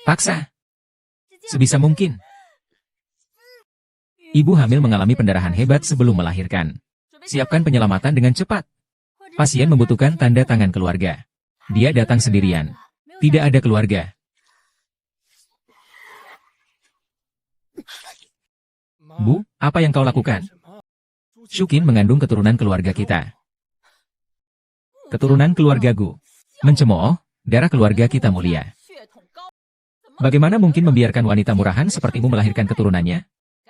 Paksa. Sebisa mungkin. Ibu hamil mengalami pendarahan hebat sebelum melahirkan. Siapkan penyelamatan dengan cepat. Pasien membutuhkan tanda tangan keluarga. Dia datang sendirian. Tidak ada keluarga. Bu, apa yang kau lakukan? Shukin mengandung keturunan keluarga kita. Keturunan keluarga Gu. Mencemooh, darah keluarga kita mulia. Bagaimana mungkin membiarkan wanita murahan sepertimu melahirkan keturunannya?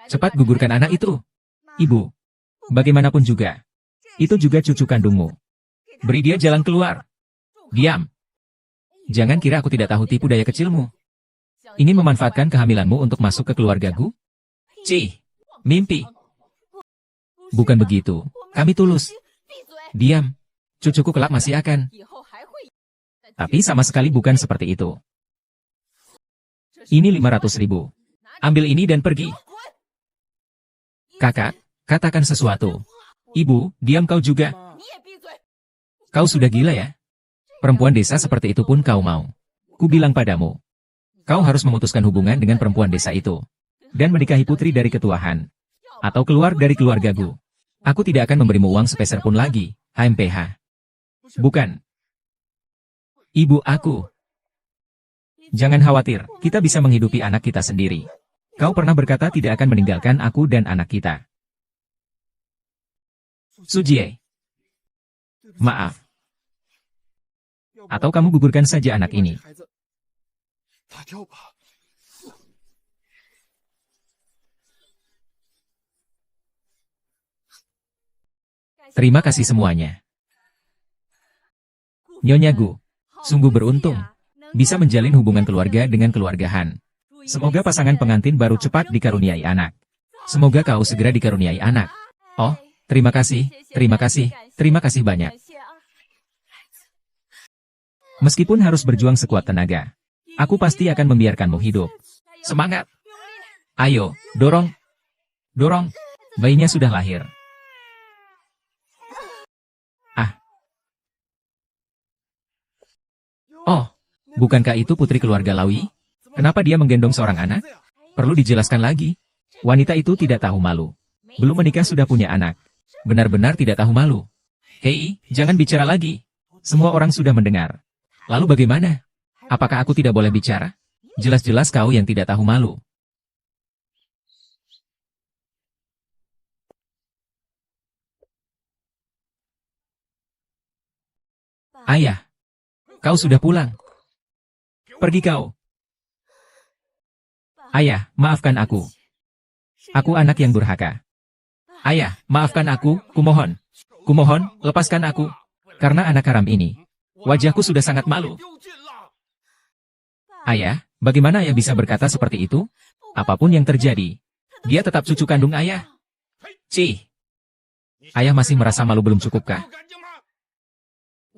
Cepat gugurkan anak itu. Ibu. Bagaimanapun juga. Itu juga cucu kandungmu. Beri dia jalan keluar. Diam. Jangan kira aku tidak tahu tipu daya kecilmu. Ingin memanfaatkan kehamilanmu untuk masuk ke keluarga Gu? Cih. Mimpi. Bukan begitu. Kami tulus. Diam. Cucuku kelak masih akan. Tapi sama sekali bukan seperti itu. Ini 500.000. Ambil ini dan pergi. Kakak, katakan sesuatu. Ibu, diam kau juga. Kau sudah gila ya? Perempuan desa seperti itu pun kau mau. Ku bilang padamu. Kau harus memutuskan hubungan dengan perempuan desa itu. Dan menikahi putri dari ketuahan. Atau keluar dari keluarga Gu. Aku tidak akan memberimu uang sepeser pun lagi, HMPH. Bukan. Ibu aku. Jangan khawatir, kita bisa menghidupi anak kita sendiri. Kau pernah berkata tidak akan meninggalkan aku dan anak kita. Sujie. Maaf. Atau kamu gugurkan saja anak ini. Terima kasih semuanya. Nyonya Gu, sungguh beruntung. Bisa menjalin hubungan keluarga dengan keluarga Han. Semoga pasangan pengantin baru cepat dikaruniai anak. Semoga kau segera dikaruniai anak. Oh, terima kasih, terima kasih, terima kasih banyak. Meskipun harus berjuang sekuat tenaga, aku pasti akan membiarkanmu hidup. Semangat! Ayo, dorong! Dorong! Bayinya sudah lahir. Ah. Oh, bukankah itu putri keluarga Lawi? Kenapa dia menggendong seorang anak? Perlu dijelaskan lagi. Wanita itu tidak tahu malu. Belum menikah sudah punya anak. Benar-benar tidak tahu malu. Hei, jangan bicara lagi. Semua orang sudah mendengar. Lalu bagaimana? Apakah aku tidak boleh bicara? Jelas-jelas kau yang tidak tahu malu. Ayah, kau sudah pulang. Pergi kau. Ayah, maafkan aku. Aku anak yang durhaka. Ayah, maafkan aku, kumohon. Kumohon, lepaskan aku. Karena anak haram ini. Wajahku sudah sangat malu. Ayah, bagaimana ayah bisa berkata seperti itu? Apapun yang terjadi, dia tetap cucu kandung ayah. Cih. Ayah masih merasa malu belum cukupkah?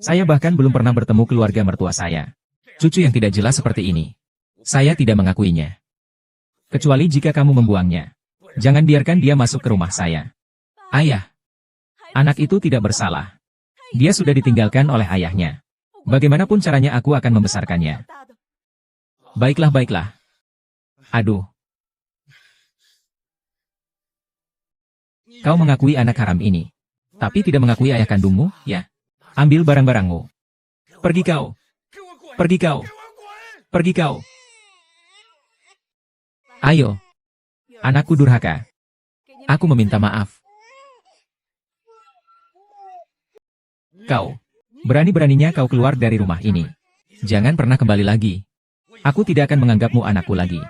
Saya bahkan belum pernah bertemu keluarga mertua saya. Cucu yang tidak jelas seperti ini. Saya tidak mengakuinya. Kecuali jika kamu membuangnya. Jangan biarkan dia masuk ke rumah saya. Ayah. Anak itu tidak bersalah. Dia sudah ditinggalkan oleh ayahnya. Bagaimanapun caranya aku akan membesarkannya. Baiklah, baiklah. Aduh. Kau mengakui anak haram ini. Tapi tidak mengakui ayah kandungmu, ya? Ambil barang-barangmu. Pergi kau. Pergi kau. Pergi kau. Ayo. Anakku durhaka. Aku meminta maaf. Kau. Berani-beraninya kau keluar dari rumah ini. Jangan pernah kembali lagi. Aku tidak akan menganggapmu anakku lagi.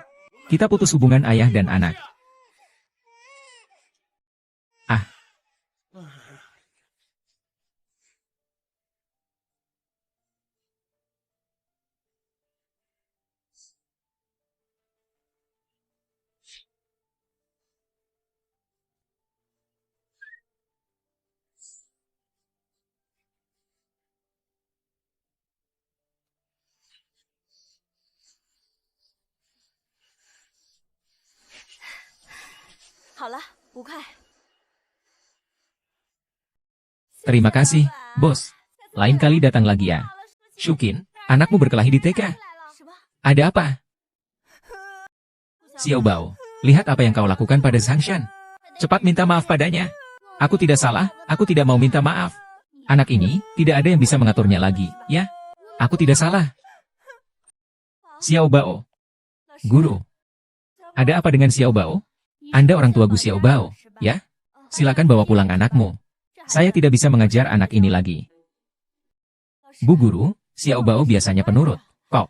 Kita putus hubungan ayah dan anak. Ah. Terima kasih, bos. Lain kali datang lagi ya. Shukin, anakmu berkelahi di TK. Ada apa? Xiao Bao, lihat apa yang kau lakukan pada Zhang Shan. Cepat minta maaf padanya. Aku tidak salah, aku tidak mau minta maaf. Anak ini, tidak ada yang bisa mengaturnya lagi, ya? Aku tidak salah. Xiao Bao. Guru. Ada apa dengan Xiao Bao? Anda orang tua Gu Xiao Bao, ya? Silakan bawa pulang anakmu. Saya tidak bisa mengajar anak ini lagi. Bu Guru, Xiao Bao biasanya penurut. Kok?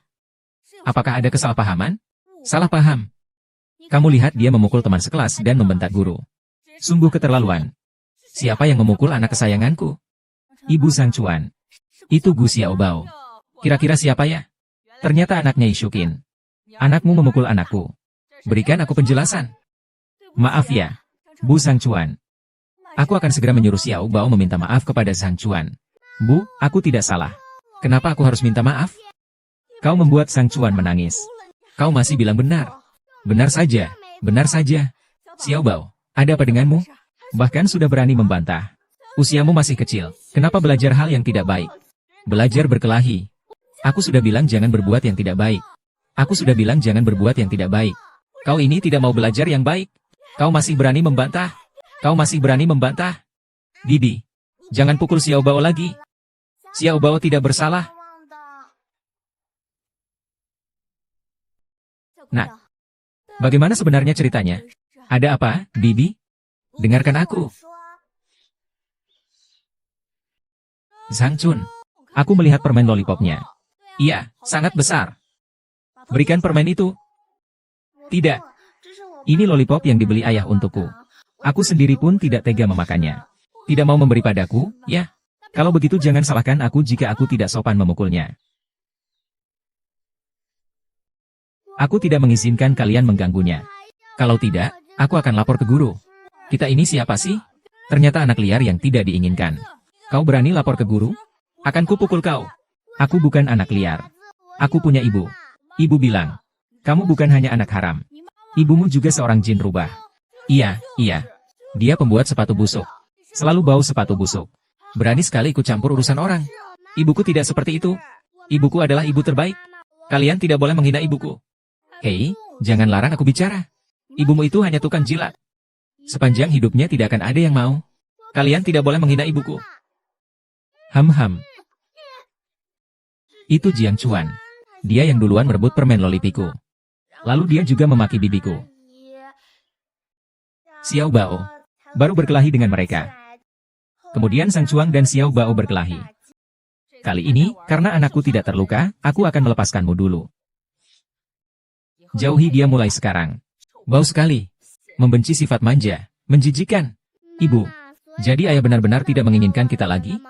Apakah ada kesalahpahaman? Salah paham. Kamu lihat dia memukul teman sekelas dan membentak guru. Sungguh keterlaluan. Siapa yang memukul anak kesayanganku? Ibu Sang Chuan. Itu Gu Xiao Bao. Kira-kira siapa ya? Ternyata anaknya Ishukin. Anakmu memukul anakku. Berikan aku penjelasan. Maaf ya, Bu Sang Chuan. Aku akan segera menyuruh Xiao Bao meminta maaf kepada Sang Chuan. Bu, aku tidak salah. Kenapa aku harus minta maaf? Kau membuat Sang Chuan menangis. Kau masih bilang benar. Benar saja, benar saja. Xiao Bao, ada apa denganmu? Bahkan sudah berani membantah. Usiamu masih kecil, kenapa belajar hal yang tidak baik? Belajar berkelahi. Aku sudah bilang jangan berbuat yang tidak baik. Aku sudah bilang jangan berbuat yang tidak baik. Kau ini tidak mau belajar yang baik. Kau masih berani membantah. Kau masih berani membantah. Bibi, jangan pukul Xiao Bao lagi. Xiao Bao tidak bersalah. Nah, bagaimana sebenarnya ceritanya? Ada apa, Bibi? Dengarkan aku. Zhang Chun, aku melihat permen lollipopnya. Iya, sangat besar. Berikan permen itu. Tidak. Ini lollipop yang dibeli ayah untukku. Aku sendiri pun tidak tega memakannya. Tidak mau memberi padaku, ya? Kalau begitu jangan salahkan aku jika aku tidak sopan memukulnya. Aku tidak mengizinkan kalian mengganggunya. Kalau tidak, aku akan lapor ke guru. Kita ini siapa sih? Ternyata anak liar yang tidak diinginkan. Kau berani lapor ke guru? Akan kupukul kau. Aku bukan anak liar. Aku punya ibu. Ibu bilang, kamu bukan hanya anak haram. Ibumu juga seorang jin rubah. Iya, iya. Dia pembuat sepatu busuk. Selalu bau sepatu busuk. Berani sekali ikut campur urusan orang. Ibuku tidak seperti itu. Ibuku adalah ibu terbaik. Kalian tidak boleh menghina ibuku. Hei, jangan larang aku bicara. Ibumu itu hanya tukang jilat. Sepanjang hidupnya tidak akan ada yang mau. Kalian tidak boleh menghina ibuku. Ham-ham. Itu Jiang Chuan. Dia yang duluan merebut permen lolipiku. Lalu dia juga memaki bibiku. Xiao Bao baru berkelahi dengan mereka. Kemudian Sang Chuang dan Xiao Bao berkelahi. Kali ini, karena anakku tidak terluka, aku akan melepaskanmu dulu. Jauhi dia mulai sekarang. Bau sekali. Membenci sifat manja, menjijikan. Ibu, jadi ayah benar-benar tidak menginginkan kita lagi?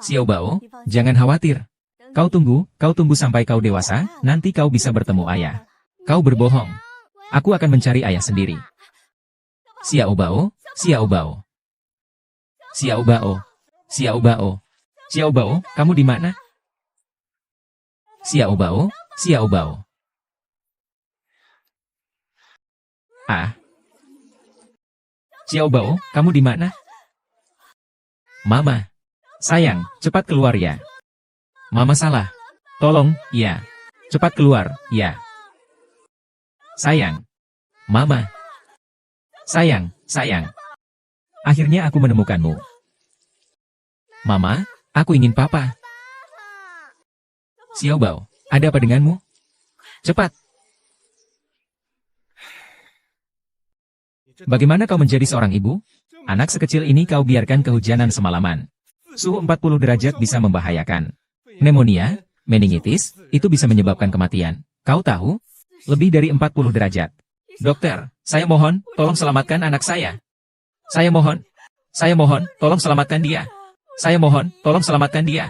Xiao Bao, jangan khawatir. Kau tunggu sampai kau dewasa, nanti kau bisa bertemu ayah. Kau berbohong. Aku akan mencari ayah sendiri. Xiao Bao, Xiao Bao. Xiao Bao, Xiao Bao. Xiao Bao, kamu di mana? Xiao Bao, Xiao Bao. Ah. Xiao Bao, kamu di mana? Mama. Sayang, cepat keluar ya. Mama salah. Tolong, ya. Cepat keluar, ya. Sayang. Mama. Sayang, sayang. Akhirnya aku menemukanmu. Mama, aku ingin papa. Xiao Bao, ada apa denganmu? Cepat. Bagaimana kau menjadi seorang ibu? Anak sekecil ini kau biarkan kehujanan semalaman. Suhu 40 derajat bisa membahayakan. Pneumonia, meningitis, itu bisa menyebabkan kematian. Kau tahu? Lebih dari 40 derajat. Dokter, saya mohon, tolong selamatkan anak saya. Saya mohon, tolong selamatkan dia. Saya mohon, tolong selamatkan dia.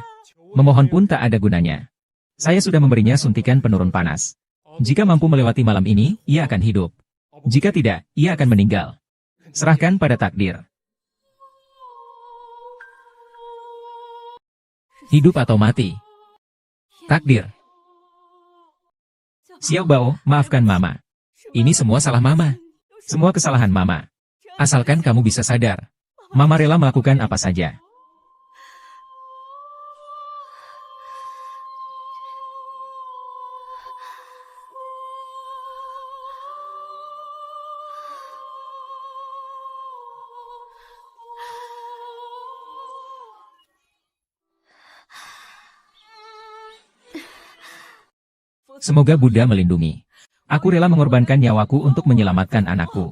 Memohon pun tak ada gunanya. Saya sudah memberinya suntikan penurun panas. Jika mampu melewati malam ini, ia akan hidup. Jika tidak, ia akan meninggal. Serahkan pada takdir. Hidup atau mati. Takdir. Xiao Bao, maafkan Mama. Ini semua salah Mama. Semua kesalahan Mama. Asalkan kamu bisa sadar. Mama rela melakukan apa saja. Semoga Buddha melindungi. Aku rela mengorbankan nyawaku untuk menyelamatkan anakku.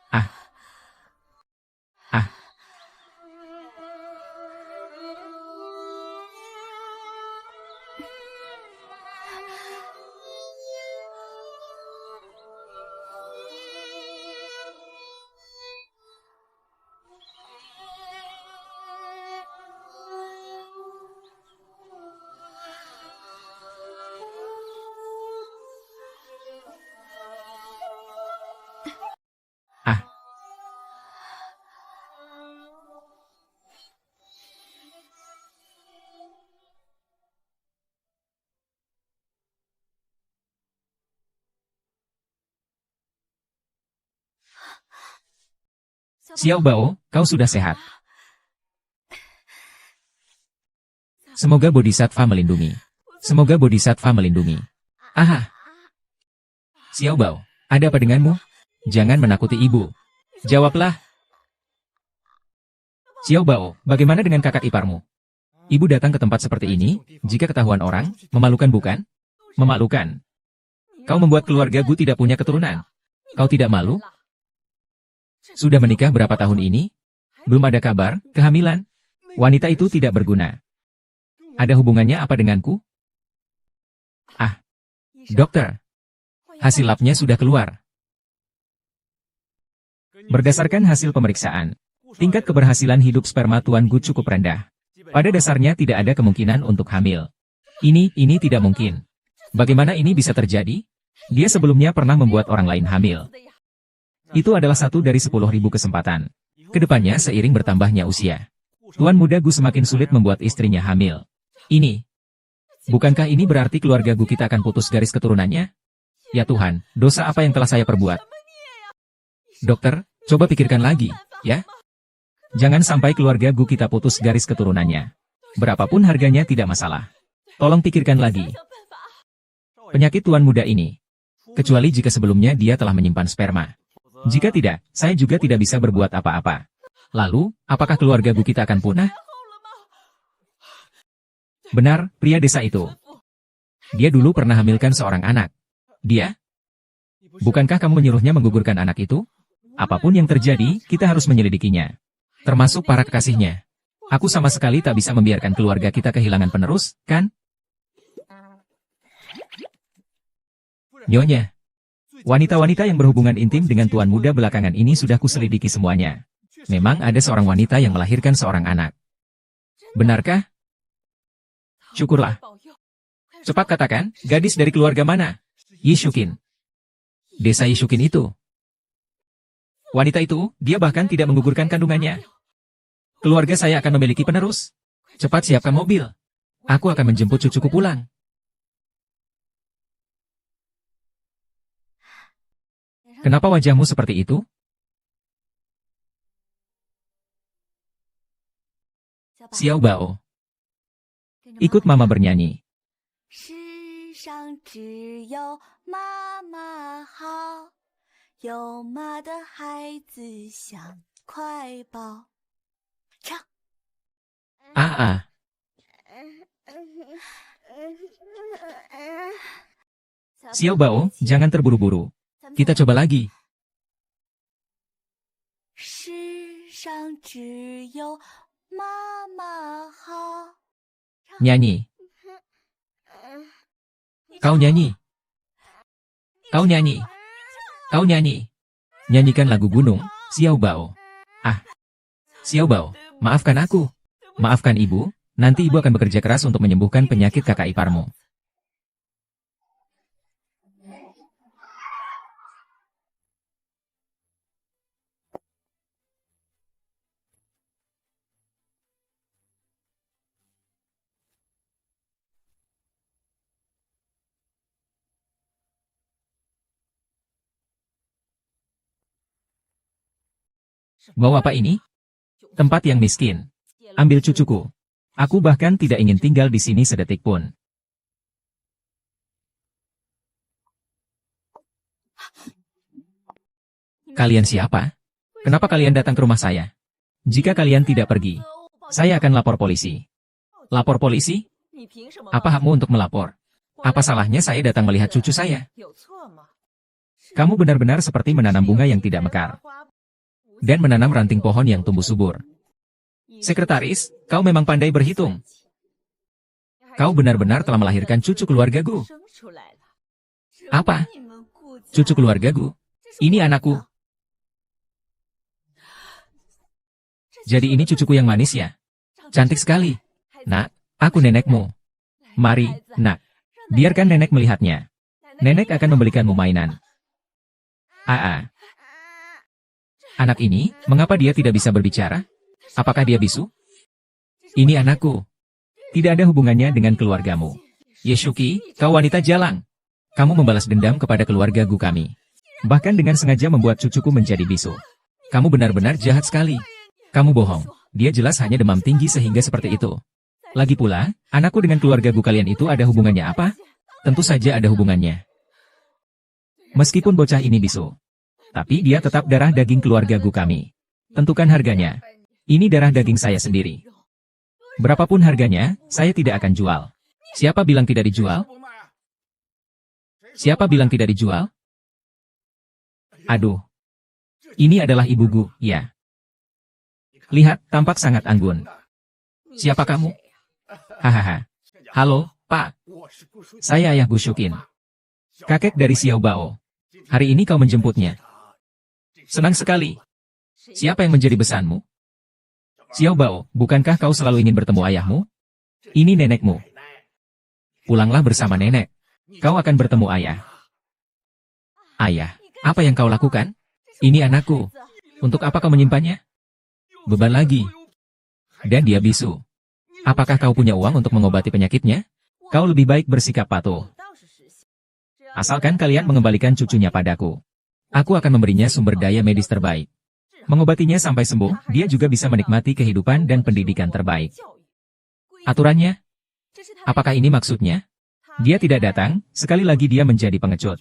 Ah. Ah. Ah. Xiao Bao, kau sudah sehat. Semoga Bodhisattva melindungi. Semoga Bodhisattva melindungi. Aha. Xiao Bao, ada apa denganmu? Jangan menakuti ibu. Jawablah. Xiao Bao, bagaimana dengan kakak iparmu? Ibu datang ke tempat seperti ini, jika ketahuan orang, memalukan bukan? Memalukan. Kau membuat keluarga Gu tidak punya keturunan. Kau tidak malu? Sudah menikah berapa tahun ini? Belum ada kabar, kehamilan. Wanita itu tidak berguna. Ada hubungannya apa denganku? Ah. Dokter. Hasil labnya sudah keluar. Berdasarkan hasil pemeriksaan, tingkat keberhasilan hidup sperma Tuan Gu cukup rendah. Pada dasarnya tidak ada kemungkinan untuk hamil. Ini tidak mungkin. Bagaimana ini bisa terjadi? Dia sebelumnya pernah membuat orang lain hamil. Itu adalah 1 dari 10.000 kesempatan. Kedepannya seiring bertambahnya usia, Tuan Muda Gu semakin sulit membuat istrinya hamil. Bukankah ini berarti keluarga Gu kita akan putus garis keturunannya? Ya Tuhan, dosa apa yang telah saya perbuat? Dokter, coba pikirkan lagi, ya. Jangan sampai keluarga Gu kita putus garis keturunannya. Berapapun harganya tidak masalah. Tolong pikirkan lagi. Penyakit Tuan Muda ini. Kecuali jika sebelumnya dia telah menyimpan sperma. Jika tidak, saya juga tidak bisa berbuat apa-apa. Lalu, apakah keluarga Gu kita akan punah? Benar, pria desa itu. Dia dulu pernah hamilkan seorang anak. Dia? Bukankah kamu menyuruhnya menggugurkan anak itu? Apapun yang terjadi, kita harus menyelidikinya. Termasuk para kekasihnya. Aku sama sekali tak bisa membiarkan keluarga kita kehilangan penerus, kan? Nyonya. Wanita-wanita yang berhubungan intim dengan Tuan Muda belakangan ini sudah kuselidiki semuanya. Memang ada seorang wanita yang melahirkan seorang anak. Benarkah? Syukurlah. Cepat katakan, gadis dari keluarga mana? Yishukin. Desa Yishukin itu. Wanita itu, dia bahkan tidak menggugurkan kandungannya. Keluarga saya akan memiliki penerus. Cepat siapkan mobil. Aku akan menjemput cucuku pulang. Kenapa wajahmu seperti itu? Xiao Bao. Ikut mama bernyanyi. Ah. Xiao Bao, jangan terburu-buru. Kita coba lagi. Nyanyi. Kau nyanyi. Kau nyanyi. Kau nyanyi. Nyanyikan lagu gunung, Xiao Bao. Ah. Xiao Bao, maafkan aku. Maafkan ibu, nanti ibu akan bekerja keras untuk menyembuhkan penyakit kakak iparmu. Mau apa ini? Tempat yang miskin. Ambil cucuku. Aku bahkan tidak ingin tinggal di sini sedetik pun. Kalian siapa? Kenapa kalian datang ke rumah saya? Jika kalian tidak pergi, Saya akan lapor polisi. Lapor polisi? Apa hakmu untuk melapor? Apa salahnya saya datang melihat cucu saya? Kamu benar-benar seperti menanam bunga yang tidak mekar. Dan menanam ranting pohon yang tumbuh subur. Sekretaris, kau memang pandai berhitung. Kau benar-benar telah melahirkan cucu keluargaku. Apa? Cucu keluargaku? Ini anakku. Jadi ini cucuku yang manis ya? Cantik sekali. Nak, aku nenekmu. Mari, nak. Biarkan nenek melihatnya. Nenek akan membelikanmu mainan. Anak ini, mengapa dia tidak bisa berbicara? Apakah dia bisu? Ini anakku. Tidak ada hubungannya dengan keluargamu. Yeshuki, kau wanita jalang. Kamu membalas dendam kepada keluarga Gu kami. Bahkan dengan sengaja membuat cucuku menjadi bisu. Kamu benar-benar jahat sekali. Kamu bohong. Dia jelas hanya demam tinggi sehingga seperti itu. Lagi pula, anakku dengan keluarga Gu kalian itu ada hubungannya apa? Tentu saja ada hubungannya. Meskipun bocah ini bisu. Tapi dia tetap darah daging keluarga Gu kami. Tentukan harganya. Ini darah daging saya sendiri. Berapapun harganya, saya tidak akan jual. Siapa bilang tidak dijual? Siapa bilang tidak dijual? Aduh. Ini adalah ibu Gu, ya. Lihat, tampak sangat anggun. Siapa kamu? Hahaha. Halo, Pak. Saya ayah Gu Shukin. Kakek dari Xiao Bao. Hari ini kau menjemputnya. Senang sekali. Siapa yang menjadi besanmu? Xiao Bao, bukankah kau selalu ingin bertemu ayahmu? Ini nenekmu. Pulanglah bersama nenek. Kau akan bertemu ayah. Ayah, apa yang kau lakukan? Ini anakku. Untuk apa kau menyimpannya? Beban lagi. Dan dia bisu. Apakah kau punya uang untuk mengobati penyakitnya? Kau lebih baik bersikap patuh. Asalkan kalian mengembalikan cucunya padaku. Aku akan memberinya sumber daya medis terbaik. Mengobatinya sampai sembuh, dia juga bisa menikmati kehidupan dan pendidikan terbaik. Aturannya? Apakah ini maksudnya? Dia tidak datang, sekali lagi dia menjadi pengecut.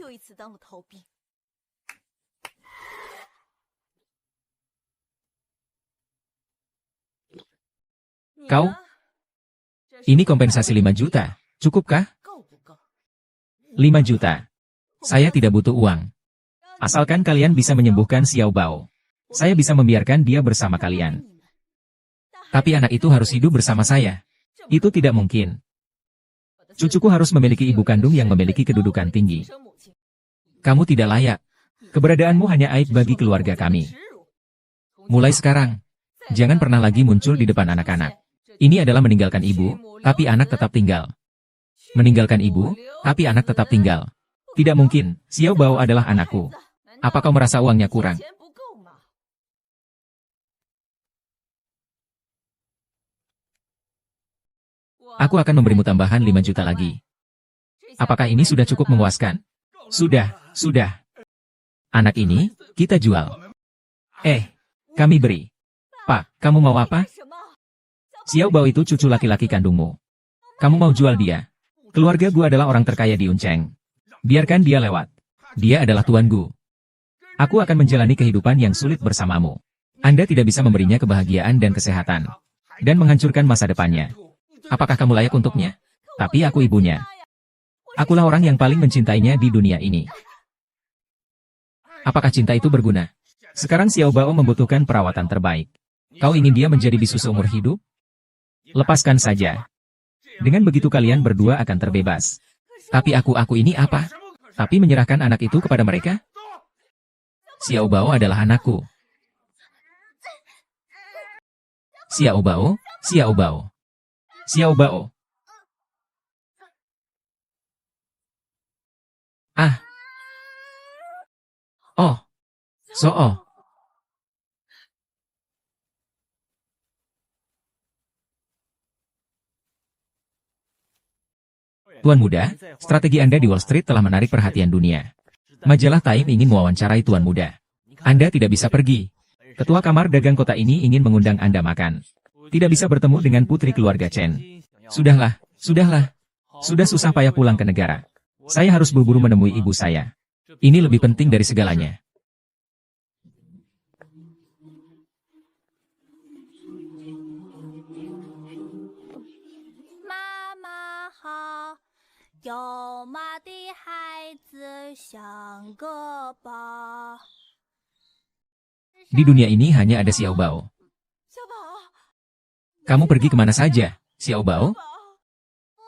Kau? Ini kompensasi 5 juta. Cukupkah? 5 juta. Saya tidak butuh uang. Asalkan kalian bisa menyembuhkan Xiao Bao. Saya bisa membiarkan dia bersama kalian. Tapi anak itu harus hidup bersama saya. Itu tidak mungkin. Cucuku harus memiliki ibu kandung yang memiliki kedudukan tinggi. Kamu tidak layak. Keberadaanmu hanya aib bagi keluarga kami. Mulai sekarang, jangan pernah lagi muncul di depan anak-anak. Ini adalah meninggalkan ibu, tapi anak tetap tinggal. Meninggalkan ibu, tapi anak tetap tinggal. Tidak mungkin, Xiao Bao adalah anakku. Apa kau merasa uangnya kurang? Aku akan memberimu tambahan 5 juta lagi. Apakah ini sudah cukup memuaskan? Sudah. Anak ini, kita jual. Kami beri. Pak, kamu mau apa? Xiao Bao itu cucu laki-laki kandungmu. Kamu mau jual dia? Keluarga Gu adalah orang terkaya di Uncheng. Biarkan dia lewat. Dia adalah Tuan Gu. Aku akan menjalani kehidupan yang sulit bersamamu. Anda tidak bisa memberinya kebahagiaan dan kesehatan. Dan menghancurkan masa depannya. Apakah kamu layak untuknya? Tapi aku ibunya. Akulah orang yang paling mencintainya di dunia ini. Apakah cinta itu berguna? Sekarang Xiao Bao membutuhkan perawatan terbaik. Kau ingin dia menjadi bisu seumur hidup? Lepaskan saja. Dengan begitu kalian berdua akan terbebas. Tapi aku ini apa? Tapi menyerahkan anak itu kepada mereka? Xiao Bao adalah anakku. Xiao Bao. Oh. Tuan Muda, strategi Anda di Wall Street telah menarik perhatian dunia. Majalah Time ingin mewawancarai Tuan Muda. Anda tidak bisa pergi. Ketua Kamar Dagang kota ini ingin mengundang Anda makan. Tidak bisa bertemu dengan putri keluarga Chen. Sudahlah. Sudah susah payah pulang ke negara. Saya harus buru-buru menemui ibu saya. Ini lebih penting dari segalanya. Di dunia ini hanya ada Xiao Bao. Kamu pergi kemana saja, Xiao Bao?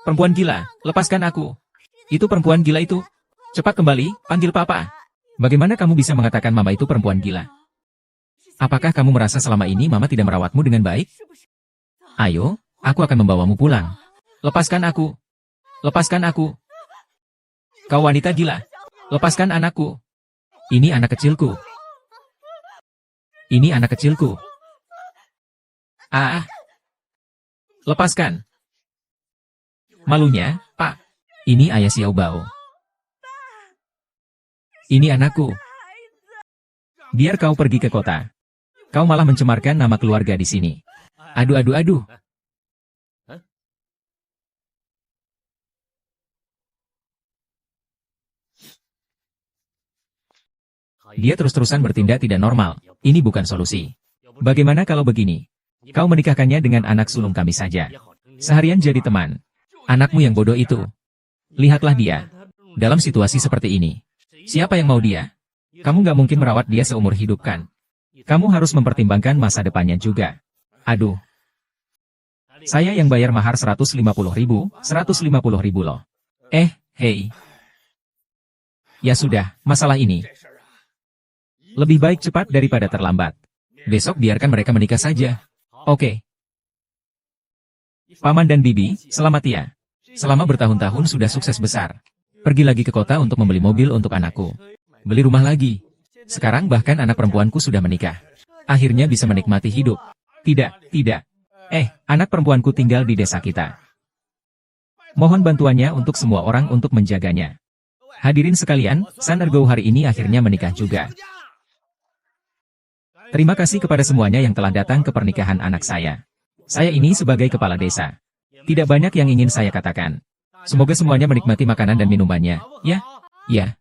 Perempuan gila, lepaskan aku. Itu perempuan gila itu. Cepat kembali, panggil papa. Bagaimana kamu bisa mengatakan mama itu perempuan gila? Apakah kamu merasa selama ini mama tidak merawatmu dengan baik? Ayo, aku akan membawamu pulang. Lepaskan aku. Lepaskan aku. Kau wanita gila. Lepaskan anakku. Ini anak kecilku. Ini anak kecilku. Ah. Lepaskan. Malunya, Pak. Ini ayah Xiao Bao. Ini anakku. Biar kau pergi ke kota. Kau malah mencemarkan nama keluarga di sini. Aduh, aduh, aduh. Dia terus-terusan bertindak tidak normal. Ini bukan solusi. Bagaimana kalau begini? Kau menikahkannya dengan anak sulung kami saja. Seharian jadi teman. Anakmu yang bodoh itu. Lihatlah dia. Dalam situasi seperti ini. Siapa yang mau dia? Kamu nggak mungkin merawat dia seumur hidup kan? Kamu harus mempertimbangkan masa depannya juga. Aduh. Saya yang bayar mahar 150.000 loh. Hei. Ya sudah, masalah ini. Lebih baik cepat daripada terlambat. Besok biarkan mereka menikah saja. Oke. Paman dan Bibi, selamat ya. Selama bertahun-tahun sudah sukses besar. Pergi lagi ke kota untuk membeli mobil untuk anakku. Beli rumah lagi. Sekarang bahkan anak perempuanku sudah menikah. Akhirnya bisa menikmati hidup. Tidak. Anak perempuanku tinggal di desa kita. Mohon bantuannya untuk semua orang untuk menjaganya. Hadirin sekalian, San Ergo hari ini akhirnya menikah juga. Terima kasih kepada semuanya yang telah datang ke pernikahan anak saya. Saya ini sebagai kepala desa. Tidak banyak yang ingin saya katakan. Semoga semuanya menikmati makanan dan minumannya. Ya.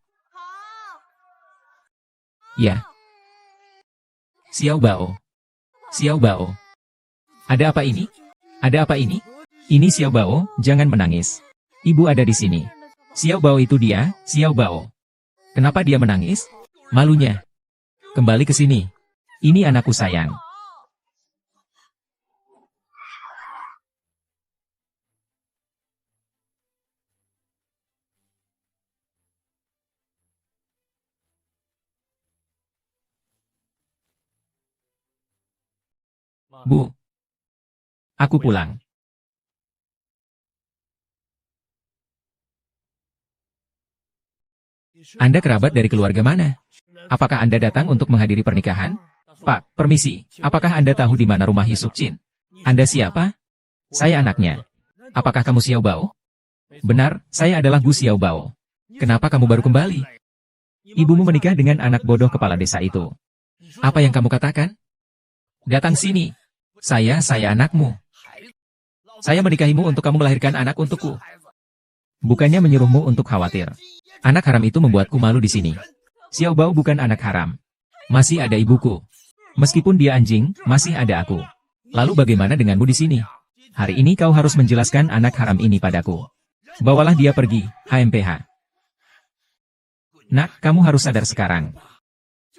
Xiao Bao. Ada apa ini? Ini Xiao Bao, jangan menangis. Ibu ada di sini. Xiao Bao itu dia, Xiao Bao. Kenapa dia menangis? Malunya. Kembali ke sini. Ini anakku sayang. Bu. Aku pulang. Anda kerabat dari keluarga mana? Apakah Anda datang untuk menghadiri pernikahan? Pak, permisi, apakah Anda tahu di mana rumah Yusuf Chin? Anda siapa? Saya anaknya. Apakah kamu Xiao Bao? Benar, saya adalah Bu Xiao Bao. Kenapa kamu baru kembali? Ibumu menikah dengan anak bodoh kepala desa itu. Apa yang kamu katakan? Datang sini. Saya anakmu. Saya menikahimu untuk kamu melahirkan anak untukku. Bukannya menyuruhmu untuk khawatir. Anak haram itu membuatku malu di sini. Xiao Bao bukan anak haram. Masih ada ibuku. Meskipun dia anjing, masih ada aku. Lalu bagaimana denganmu di sini? Hari ini kau harus menjelaskan anak haram ini padaku. Bawalah dia pergi, HMPH. Nak, kamu harus sadar sekarang.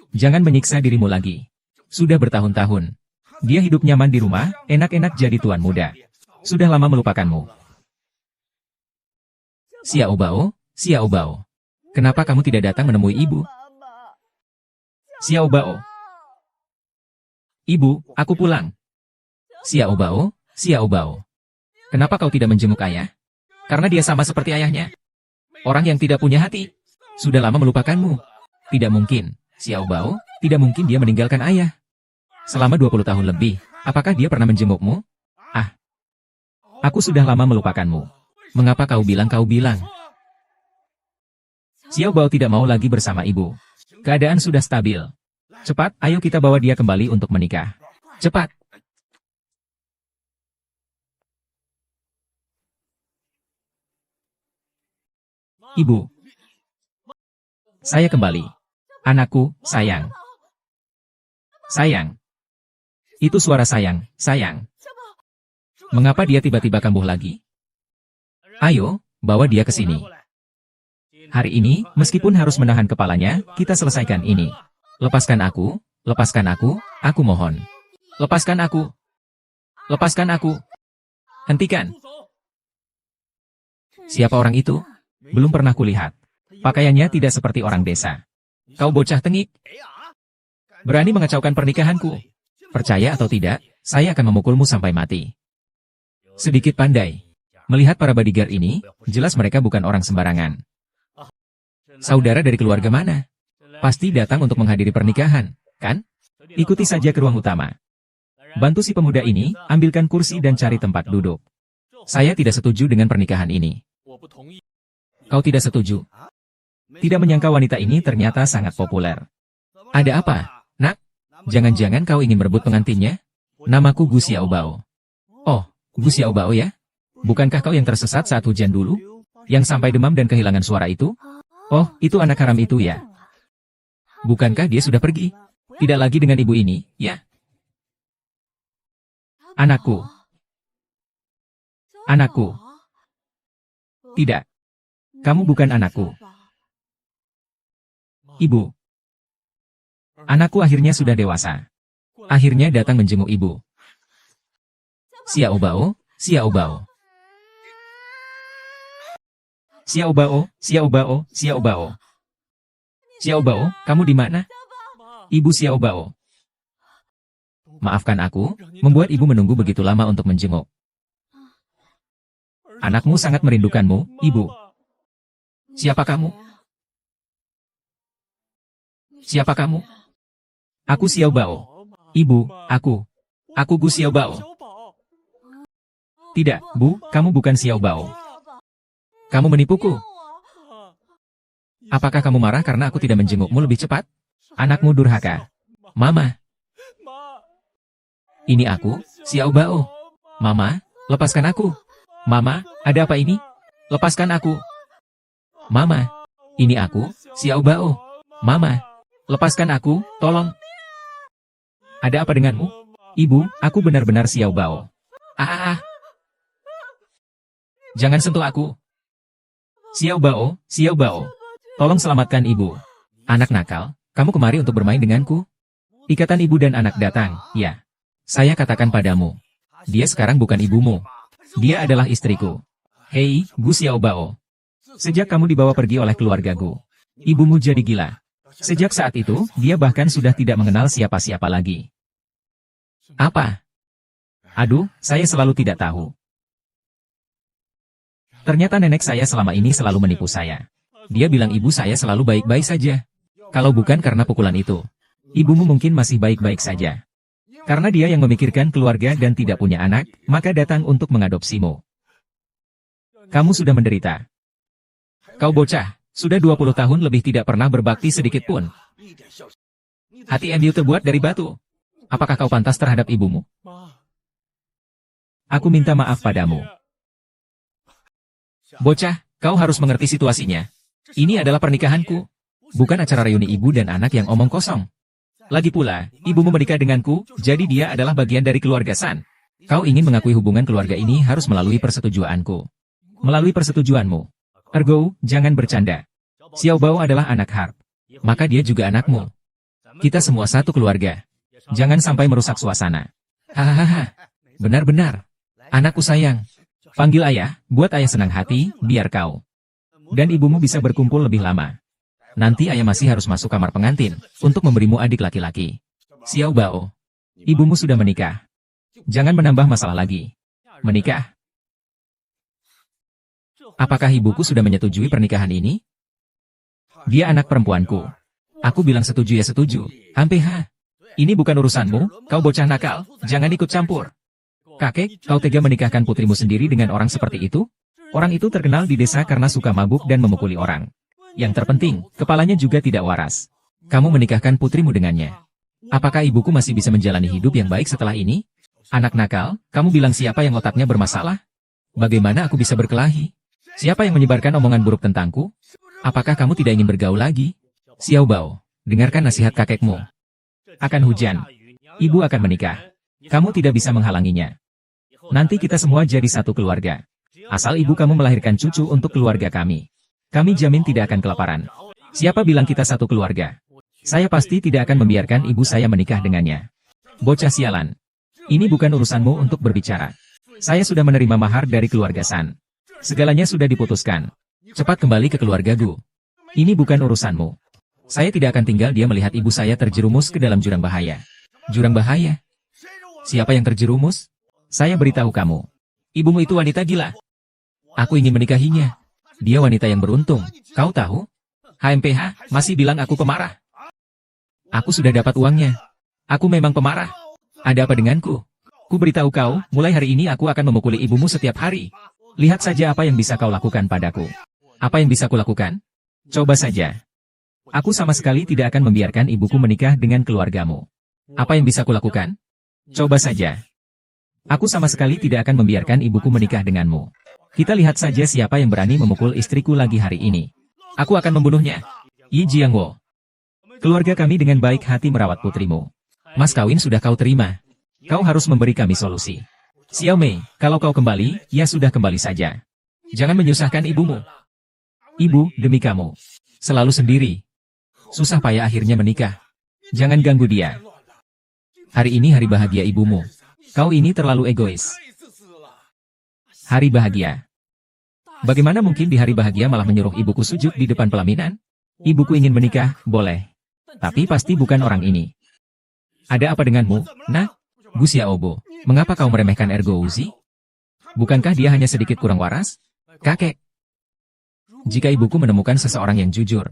Jangan menyiksa dirimu lagi. Sudah bertahun-tahun. Dia hidup nyaman di rumah, enak-enak jadi tuan muda. Sudah lama melupakanmu. Xiao Bao. Kenapa kamu tidak datang menemui ibu? Xiao Bao. Ibu, aku pulang. Xiao Bao. Kenapa kau tidak menjenguk ayah? Karena dia sama seperti ayahnya. Orang yang tidak punya hati. Sudah lama melupakanmu. Tidak mungkin, Xiao Bao, tidak mungkin dia meninggalkan ayah. Selama 20 tahun lebih, apakah dia pernah menjengukmu? Aku sudah lama melupakanmu. Mengapa kau bilang? Xiao Bao tidak mau lagi bersama ibu. Keadaan sudah stabil. Cepat, ayo kita bawa dia kembali untuk menikah. Cepat. Ibu. Saya kembali. Anakku, sayang. Sayang. Itu suara sayang. Mengapa dia tiba-tiba kambuh lagi? Ayo, bawa dia ke sini. Hari ini, meskipun harus menahan kepalanya, kita selesaikan ini. Lepaskan aku mohon. Lepaskan aku. Lepaskan aku. Hentikan. Siapa orang itu? Belum pernah kulihat. Pakaiannya tidak seperti orang desa. Kau bocah tengik. Berani mengacaukan pernikahanku. Percaya atau tidak, saya akan memukulmu sampai mati. Sedikit pandai. Melihat para bodyguard ini, jelas mereka bukan orang sembarangan. Saudara dari keluarga mana? Pasti datang untuk menghadiri pernikahan, kan? Ikuti saja ke ruang utama. Bantu si pemuda ini, ambilkan kursi dan cari tempat duduk. Saya tidak setuju dengan pernikahan ini. Kau tidak setuju? Tidak menyangka wanita ini ternyata sangat populer. Ada apa, nak? Jangan-jangan kau ingin merebut pengantinnya? Namaku Gu Xiaobao. Oh, Gu Xiaobao ya? Bukankah kau yang tersesat saat hujan dulu? Yang sampai demam dan kehilangan suara itu? Oh, itu anak haram itu ya? Bukankah dia sudah pergi? Tidak lagi dengan ibu ini, ya? Anakku. Anakku. Tidak. Kamu bukan anakku. Ibu. Anakku akhirnya sudah dewasa. Akhirnya datang menjenguk ibu. Xiaobao, Xiaobao. Xiaobao, Xiaobao, Xiaobao. Xiaobao, kamu di mana? Ibu Xiaobao. Maafkan aku, membuat ibu menunggu begitu lama untuk menjenguk. Anakmu sangat merindukanmu, ibu. Siapa kamu? Siapa kamu? Aku Xiaobao. Ibu, aku Gu Xiaobao. Tidak, Bu, kamu bukan Xiaobao. Kamu menipuku. Apakah kamu marah karena aku tidak menjengukmu lebih cepat? Anakmu durhaka. Mama. Ini aku, Xiaobao. Mama, lepaskan aku. Mama, ada apa ini? Lepaskan aku. Mama, ini aku, Xiaobao. Mama, lepaskan aku, tolong. Ada apa denganmu? Ibu, aku benar-benar Xiaobao. Jangan sentuh aku. Xiaobao, Xiaobao. Tolong selamatkan ibu. Anak nakal, kamu kemari untuk bermain denganku? Ikatan ibu dan anak datang, ya. Saya katakan padamu. Dia sekarang bukan ibumu. Dia adalah istriku. Hei, Gu Xiaobao. Sejak kamu dibawa pergi oleh keluargaku, ibumu jadi gila. Sejak saat itu, dia bahkan sudah tidak mengenal siapa-siapa lagi. Apa? Aduh, saya selalu tidak tahu. Ternyata nenek saya selama ini selalu menipu saya. Dia bilang ibu saya selalu baik-baik saja. Kalau bukan karena pukulan itu, ibumu mungkin masih baik-baik saja. Karena dia yang memikirkan keluarga dan tidak punya anak, maka datang untuk mengadopsimu. Kamu sudah menderita. Kau bocah, sudah 20 tahun lebih tidak pernah berbakti sedikit pun. Hati Endiu terbuat dari batu. Apakah kau pantas terhadap ibumu? Aku minta maaf padamu. Bocah, kau harus mengerti situasinya. Ini adalah pernikahanku. Bukan acara reuni ibu dan anak yang omong kosong. Lagi pula, ibumu menikah denganku, jadi dia adalah bagian dari keluarga San. Kau ingin mengakui hubungan keluarga ini harus melalui persetujuanku. Melalui persetujuanmu. Ergo, jangan bercanda. Xiaobao adalah anak Harp. Maka dia juga anakmu. Kita semua satu keluarga. Jangan sampai merusak suasana. Hahaha. Benar-benar. Anakku sayang. Panggil ayah, buat ayah senang hati, biar kau dan ibumu bisa berkumpul lebih lama. Nanti ayah masih harus masuk kamar pengantin, untuk memberimu adik laki-laki. Xiaobao, ibumu sudah menikah. Jangan menambah masalah lagi. Menikah? Apakah ibuku sudah menyetujui pernikahan ini? Dia anak perempuanku. Aku bilang setuju ya setuju. Hampir. Ini bukan urusanmu, kau bocah nakal, jangan ikut campur. Kakek, kau tega menikahkan putrimu sendiri dengan orang seperti itu? Orang itu terkenal di desa karena suka mabuk dan memukuli orang. Yang terpenting, kepalanya juga tidak waras. Kamu menikahkan putrimu dengannya. Apakah ibuku masih bisa menjalani hidup yang baik setelah ini? Anak nakal, kamu bilang siapa yang otaknya bermasalah? Bagaimana aku bisa berkelahi? Siapa yang menyebarkan omongan buruk tentangku? Apakah kamu tidak ingin bergaul lagi? Xiaobao, dengarkan nasihat kakekmu. Akan hujan. Ibu akan menikah. Kamu tidak bisa menghalanginya. Nanti kita semua jadi satu keluarga. Asal ibu kamu melahirkan cucu untuk keluarga kami. Kami jamin tidak akan kelaparan. Siapa bilang kita satu keluarga? Saya pasti tidak akan membiarkan ibu saya menikah dengannya. Bocah sialan. Ini bukan urusanmu untuk berbicara. Saya sudah menerima mahar dari keluarga San. Segalanya sudah diputuskan. Cepat kembali ke keluarga Gu. Ini bukan urusanmu. Saya tidak akan tinggal dia melihat ibu saya terjerumus ke dalam jurang bahaya. Jurang bahaya? Siapa yang terjerumus? Saya beritahu kamu. Ibumu itu wanita gila. Aku ingin menikahinya. Dia wanita yang beruntung. Kau tahu? HMPH masih bilang aku pemarah. Aku sudah dapat uangnya. Aku memang pemarah. Ada apa denganku? Ku beritahu kau, mulai hari ini aku akan memukuli ibumu setiap hari. Lihat saja apa yang bisa kau lakukan padaku. Apa yang bisa kulakukan? Coba saja. Aku sama sekali tidak akan membiarkan ibuku menikah dengan keluargamu. Apa yang bisa kulakukan? Coba saja. Aku sama sekali tidak akan membiarkan ibuku menikah denganmu. Kita lihat saja siapa yang berani memukul istriku lagi hari ini. Aku akan membunuhnya. Yi Jiangwo. Keluarga kami dengan baik hati merawat putrimu. Mas kawin sudah kau terima. Kau harus memberi kami solusi. Xiao Mei, kalau kau kembali, ya sudah kembali saja. Jangan menyusahkan ibumu. Ibu, demi kamu. Selalu sendiri. Susah payah akhirnya menikah. Jangan ganggu dia. Hari ini hari bahagia ibumu. Kau ini terlalu egois. Hari bahagia. Bagaimana mungkin di hari bahagia malah menyuruh ibuku sujud di depan pelaminan? Ibuku ingin menikah, boleh. Tapi pasti bukan orang ini. Ada apa denganmu, nak? Gu Xiaobo, mengapa kau meremehkan Ergo Uzi? Bukankah dia hanya sedikit kurang waras? Kakek. Jika ibuku menemukan seseorang yang jujur,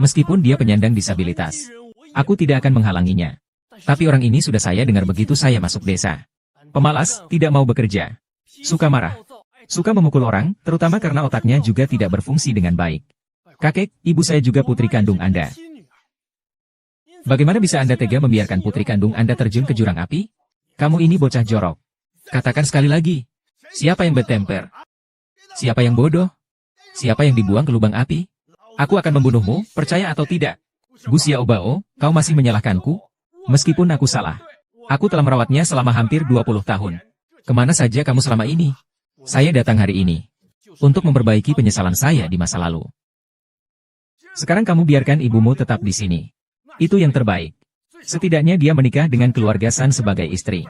meskipun dia penyandang disabilitas, aku tidak akan menghalanginya. Tapi orang ini sudah saya dengar begitu saya masuk desa. Pemalas, tidak mau bekerja. Suka marah. Suka memukul orang, terutama karena otaknya juga tidak berfungsi dengan baik. Kakek, ibu saya juga putri kandung Anda. Bagaimana bisa Anda tega membiarkan putri kandung Anda terjun ke jurang api? Kamu ini bocah jorok. Katakan sekali lagi. Siapa yang bertemper? Siapa yang bodoh? Siapa yang dibuang ke lubang api? Aku akan membunuhmu, percaya atau tidak? Gu Xiaobao, kau masih menyalahkanku? Meskipun aku salah. Aku telah merawatnya selama hampir 20 tahun. Kemana saja kamu selama ini? Saya datang hari ini untuk memperbaiki penyesalan saya di masa lalu. Sekarang kamu biarkan ibumu tetap di sini. Itu yang terbaik. Setidaknya dia menikah dengan keluarga San sebagai istri.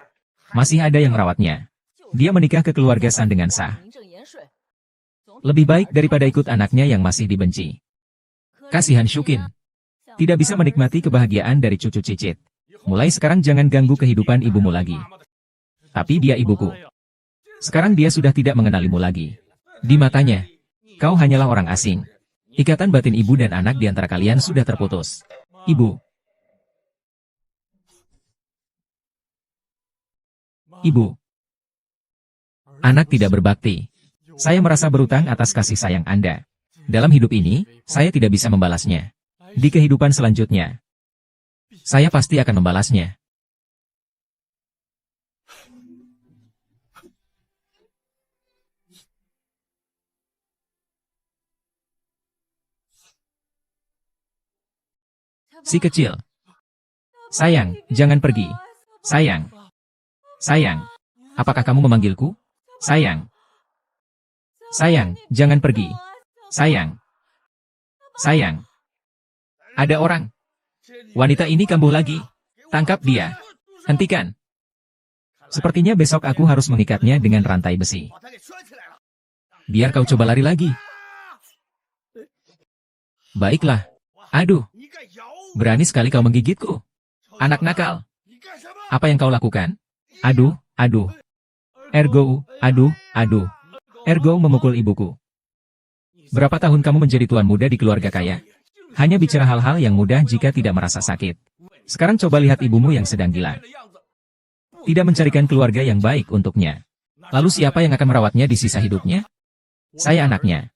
Masih ada yang merawatnya. Dia menikah ke keluarga San dengan sah. Lebih baik daripada ikut anaknya yang masih dibenci. Kasihan Shukin. Tidak bisa menikmati kebahagiaan dari cucu cicit. Mulai sekarang jangan ganggu kehidupan ibumu lagi. Tapi dia ibuku. Sekarang dia sudah tidak mengenalimu lagi. Di matanya, kau hanyalah orang asing. Ikatan batin ibu dan anak di antara kalian sudah terputus. Ibu. Ibu. Anak tidak berbakti. Saya merasa berutang atas kasih sayang Anda. Dalam hidup ini, saya tidak bisa membalasnya. Di kehidupan selanjutnya, saya pasti akan membalasnya. Si kecil. Sayang, jangan pergi. Sayang. Sayang. Apakah kamu memanggilku? Sayang. Sayang, jangan pergi. Sayang. Sayang. Ada orang. Wanita ini kambuh lagi. Tangkap dia. Hentikan. Sepertinya besok aku harus mengikatnya dengan rantai besi. Biar kau coba lari lagi. Baiklah. Aduh. Berani sekali kau menggigitku. Anak nakal. Apa yang kau lakukan? Aduh, aduh. Ergo, aduh, aduh. Ergo memukul ibuku. Berapa tahun kamu menjadi tuan muda di keluarga kaya? Hanya bicara hal-hal yang mudah jika tidak merasa sakit. Sekarang coba lihat ibumu yang sedang gila. Tidak mencarikan keluarga yang baik untuknya. Lalu siapa yang akan merawatnya di sisa hidupnya? Saya anaknya.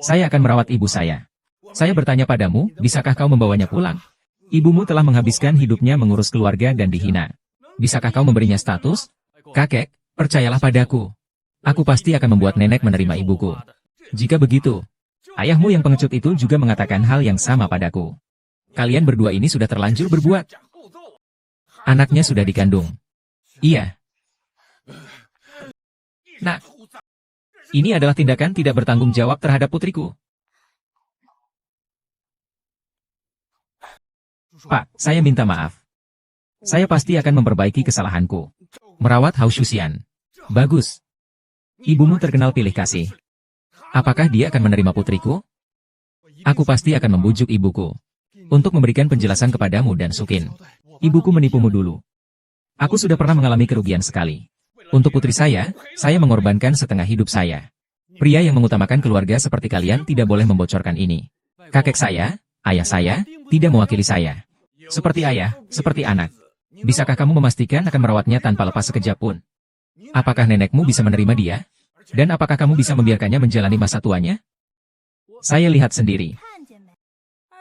Saya akan merawat ibu saya. Saya bertanya padamu, bisakah kau membawanya pulang? Ibumu telah menghabiskan hidupnya mengurus keluarga dan dihina. Bisakah kau memberinya status? Kakek, percayalah padaku. Aku pasti akan membuat nenek menerima ibuku. Jika begitu, ayahmu yang pengecut itu juga mengatakan hal yang sama padaku. Kalian berdua ini sudah terlanjur berbuat. Anaknya sudah dikandung. Iya. Nah, ini adalah tindakan tidak bertanggung jawab terhadap putriku. Pak, saya minta maaf. Saya pasti akan memperbaiki kesalahanku. Merawat Hao Shuxian. Bagus. Ibumu terkenal pilih kasih. Apakah dia akan menerima putriku? Aku pasti akan membujuk ibuku untuk memberikan penjelasan kepadamu dan Sukin. Ibuku menipumu dulu. Aku sudah pernah mengalami kerugian sekali. Untuk putri saya mengorbankan setengah hidup saya. Pria yang mengutamakan keluarga seperti kalian tidak boleh membocorkan ini. Kakek saya, ayah saya, tidak mewakili saya. Seperti ayah, seperti anak. Bisakah kamu memastikan akan merawatnya tanpa lepas sekejap pun? Apakah nenekmu bisa menerima dia? Dan apakah kamu bisa membiarkannya menjalani masa tuanya? Saya lihat sendiri.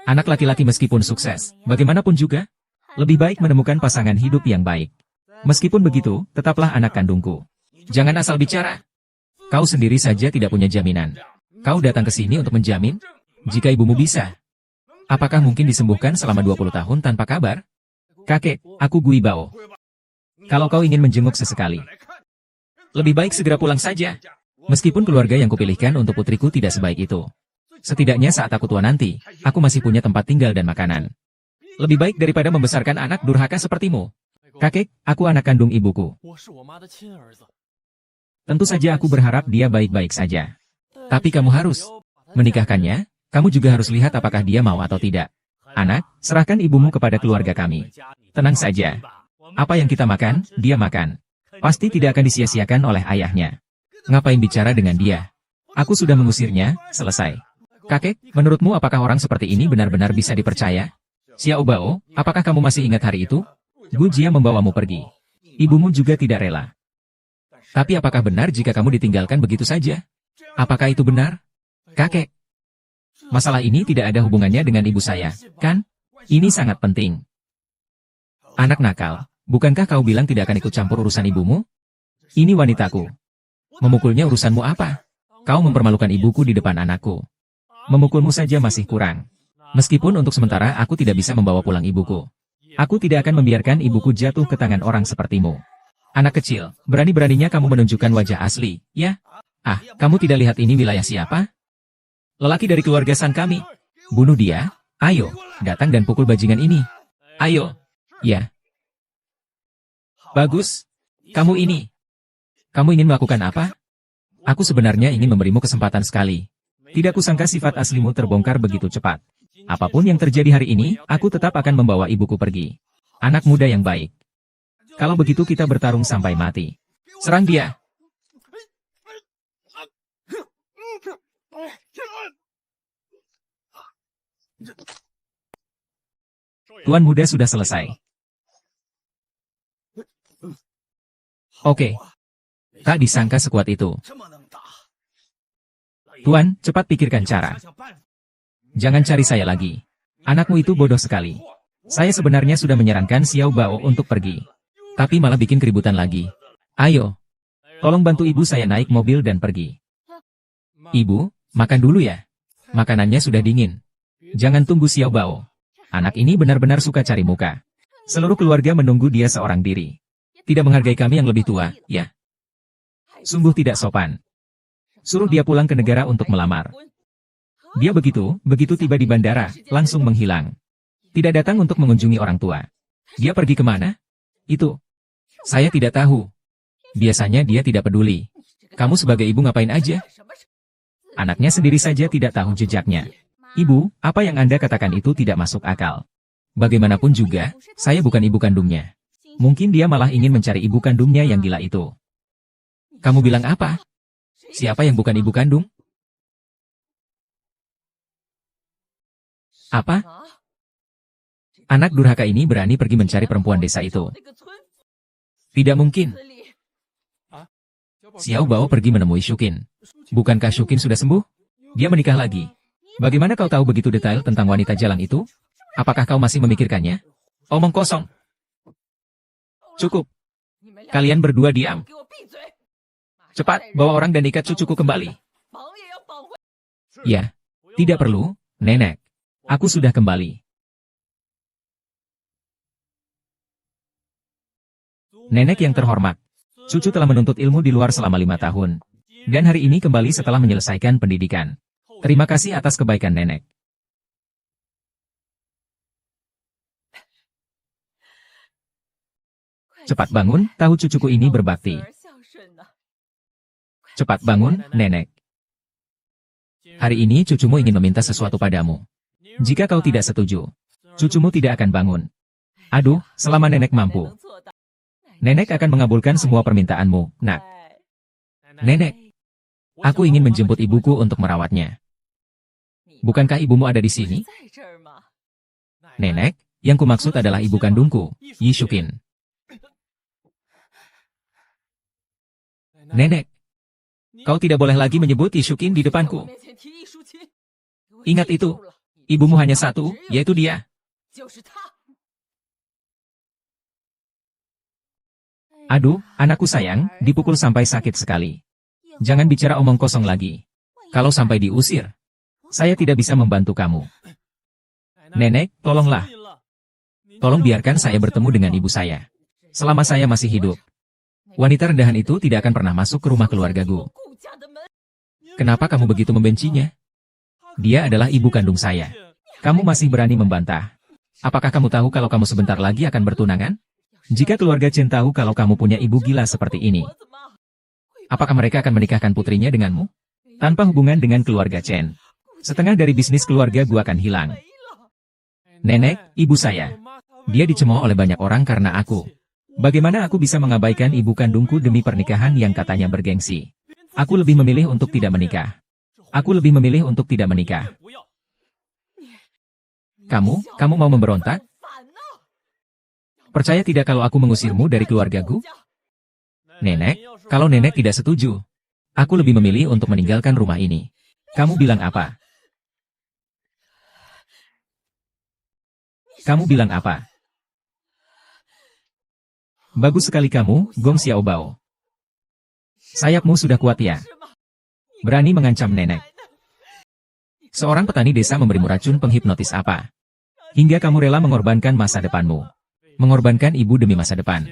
Anak laki-laki meskipun sukses, bagaimanapun juga, lebih baik menemukan pasangan hidup yang baik. Meskipun begitu, tetaplah anak kandungku. Jangan asal bicara. Kau sendiri saja tidak punya jaminan. Kau datang ke sini untuk menjamin? Jika ibumu bisa. Apakah mungkin disembuhkan selama 20 tahun tanpa kabar? Kakek, aku Gui Bao. Kalau kau ingin menjenguk sesekali, lebih baik segera pulang saja. Meskipun keluarga yang kupilihkan untuk putriku tidak sebaik itu. Setidaknya saat aku tua nanti, aku masih punya tempat tinggal dan makanan. Lebih baik daripada membesarkan anak durhaka sepertimu. Kakek, aku anak kandung ibuku. Tentu saja aku berharap dia baik-baik saja. Tapi kamu harus menikahkannya, kamu juga harus lihat apakah dia mau atau tidak. Anak, serahkan ibumu kepada keluarga kami. Tenang saja. Apa yang kita makan, dia makan. Pasti tidak akan disia-siakan oleh ayahnya. Ngapain bicara dengan dia? Aku sudah mengusirnya, selesai. Kakek, menurutmu apakah orang seperti ini benar-benar bisa dipercaya? Xiao Bao, apakah kamu masih ingat hari itu? Gu Jia membawamu pergi. Ibumu juga tidak rela. Tapi apakah benar jika kamu ditinggalkan begitu saja? Apakah itu benar? Kakek, masalah ini tidak ada hubungannya dengan ibu saya, kan? Ini sangat penting. Anak nakal, bukankah kau bilang tidak akan ikut campur urusan ibumu? Ini wanitaku. Memukulnya urusanmu apa? Kau mempermalukan ibuku di depan anakku. Memukulmu saja masih kurang. Meskipun untuk sementara aku tidak bisa membawa pulang ibuku. Aku tidak akan membiarkan ibuku jatuh ke tangan orang sepertimu. Anak kecil, berani-beraninya kamu menunjukkan wajah asli, ya? Ah, kamu tidak lihat ini wilayah siapa? Lelaki dari keluarga San kami. Bunuh dia, ayo, datang dan pukul bajingan ini. Ayo, ya. Bagus, kamu ini. Kamu ingin melakukan apa? Aku sebenarnya ingin memberimu kesempatan sekali. Tidak kusangka sifat aslimu terbongkar begitu cepat. Apapun yang terjadi hari ini, aku tetap akan membawa ibuku pergi. Anak muda yang baik. Kalau begitu kita bertarung sampai mati. Serang dia. Tuan muda sudah selesai. Oke. Tak disangka sekuat itu. Tuan, cepat pikirkan cara. Jangan cari saya lagi. Anakmu itu bodoh sekali. Saya sebenarnya sudah menyarankan Xiao Bao untuk pergi. Tapi malah bikin keributan lagi. Ayo. Tolong bantu ibu saya naik mobil dan pergi. Ibu, makan dulu ya. Makanannya sudah dingin. Jangan tunggu Xiao Bao. Anak ini benar-benar suka cari muka. Seluruh keluarga menunggu dia seorang diri. Tidak menghargai kami yang lebih tua, ya. Sungguh tidak sopan. Suruh dia pulang ke negara untuk melamar. Dia begitu tiba di bandara, langsung menghilang. Tidak datang untuk mengunjungi orang tua. Dia pergi kemana? Itu. Saya tidak tahu. Biasanya dia tidak peduli. Kamu sebagai ibu ngapain aja? Anaknya sendiri saja tidak tahu jejaknya. Ibu, apa yang Anda katakan itu tidak masuk akal. Bagaimanapun juga, saya bukan ibu kandungnya. Mungkin dia malah ingin mencari ibu kandungnya yang gila itu. Kamu bilang apa? Siapa yang bukan ibu kandung? Apa? Anak durhaka ini berani pergi mencari perempuan desa itu. Tidak mungkin. Xiao Bao pergi menemui Shukin. Bukankah Shukin sudah sembuh? Dia menikah lagi. Bagaimana kau tahu begitu detail tentang wanita jalan itu? Apakah kau masih memikirkannya? Omong kosong. Cukup. Kalian berdua diam. Cepat, bawa orang dan ikat cucuku kembali. Ya, tidak perlu, Nenek. Aku sudah kembali. Nenek yang terhormat, cucu telah menuntut ilmu di luar selama 5 tahun. Dan hari ini kembali setelah menyelesaikan pendidikan. Terima kasih atas kebaikan Nenek. Cepat bangun, tahu cucuku ini berbakti. Cepat bangun, nenek. Hari ini cucumu ingin meminta sesuatu padamu. Jika kau tidak setuju, cucumu tidak akan bangun. Aduh, selama nenek mampu. Nenek akan mengabulkan semua permintaanmu, nak. Nenek, aku ingin menjemput ibuku untuk merawatnya. Bukankah ibumu ada di sini? Nenek, yang kumaksud adalah ibu kandungku, Yishukin. Nenek, kau tidak boleh lagi menyebut Yishukin di depanku. Ingat itu, ibumu hanya satu, yaitu dia. Aduh, anakku sayang, dipukul sampai sakit sekali. Jangan bicara omong kosong lagi. Kalau sampai diusir, saya tidak bisa membantu kamu. Nenek, tolonglah. Tolong biarkan saya bertemu dengan ibu saya. Selama saya masih hidup, wanita rendahan itu tidak akan pernah masuk ke rumah keluargaku. Kenapa kamu begitu membencinya? Dia adalah ibu kandung saya. Kamu masih berani membantah. Apakah kamu tahu kalau kamu sebentar lagi akan bertunangan? Jika keluarga Chen tahu kalau kamu punya ibu gila seperti ini, apakah mereka akan menikahkan putrinya denganmu? Tanpa hubungan dengan keluarga Chen, setengah dari bisnis keluarga gua akan hilang. Nenek, ibu saya. Dia dicemooh oleh banyak orang karena aku. Bagaimana aku bisa mengabaikan ibu kandungku demi pernikahan yang katanya bergengsi? Aku lebih memilih untuk tidak menikah. Aku lebih memilih untuk tidak menikah. Kamu mau memberontak? Percaya tidak kalau aku mengusirmu dari keluargaku? Nenek, kalau nenek tidak setuju, aku lebih memilih untuk meninggalkan rumah ini. Kamu bilang apa? Kamu bilang apa? Bagus sekali kamu, Gong Xiaobao. Sayapmu sudah kuat ya? Berani mengancam nenek. Seorang petani desa memberimu racun penghipnotis apa? Hingga kamu rela mengorbankan masa depanmu. Mengorbankan ibu demi masa depan.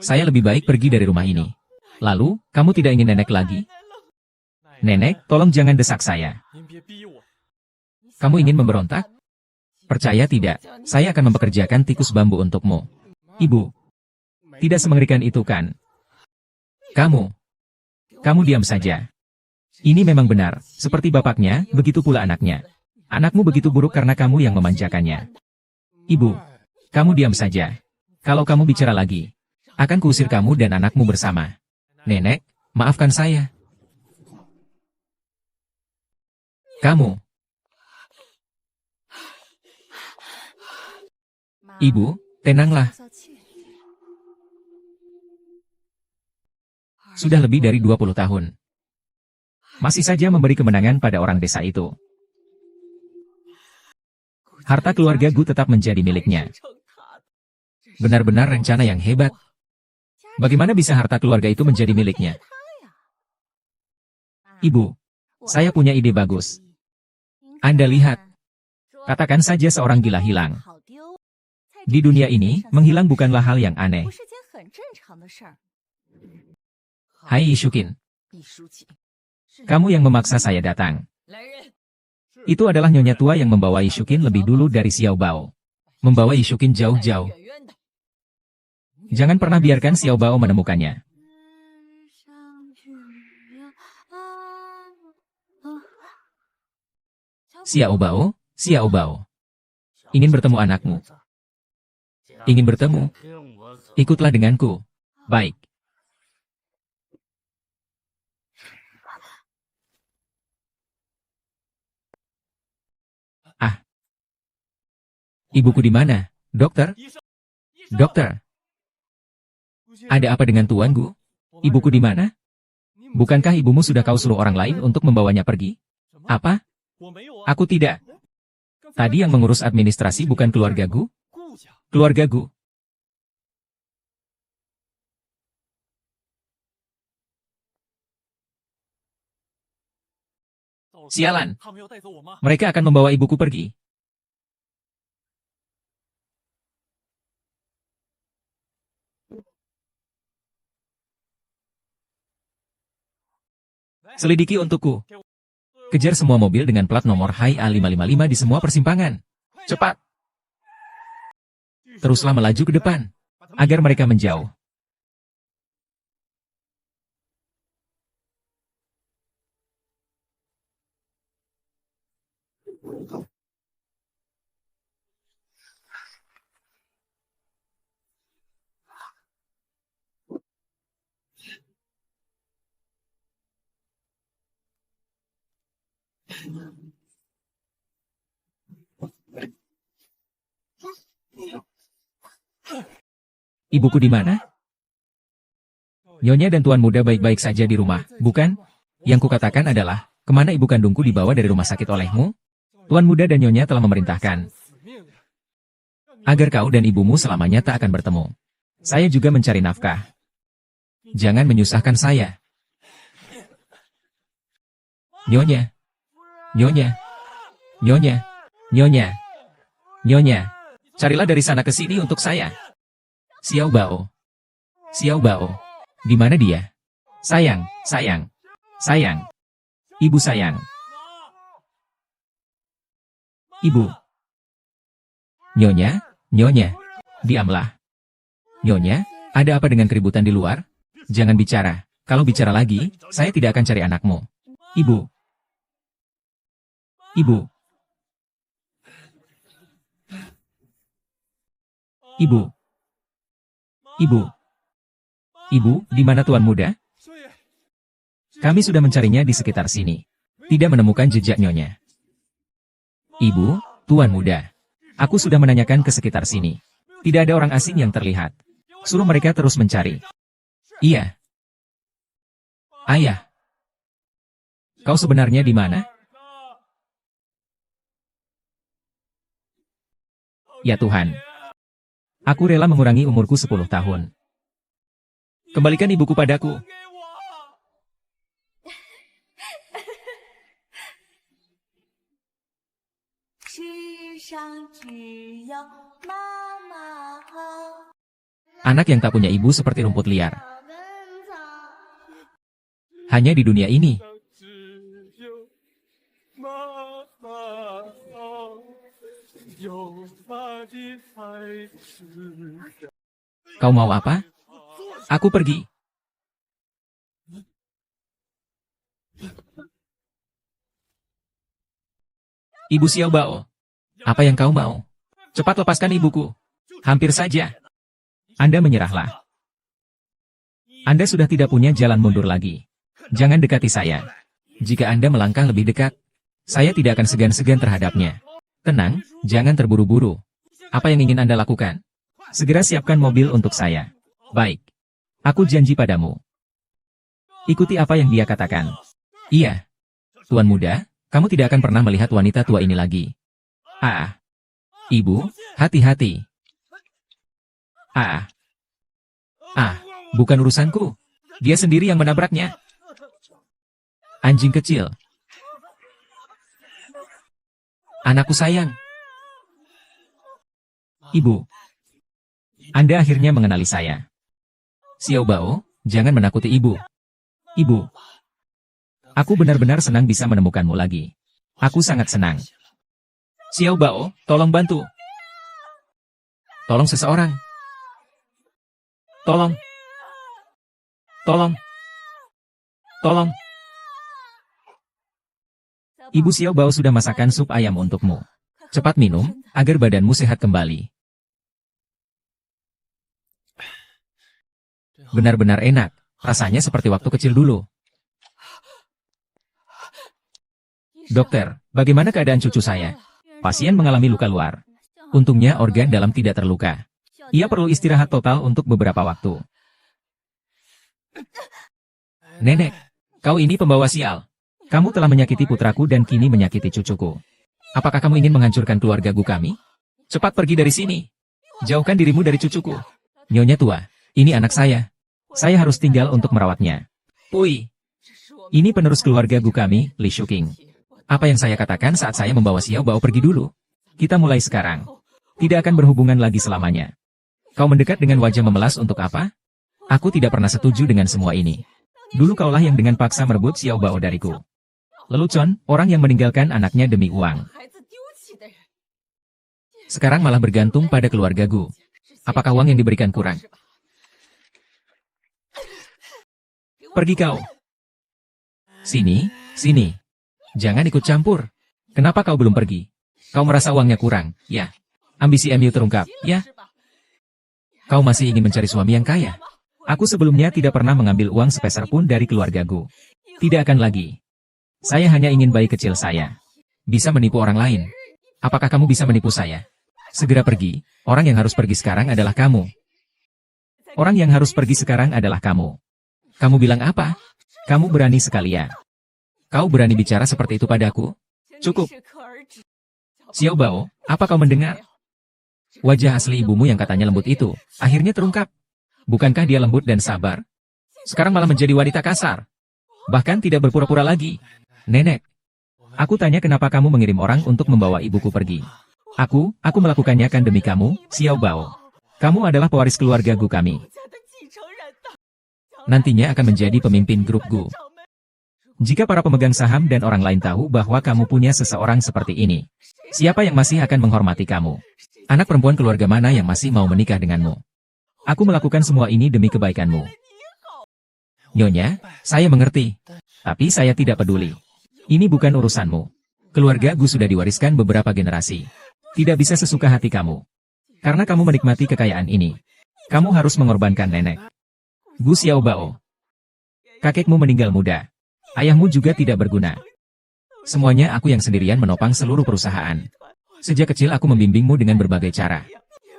Saya lebih baik pergi dari rumah ini. Lalu, kamu tidak ingin nenek lagi? Nenek, tolong jangan desak saya. Kamu ingin memberontak? Percaya tidak, saya akan mempekerjakan tikus bambu untukmu. Ibu, tidak semengerikan itu kan? Kamu diam saja. Ini memang benar, seperti bapaknya, begitu pula anaknya. Anakmu begitu buruk karena kamu yang memanjakannya. Ibu, kamu diam saja. Kalau kamu bicara lagi, akan kuusir kamu dan anakmu bersama. Nenek, maafkan saya. Kamu. Ibu, tenanglah. Sudah lebih dari 20 tahun. Masih saja memberi kemenangan pada orang desa itu. Harta keluarga Gu tetap menjadi miliknya. Benar-benar rencana yang hebat. Bagaimana bisa harta keluarga itu menjadi miliknya? Ibu, saya punya ide bagus. Anda lihat. Katakan saja seorang gila hilang. Di dunia ini, menghilang bukanlah hal yang aneh. Hai Yishukin. Kamu yang memaksa saya datang. Itu adalah nyonya tua yang membawa Yishukin lebih dulu dari Xiaobao. Membawa Yishukin jauh-jauh. Jangan pernah biarkan Xiaobao menemukannya. Xiaobao. Ingin bertemu anakmu. Ingin bertemu? Ikutlah denganku. Baik. Ibuku di mana? Dokter? Dokter? Ada apa dengan Tuan Gu? Ibuku di mana? Bukankah ibumu sudah kau suruh orang lain untuk membawanya pergi? Apa? Aku tidak. Tadi yang mengurus administrasi bukan keluarga Gu? Keluarga Gu. Sialan. Mereka akan membawa ibuku pergi. Selidiki untukku. Kejar semua mobil dengan plat nomor HA555 di semua persimpangan. Cepat. Teruslah melaju ke depan, agar mereka menjauh. Ibuku di mana? Nyonya dan tuan muda baik-baik saja di rumah, bukan? Yang kukatakan adalah, kemana ibu kandungku dibawa dari rumah sakit olehmu? Tuan muda dan nyonya telah memerintahkan agar kau dan ibumu selamanya tak akan bertemu. Saya juga mencari nafkah. Jangan menyusahkan saya. Nyonya. Nyonya. Nyonya. Nyonya. Nyonya. Carilah dari sana ke sini untuk saya. Xiao Bao. Xiao Bao. Di mana dia? Sayang, sayang. Sayang. Ibu sayang. Ibu. Nyonya, nyonya. Diamlah. Nyonya, ada apa dengan keributan di luar? Jangan bicara. Kalau bicara lagi, saya tidak akan cari anakmu. Ibu. Ibu. Ibu. Ibu. Ibu, di mana tuan muda? Kami sudah mencarinya di sekitar sini. Tidak menemukan jejak nyonya. Ibu, tuan muda. Aku sudah menanyakan ke sekitar sini. Tidak ada orang asing yang terlihat. Suruh mereka terus mencari. Iya. Ayah. Kau sebenarnya di mana? Ya Tuhan. Aku rela mengurangi umurku 10 tahun. Kembalikan ibuku padaku. Anak yang tak punya ibu seperti rumput liar. Hanya di dunia ini. Kau mau apa? Aku pergi. Ibu Xiao Bao. Apa yang kau mau? Cepat lepaskan ibuku. Hampir saja. Anda menyerahlah. Anda sudah tidak punya jalan mundur lagi. Jangan dekati saya. Jika Anda melangkah lebih dekat, saya tidak akan segan-segan terhadapnya. Tenang, jangan terburu-buru. Apa yang ingin Anda lakukan? Segera siapkan mobil untuk saya. Baik. Aku janji padamu. Ikuti apa yang dia katakan. Iya. Tuan muda, kamu tidak akan pernah melihat wanita tua ini lagi. Ah. Ibu, hati-hati. Ah. Ah, bukan urusanku. Dia sendiri yang menabraknya. Anjing kecil. Anakku sayang. Ibu. Anda akhirnya mengenali saya. Xiao Bao, jangan menakuti ibu. Ibu. Aku benar-benar senang bisa menemukanmu lagi. Aku sangat senang. Xiao Bao, tolong bantu. Tolong seseorang. Tolong. Tolong. Tolong. Ibu Xiao Bao sudah masakkan sup ayam untukmu. Cepat minum, agar badanmu sehat kembali. Benar-benar enak. Rasanya seperti waktu kecil dulu. Dokter, bagaimana keadaan cucu saya? Pasien mengalami luka luar. Untungnya organ dalam tidak terluka. Ia perlu istirahat total untuk beberapa waktu. Nenek, kau ini pembawa sial. Kamu telah menyakiti putraku dan kini menyakiti cucuku. Apakah kamu ingin menghancurkan keluargaku kami? Cepat pergi dari sini. Jauhkan dirimu dari cucuku. Nyonya tua, ini anak saya. Saya harus tinggal untuk merawatnya. Pui. Ini penerus keluarga Gu kami, Li Shuqing. Apa yang saya katakan saat saya membawa Xiao Bao pergi dulu? Kita mulai sekarang. Tidak akan berhubungan lagi selamanya. Kau mendekat dengan wajah memelas untuk apa? Aku tidak pernah setuju dengan semua ini. Dulu kaulah yang dengan paksa merebut Xiao Bao dariku. Lelucon, orang yang meninggalkan anaknya demi uang. Sekarang malah bergantung pada keluarga Gu. Apakah uang yang diberikan kurang? Pergi kau. Sini, sini. Jangan ikut campur. Kenapa kau belum pergi? Kau merasa uangnya kurang, ya? Ambisi MU terungkap, ya? Kau masih ingin mencari suami yang kaya? Aku sebelumnya tidak pernah mengambil uang sepeser pun dari keluargaku. Tidak akan lagi. Saya hanya ingin bayi kecil saya bisa menipu orang lain. Apakah kamu bisa menipu saya? Segera pergi. Orang yang harus pergi sekarang adalah kamu. Orang yang harus pergi sekarang adalah kamu. Kamu bilang apa? Kamu berani sekali ya? Kau berani bicara seperti itu padaku? Cukup. Xiao Bao, apa kau mendengar? Wajah asli ibumu yang katanya lembut itu, akhirnya terungkap. Bukankah dia lembut dan sabar? Sekarang malah menjadi wanita kasar. Bahkan tidak berpura-pura lagi. Nenek, aku tanya kenapa kamu mengirim orang untuk membawa ibuku pergi. Aku melakukannya kan demi kamu, Xiao Bao. Kamu adalah pewaris keluarga Gu kami. Nantinya akan menjadi pemimpin grup Gu. Jika para pemegang saham dan orang lain tahu bahwa kamu punya seseorang seperti ini, siapa yang masih akan menghormati kamu? Anak perempuan keluarga mana yang masih mau menikah denganmu? Aku melakukan semua ini demi kebaikanmu. Nyonya, saya mengerti. Tapi saya tidak peduli. Ini bukan urusanmu. Keluarga Gu sudah diwariskan beberapa generasi. Tidak bisa sesuka hati kamu. Karena kamu menikmati kekayaan ini, kamu harus mengorbankan nenek. Gu Xiao Bao. Kakekmu meninggal muda. Ayahmu juga tidak berguna. Semuanya aku yang sendirian menopang seluruh perusahaan. Sejak kecil aku membimbingmu dengan berbagai cara.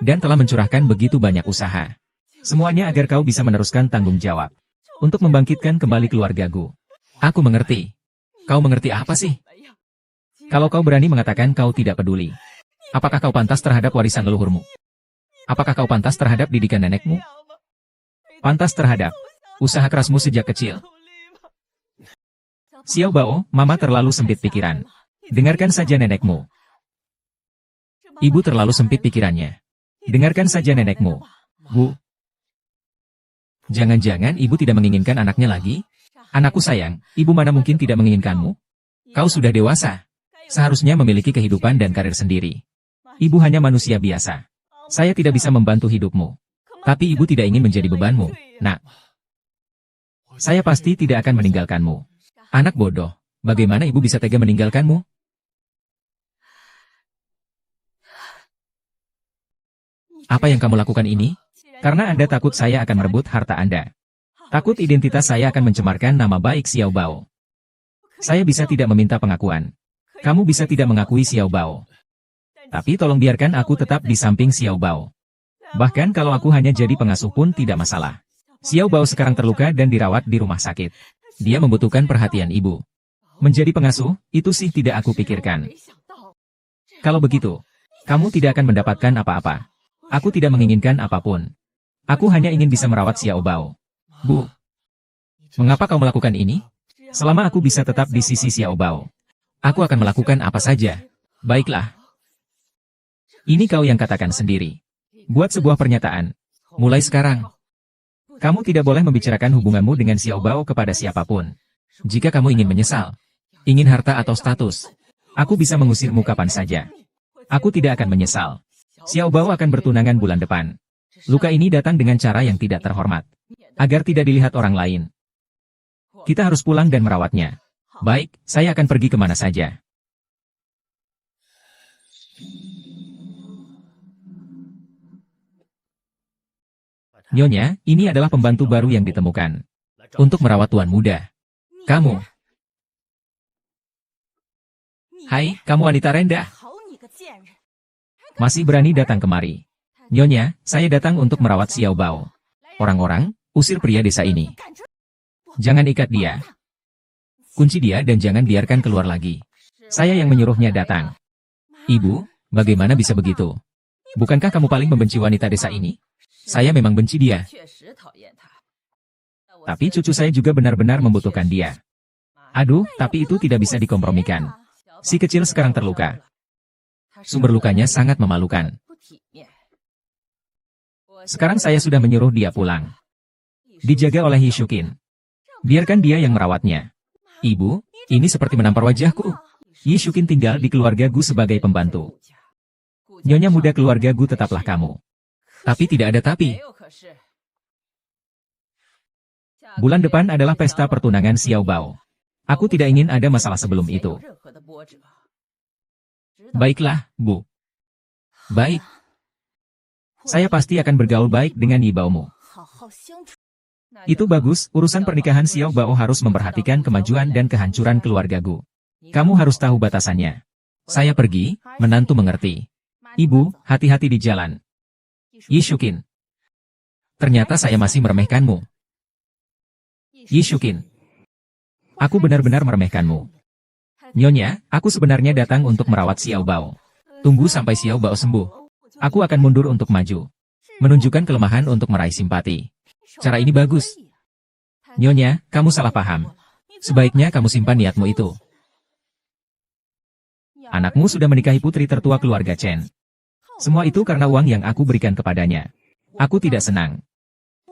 Dan telah mencurahkan begitu banyak usaha. Semuanya agar kau bisa meneruskan tanggung jawab. Untuk membangkitkan kembali keluarga Gu. Aku mengerti. Kau mengerti apa sih? Kalau kau berani mengatakan kau tidak peduli. Apakah kau pantas terhadap warisan leluhurmu? Apakah kau pantas terhadap didikan nenekmu? Pantas terhadap usaha kerasmu sejak kecil. Xiao Bao, Mama terlalu sempit pikiran. Dengarkan saja nenekmu. Ibu terlalu sempit pikirannya. Dengarkan saja nenekmu. Bu. Jangan-jangan ibu tidak menginginkan anaknya lagi? Anakku sayang, ibu mana mungkin tidak menginginkanmu? Kau sudah dewasa. Seharusnya memiliki kehidupan dan karir sendiri. Ibu hanya manusia biasa. Saya tidak bisa membantu hidupmu. Tapi ibu tidak ingin menjadi bebanmu, nak. Saya pasti tidak akan meninggalkanmu. Anak bodoh, bagaimana ibu bisa tega meninggalkanmu? Apa yang kamu lakukan ini? Karena Anda takut saya akan merebut harta Anda. Takut identitas saya akan mencemarkan nama baik Xiao Bao. Saya bisa tidak meminta pengakuan. Kamu bisa tidak mengakui Xiao Bao. Tapi tolong biarkan aku tetap di samping Xiao Bao. Bahkan kalau aku hanya jadi pengasuh pun tidak masalah. Xiao Bao sekarang terluka dan dirawat di rumah sakit. Dia membutuhkan perhatian ibu. Menjadi pengasuh, itu sih tidak aku pikirkan. Kalau begitu, kamu tidak akan mendapatkan apa-apa. Aku tidak menginginkan apapun. Aku hanya ingin bisa merawat Xiao Bao. Bu, mengapa kau melakukan ini? Selama aku bisa tetap di sisi Xiao Bao, aku akan melakukan apa saja. Baiklah. Ini kau yang katakan sendiri. Buat sebuah pernyataan. Mulai sekarang. Kamu tidak boleh membicarakan hubunganmu dengan Xiao Bao kepada siapapun. Jika kamu ingin menyesal, ingin harta atau status, aku bisa mengusirmu kapan saja. Aku tidak akan menyesal. Xiao Bao akan bertunangan bulan depan. Luka ini datang dengan cara yang tidak terhormat. Agar tidak dilihat orang lain. Kita harus pulang dan merawatnya. Baik, saya akan pergi kemana saja. Nyonya, ini adalah pembantu baru yang ditemukan. Untuk merawat tuan muda. Kamu. Hai, kamu wanita rendah. Masih berani datang kemari. Nyonya, saya datang untuk merawat Xiao Bao. Orang-orang, usir pria desa ini. Jangan ikat dia. Kunci dia dan jangan biarkan keluar lagi. Saya yang menyuruhnya datang. Ibu, bagaimana bisa begitu? Bukankah kamu paling membenci wanita desa ini? Saya memang benci dia. Tapi cucu saya juga benar-benar membutuhkan dia. Aduh, tapi itu tidak bisa dikompromikan. Si kecil sekarang terluka. Sumber lukanya sangat memalukan. Sekarang saya sudah menyuruh dia pulang. Dijaga oleh Yishukin. Biarkan dia yang merawatnya. Ibu, ini seperti menampar wajahku. Yishukin tinggal di keluarga Gu sebagai pembantu. Nyonya muda keluarga Gu tetaplah kamu. Tapi tidak ada tapi. Bulan depan adalah pesta pertunangan Xiao Bao. Aku tidak ingin ada masalah sebelum itu. Baiklah, Bu. Baik. Saya pasti akan bergaul baik dengan Yi Baomu. Itu bagus, urusan pernikahan Xiao Bao harus memperhatikan kemajuan dan kehancuran keluarga Gu. Kamu harus tahu batasannya. Saya pergi, menantu mengerti. Ibu, hati-hati di jalan. Yi Shukin. Ternyata saya masih meremehkanmu. Yi Shukin. Aku benar-benar meremehkanmu. Nyonya, aku sebenarnya datang untuk merawat Xiao Bao. Tunggu sampai Xiao Bao sembuh. Aku akan mundur untuk maju. Menunjukkan kelemahan untuk meraih simpati. Cara ini bagus. Nyonya, kamu salah paham. Sebaiknya kamu simpan niatmu itu. Anakmu sudah menikahi putri tertua keluarga Chen. Semua itu karena uang yang aku berikan kepadanya. Aku tidak senang.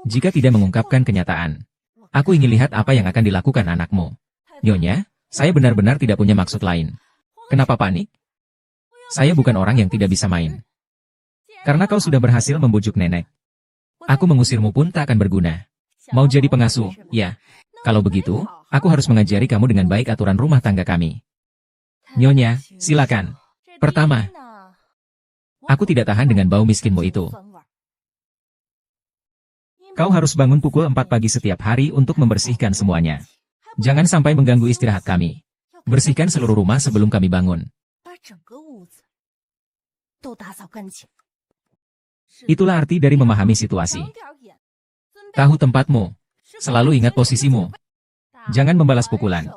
Jika tidak mengungkapkan kenyataan. Aku ingin lihat apa yang akan dilakukan anakmu. Nyonya, saya benar-benar tidak punya maksud lain. Kenapa panik? Saya bukan orang yang tidak bisa main. Karena kau sudah berhasil membujuk nenek. Aku mengusirmu pun tak akan berguna. Mau jadi pengasuh, ya. Kalau begitu, aku harus mengajari kamu dengan baik aturan rumah tangga kami. Nyonya, silakan. Pertama, aku tidak tahan dengan bau miskinmu itu. Kau harus bangun pukul 4 pagi setiap hari untuk membersihkan semuanya. Jangan sampai mengganggu istirahat kami. Bersihkan seluruh rumah sebelum kami bangun. Itulah arti dari memahami situasi. Tahu tempatmu. Selalu ingat posisimu. Jangan membalas pukulan.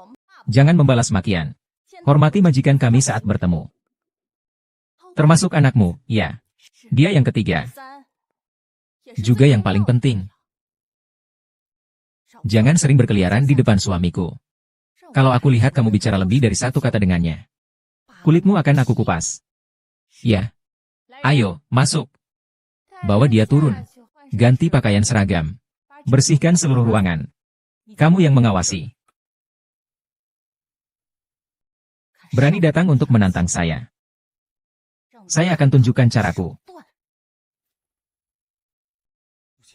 Jangan membalas makian. Hormati majikan kami saat bertemu. Termasuk anakmu, ya. Dia yang ketiga. Juga yang paling penting. Jangan sering berkeliaran di depan suamiku. Kalau aku lihat kamu bicara lebih dari satu kata dengannya, kulitmu akan aku kupas. Ya. Ayo, masuk. Bawa dia turun. Ganti pakaian seragam. Bersihkan seluruh ruangan. Kamu yang mengawasi. Berani datang untuk menantang saya. Saya akan tunjukkan caraku.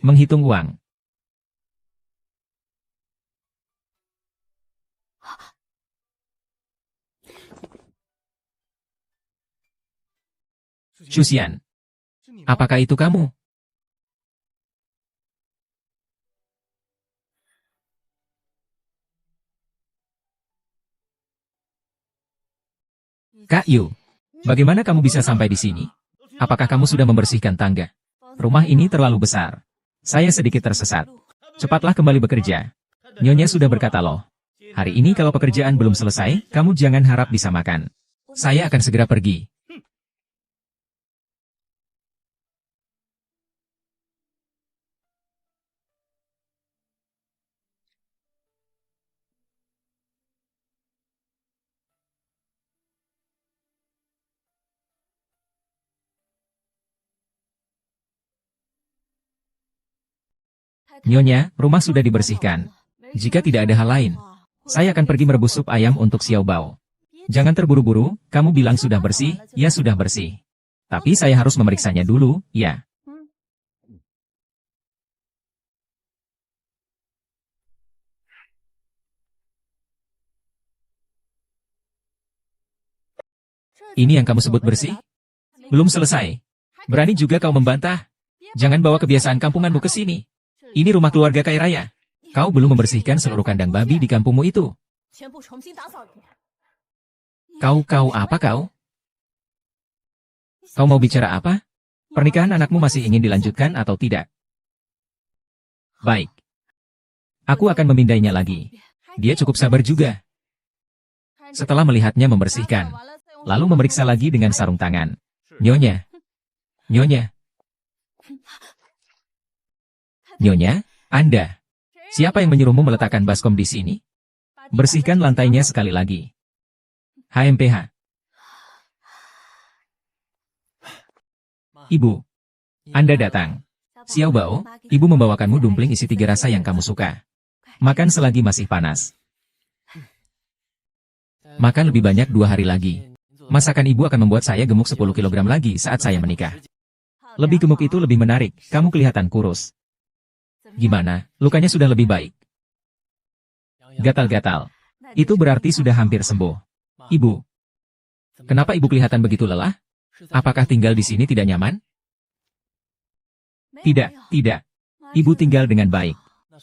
Menghitung uang. Xuxian. Apakah itu kamu? Kak Yu, bagaimana kamu bisa sampai di sini? Apakah kamu sudah membersihkan tangga? Rumah ini terlalu besar. Saya sedikit tersesat. Cepatlah kembali bekerja. Nyonya sudah berkata loh. Hari ini kalau pekerjaan belum selesai, kamu jangan harap bisa makan. Saya akan segera pergi. Nyonya, rumah sudah dibersihkan. Jika tidak ada hal lain, saya akan pergi merebus sup ayam untuk Xiao Bao. Jangan terburu-buru, kamu bilang sudah bersih, ya sudah bersih. Tapi saya harus memeriksanya dulu, ya. Ini yang kamu sebut bersih? Belum selesai. Berani juga kau membantah? Jangan bawa kebiasaan kampunganmu ke sini. Ini rumah keluarga kaya raya. Kau belum membersihkan seluruh kandang babi di kampungmu itu. Kau apa kau? Kau mau bicara apa? Pernikahan anakmu masih ingin dilanjutkan atau tidak? Baik. Aku akan memindainya lagi. Dia cukup sabar juga. Setelah melihatnya membersihkan, lalu memeriksa lagi dengan sarung tangan. Nyonya. Nyonya. Nyonya, Anda. Siapa yang menyuruhmu meletakkan baskom di sini? Bersihkan lantainya sekali lagi. HMPH. Ibu. Anda datang. Xiao Bao, ibu membawakanmu dumpling isi 3 rasa yang kamu suka. Makan selagi masih panas. Makan lebih banyak 2 hari lagi. Masakan ibu akan membuat saya gemuk 10 kg lagi saat saya menikah. Lebih gemuk itu lebih menarik, kamu kelihatan kurus. Gimana, lukanya sudah lebih baik? Gatal-gatal. Itu berarti sudah hampir sembuh. Ibu. Kenapa ibu kelihatan begitu lelah? Apakah tinggal di sini tidak nyaman? Tidak, tidak. Ibu tinggal dengan baik.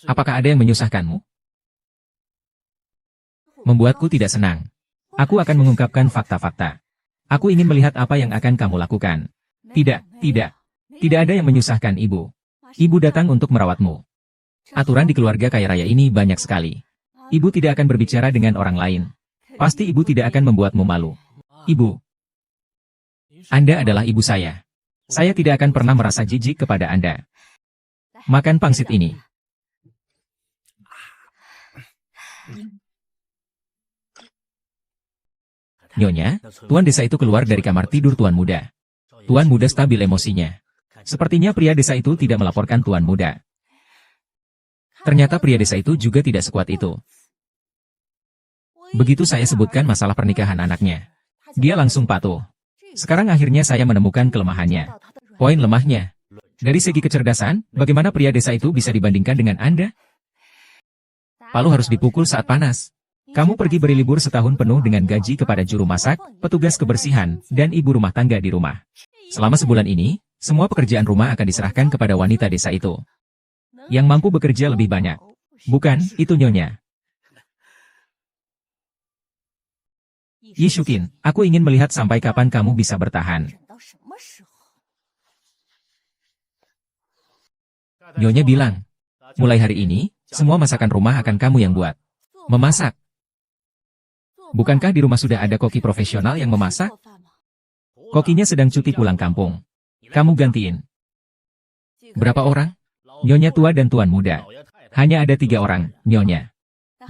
Apakah ada yang menyusahkanmu? Membuatku tidak senang. Aku akan mengungkapkan fakta-fakta. Aku ingin melihat apa yang akan kamu lakukan. Tidak, tidak. Tidak ada yang menyusahkan ibu. Ibu datang untuk merawatmu. Aturan di keluarga kaya raya ini banyak sekali. Ibu tidak akan berbicara dengan orang lain. Pasti ibu tidak akan membuatmu malu. Ibu. Anda adalah ibu saya. Saya tidak akan pernah merasa jijik kepada Anda. Makan pangsit ini. Nyonya, Tuan desa itu keluar dari kamar tidur Tuan Muda. Tuan Muda stabil emosinya. Sepertinya pria desa itu tidak melaporkan Tuan Muda. Ternyata pria desa itu juga tidak sekuat itu. Begitu saya sebutkan masalah pernikahan anaknya, dia langsung patuh. Sekarang akhirnya saya menemukan kelemahannya. Poin lemahnya. Dari segi kecerdasan, bagaimana pria desa itu bisa dibandingkan dengan Anda? Palu harus dipukul saat panas. Kamu pergi beri libur setahun penuh dengan gaji kepada juru masak, petugas kebersihan, dan ibu rumah tangga di rumah. Selama sebulan ini, semua pekerjaan rumah akan diserahkan kepada wanita desa itu. Yang mampu bekerja lebih banyak. Bukan, itu Nyonya. Yishukin, aku ingin melihat sampai kapan kamu bisa bertahan. Nyonya bilang, mulai hari ini, semua masakan rumah akan kamu yang buat. Memasak. Bukankah di rumah sudah ada koki profesional yang memasak? Kokinya sedang cuti pulang kampung. Kamu gantiin. Berapa orang? Nyonya tua dan Tuan Muda. Hanya ada 3 orang, Nyonya.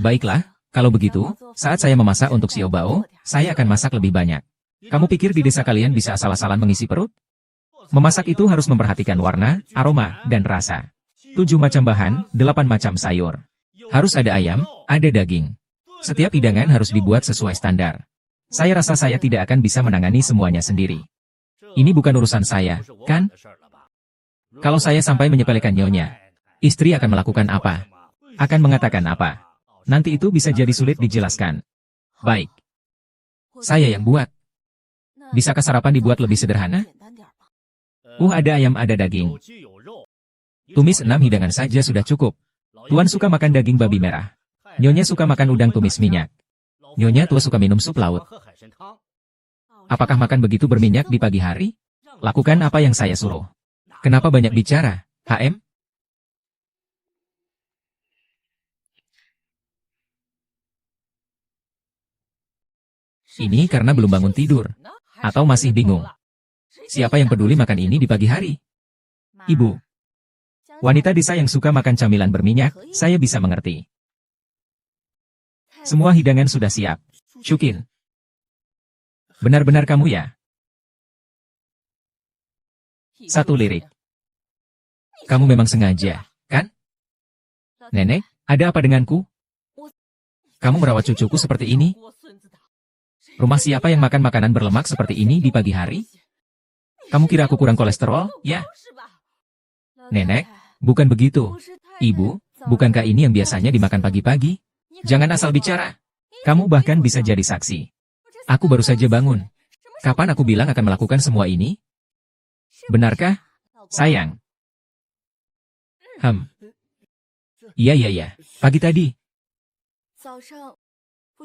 Baiklah, kalau begitu, saat saya memasak untuk Xiao Bao, saya akan masak lebih banyak. Kamu pikir di desa kalian bisa asal-asalan mengisi perut? Memasak itu harus memperhatikan warna, aroma, dan rasa. 7 macam bahan, 8 macam sayur. Harus ada ayam, ada daging. Setiap hidangan harus dibuat sesuai standar. Saya rasa saya tidak akan bisa menangani semuanya sendiri. Ini bukan urusan saya, kan? Kalau saya sampai menyepelekan Nyonya, istri akan melakukan apa? Akan mengatakan apa? Nanti itu bisa jadi sulit dijelaskan. Baik. Saya yang buat. Bisakah sarapan dibuat lebih sederhana? Ada ayam, ada daging. Tumis 6 hidangan saja sudah cukup. Tuan suka makan daging babi merah. Nyonya suka makan udang tumis minyak. Nyonya tua suka minum sup laut. Apakah makan begitu berminyak di pagi hari? Lakukan apa yang saya suruh. Kenapa banyak bicara, HM? Ini karena belum bangun tidur. Atau masih bingung. Siapa yang peduli makan ini di pagi hari? Ibu. Wanita desa yang suka makan camilan berminyak, saya bisa mengerti. Semua hidangan sudah siap. Shukin. Benar-benar kamu ya? 1 lirik. Kamu memang sengaja, kan? Nenek, ada apa denganku? Kamu merawat cucuku seperti ini? Rumah siapa yang makan makanan berlemak seperti ini di pagi hari? Kamu kira aku kurang kolesterol, ya? Nenek, bukan begitu. Ibu, bukankah ini yang biasanya dimakan pagi-pagi? Jangan asal bicara. Kamu bahkan bisa jadi saksi. Aku baru saja bangun. Kapan aku bilang akan melakukan semua ini? Benarkah? Sayang. Iya. Pagi tadi.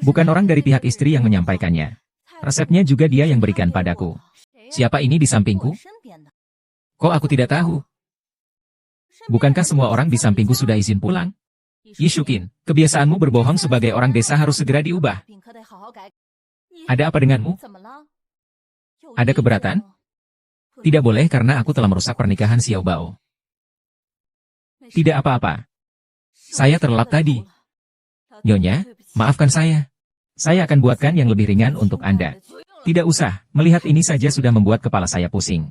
Bukan orang dari pihak istri yang menyampaikannya. Resepnya juga dia yang berikan padaku. Siapa ini di sampingku? Kok aku tidak tahu? Bukankah semua orang di sampingku sudah izin pulang? Yishukin, kebiasaanmu berbohong sebagai orang desa harus segera diubah. Ada apa denganmu? Ada keberatan? Tidak boleh karena aku telah merusak pernikahan Xiao Bao. Tidak apa-apa. Saya terlelap tadi. Nyonya, maafkan saya. Saya akan buatkan yang lebih ringan untuk Anda. Tidak usah, melihat ini saja sudah membuat kepala saya pusing.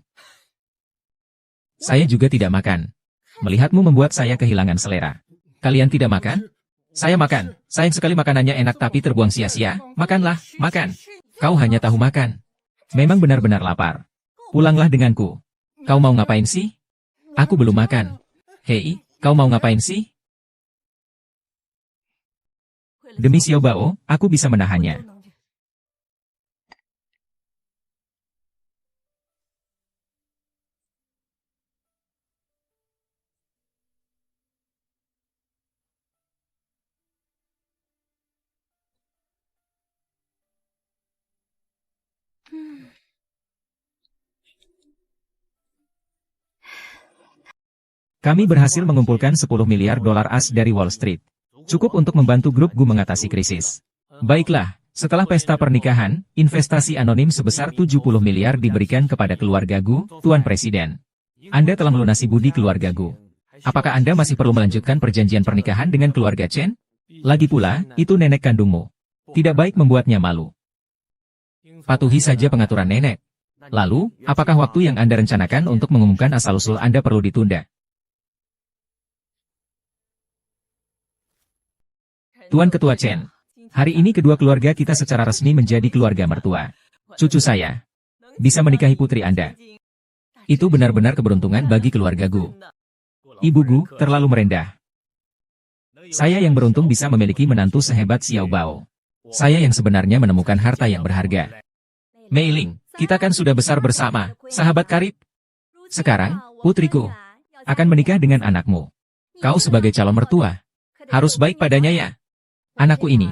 Saya juga tidak makan. Melihatmu membuat saya kehilangan selera. Kalian tidak makan? Saya makan. Sayang sekali makanannya enak tapi terbuang sia-sia. Makanlah, makan. Kau hanya tahu makan. Memang benar-benar lapar. Pulanglah denganku. Kau mau ngapain sih? Aku belum makan. Hei, kau mau ngapain sih? Demi Xiao Bao, aku bisa menahannya. Kami berhasil mengumpulkan 10 miliar dolar as dari Wall Street. Cukup untuk membantu grup Gu mengatasi krisis. Baiklah, setelah pesta pernikahan, investasi anonim sebesar 70 miliar diberikan kepada keluarga Gu, Tuan Presiden. Anda telah melunasi budi keluarga Gu. Apakah Anda masih perlu melanjutkan perjanjian pernikahan dengan keluarga Chen? Lagi pula, itu nenek kandungmu. Tidak baik membuatnya malu. Patuhi saja pengaturan nenek. Lalu, apakah waktu yang Anda rencanakan untuk mengumumkan asal-usul Anda perlu ditunda? Tuan Ketua Chen, hari ini kedua keluarga kita secara resmi menjadi keluarga mertua. Cucu saya bisa menikahi putri Anda. Itu benar-benar keberuntungan bagi keluarga Gu. Ibu Gu terlalu merendah. Saya yang beruntung bisa memiliki menantu sehebat Xiao Bao. Saya yang sebenarnya menemukan harta yang berharga. Mei Ling, kita kan sudah besar bersama, sahabat karib. Sekarang, putriku akan menikah dengan anakmu. Kau sebagai calon mertua harus baik padanya ya. Anakku ini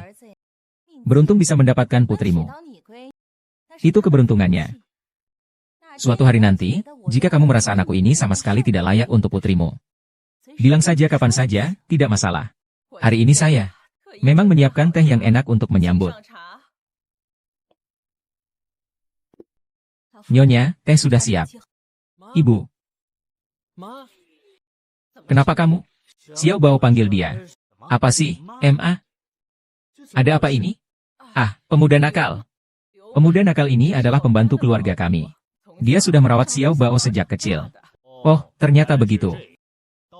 beruntung bisa mendapatkan putrimu. Itu keberuntungannya. Suatu hari nanti, jika kamu merasa anakku ini sama sekali tidak layak untuk putrimu, bilang saja kapan saja, tidak masalah. Hari ini saya memang menyiapkan teh yang enak untuk menyambut. Nyonya, teh sudah siap. Ibu. Kenapa kamu? Xiao Bao panggil dia. Apa sih, Ma? Ada apa ini? Ah, pemuda nakal. Pemuda nakal ini adalah pembantu keluarga kami. Dia sudah merawat Xiao Bao sejak kecil. Oh, ternyata begitu.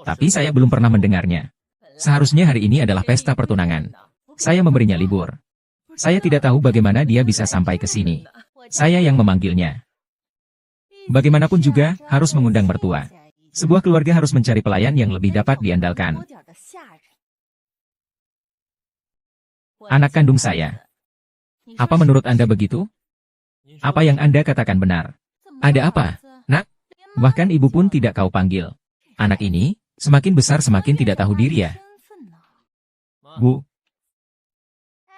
Tapi saya belum pernah mendengarnya. Seharusnya hari ini adalah pesta pertunangan. Saya memberinya libur. Saya tidak tahu bagaimana dia bisa sampai ke sini. Saya yang memanggilnya. Bagaimanapun juga, harus mengundang mertua. Sebuah keluarga harus mencari pelayan yang lebih dapat diandalkan. Anak kandung saya. Apa menurut Anda begitu? Apa yang Anda katakan benar? Ada apa, nak? Bahkan ibu pun tidak kau panggil. Anak ini, semakin besar semakin tidak tahu diri ya. Bu.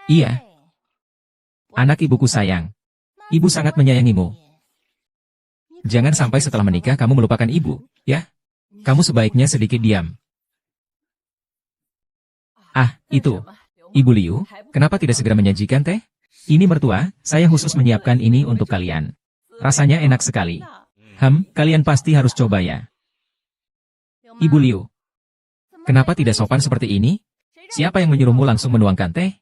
Iya. Anak ibuku sayang. Ibu sangat menyayangimu. Jangan sampai setelah menikah kamu melupakan ibu, ya? Kamu sebaiknya sedikit diam. Ah, itu. Ibu Liu, kenapa tidak segera menyajikan teh? Ini mertua, saya khusus menyiapkan ini untuk kalian. Rasanya enak sekali. Kalian pasti harus coba ya. Ibu Liu, kenapa tidak sopan seperti ini? Siapa yang menyuruhmu langsung menuangkan teh?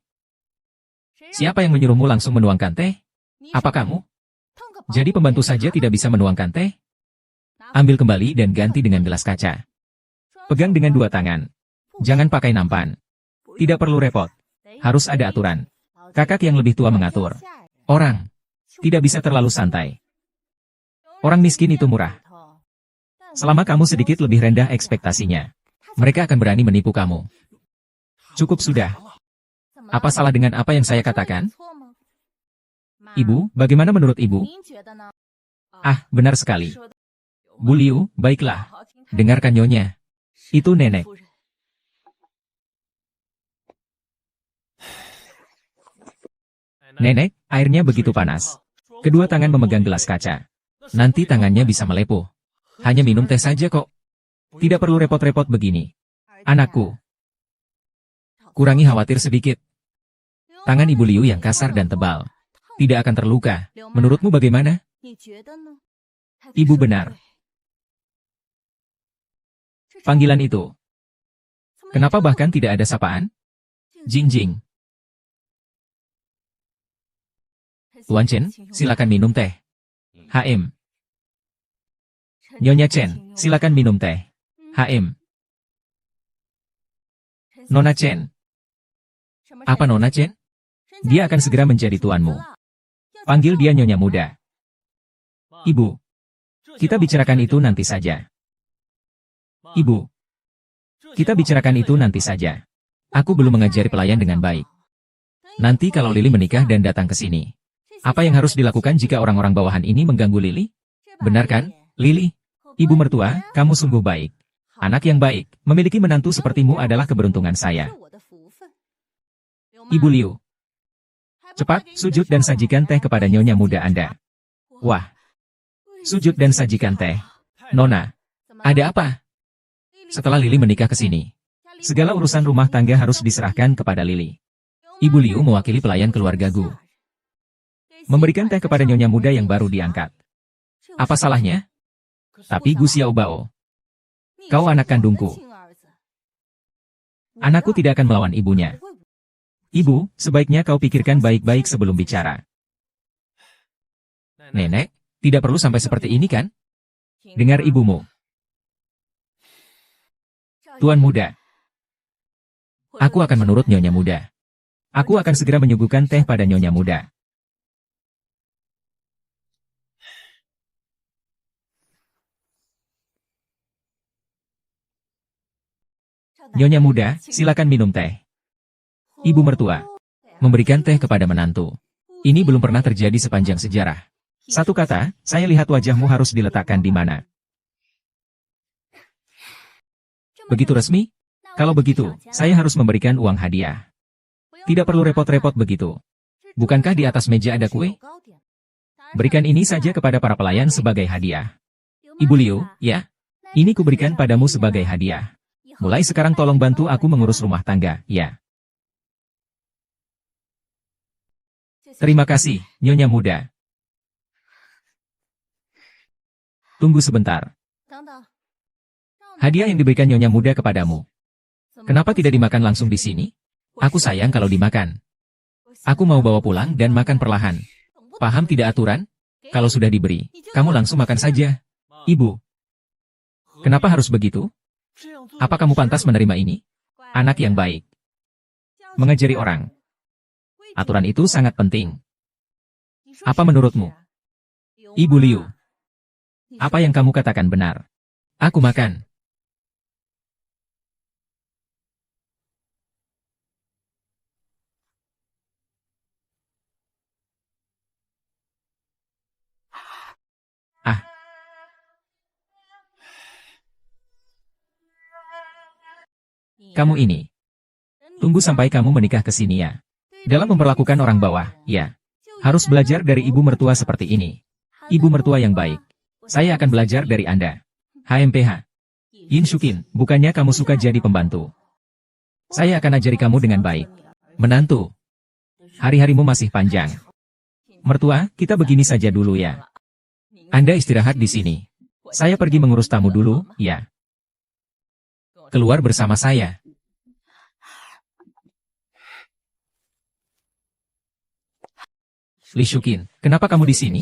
Siapa yang menyuruhmu langsung menuangkan teh? Apa kamu? Jadi pembantu saja tidak bisa menuangkan teh? Ambil kembali dan ganti dengan gelas kaca. Pegang dengan dua tangan. Jangan pakai nampan. Tidak perlu repot. Harus ada aturan. Kakak yang lebih tua mengatur. Orang tidak bisa terlalu santai. Orang miskin itu murah. Selama kamu sedikit lebih rendah ekspektasinya, mereka akan berani menipu kamu. Cukup sudah. Apa salah dengan apa yang saya katakan? Ibu, bagaimana menurut ibu? Ah, benar sekali. Bu Liu, baiklah. Dengarkan nyonya. Itu nenek. Nenek, airnya begitu panas. Kedua tangan memegang gelas kaca. Nanti tangannya bisa melepuh. Hanya minum teh saja kok. Tidak perlu repot-repot begini. Anakku. Kurangi khawatir sedikit. Tangan Ibu Liu yang kasar dan tebal. Tidak akan terluka. Menurutmu bagaimana? Ibu benar. Panggilan itu. Kenapa bahkan tidak ada sapaan? Jing-jing. Tuan Chen, silakan minum teh. Nyonya Chen, silakan minum teh. Nona Chen. Apa Nona Chen? Dia akan segera menjadi tuanmu. Panggil dia Nyonya muda. Ibu. Kita bicarakan itu nanti saja. Ibu. Kita bicarakan itu nanti saja. Aku belum mengajari pelayan dengan baik. Nanti kalau Lili menikah dan datang ke sini, apa yang harus dilakukan jika orang-orang bawahan ini mengganggu Lili? Benar kan, Lili? Ibu mertua, kamu sungguh baik. Anak yang baik, memiliki menantu sepertimu adalah keberuntungan saya. Ibu Liu. Cepat, sujud dan sajikan teh kepada nyonya muda Anda. Wah, sujud dan sajikan teh. Nona, ada apa? Setelah Lili menikah ke sini, segala urusan rumah tangga harus diserahkan kepada Lili. Ibu Liu mewakili pelayan keluarga Gu. Memberikan teh kepada nyonya muda yang baru diangkat. Apa salahnya? Tapi Gu Xiaobao, kau anak kandungku. Anakku tidak akan melawan ibunya. Ibu, sebaiknya kau pikirkan baik-baik sebelum bicara. Nenek, tidak perlu sampai seperti ini kan? Dengar ibumu. Tuan muda. Aku akan menurut nyonya muda. Aku akan segera menyuguhkan teh pada nyonya muda. Nyonya muda, silakan minum teh. Ibu mertua memberikan teh kepada menantu. Ini belum pernah terjadi sepanjang sejarah. Satu kata, saya lihat wajahmu harus diletakkan di mana. Begitu resmi? Kalau begitu, saya harus memberikan uang hadiah. Tidak perlu repot-repot begitu. Bukankah di atas meja ada kue? Berikan ini saja kepada para pelayan sebagai hadiah. Ibu Liu, ya? Ini kuberikan padamu sebagai hadiah. Mulai sekarang tolong bantu aku mengurus rumah tangga, ya. Terima kasih, nyonya muda. Tunggu sebentar. Hadiah yang diberikan nyonya muda kepadamu. Kenapa tidak dimakan langsung di sini? Aku sayang kalau dimakan. Aku mau bawa pulang dan makan perlahan. Paham tidak aturan? Kalau sudah diberi, kamu langsung makan saja. Ibu. Kenapa harus begitu? Apa kamu pantas menerima ini? Anak yang baik. Mengajari orang. Aturan itu sangat penting. Apa menurutmu? Ibu Liu. Apa yang kamu katakan benar. Aku makan. Ah. Kamu ini. Tunggu sampai kamu menikah ke sini ya. Dalam memperlakukan orang bawah, ya. Harus belajar dari ibu mertua seperti ini. Ibu mertua yang baik. Saya akan belajar dari Anda. HMPH. Yin Shukin, bukannya kamu suka jadi pembantu. Saya akan ajari kamu dengan baik. Menantu. Hari-harimu masih panjang. Mertua, kita begini saja dulu ya. Anda istirahat di sini. Saya pergi mengurus tamu dulu, ya. Keluar bersama saya. Li Shukin, kenapa kamu di sini?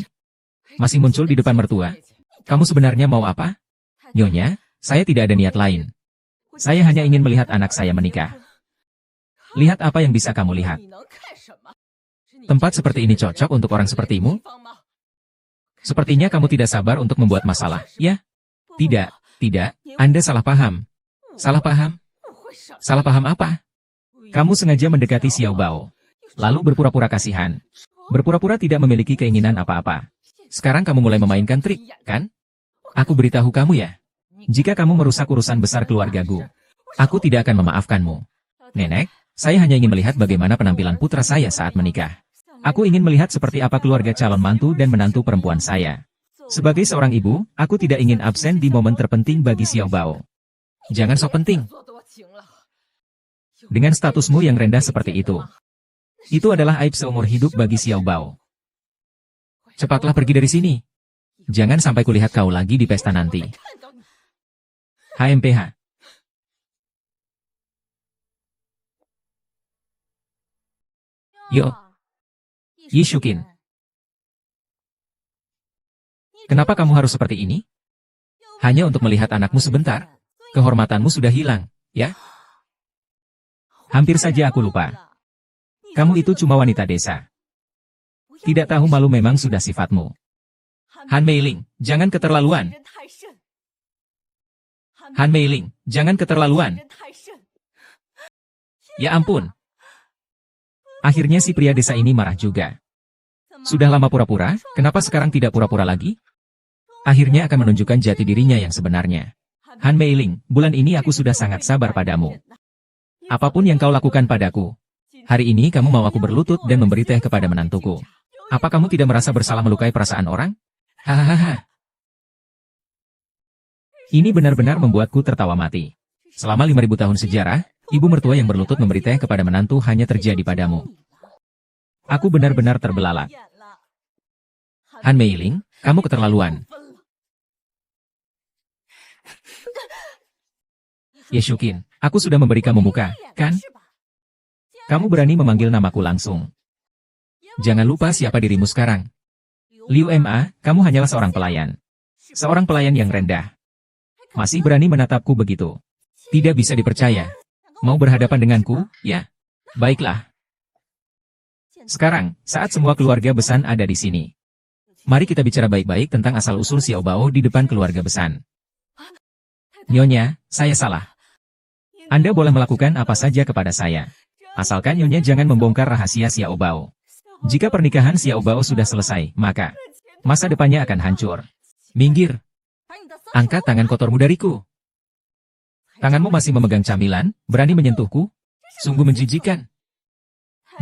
Masih muncul di depan mertua? Kamu sebenarnya mau apa? Nyonya, saya tidak ada niat lain. Saya hanya ingin melihat anak saya menikah. Lihat apa yang bisa kamu lihat. Tempat seperti ini cocok untuk orang sepertimu? Sepertinya kamu tidak sabar untuk membuat masalah, ya? Tidak, tidak, Anda salah paham. Salah paham? Salah paham apa? Kamu sengaja mendekati Xiao Bao, lalu berpura-pura kasihan. Berpura-pura tidak memiliki keinginan apa-apa. Sekarang kamu mulai memainkan trik, kan? Aku beritahu kamu ya. Jika kamu merusak urusan besar keluargaku, aku tidak akan memaafkanmu. Nenek, saya hanya ingin melihat bagaimana penampilan putra saya saat menikah. Aku ingin melihat seperti apa keluarga calon mantu dan menantu perempuan saya. Sebagai seorang ibu, aku tidak ingin absen di momen terpenting bagi Xiao Bao. Jangan sok penting. Dengan statusmu yang rendah seperti itu adalah aib seumur hidup bagi Xiao Bao. Cepatlah pergi dari sini. Jangan sampai kulihat kau lagi di pesta nanti. HMPH. Yo. Yi Shukin. Kenapa kamu harus seperti ini? Hanya untuk melihat anakmu sebentar. Kehormatanmu sudah hilang, ya? Hampir saja aku lupa. Kamu itu cuma wanita desa. Tidak tahu malu memang sudah sifatmu. Han Meiling, jangan keterlaluan. Han Meiling, jangan keterlaluan. Ya ampun. Akhirnya si pria desa ini marah juga. Sudah lama pura-pura, kenapa sekarang tidak pura-pura lagi? Akhirnya akan menunjukkan jati dirinya yang sebenarnya. Han Meiling, bulan ini aku sudah sangat sabar padamu. Apapun yang kau lakukan padaku. Hari ini kamu mau aku berlutut dan memberi teh kepada menantuku. Apa kamu tidak merasa bersalah melukai perasaan orang? Hahaha. Ini benar-benar membuatku tertawa mati. Selama 5.000 tahun sejarah, ibu mertua yang berlutut memberi teh kepada menantu hanya terjadi padamu. Aku benar-benar terbelalak. Han Meiling, kamu keterlaluan. Ye Shuqin, aku sudah memberi kamu muka, kan? Kamu berani memanggil namaku langsung. Jangan lupa siapa dirimu sekarang. Liu Ma, kamu hanyalah seorang pelayan. Seorang pelayan yang rendah. Masih berani menatapku begitu. Tidak bisa dipercaya. Mau berhadapan denganku, ya? Baiklah. Sekarang, saat semua keluarga Besan ada di sini. Mari kita bicara baik-baik tentang asal-usul Xiao Bao di depan keluarga Besan. Nyonya, saya salah. Anda boleh melakukan apa saja kepada saya. Asalkan Nyonya jangan membongkar rahasia Xiao Bao. Jika pernikahan Xiao Bao sudah selesai, maka masa depannya akan hancur. Minggir. Angkat tangan kotormu dariku. Tanganmu masih memegang camilan, berani menyentuhku? Sungguh menjijikkan.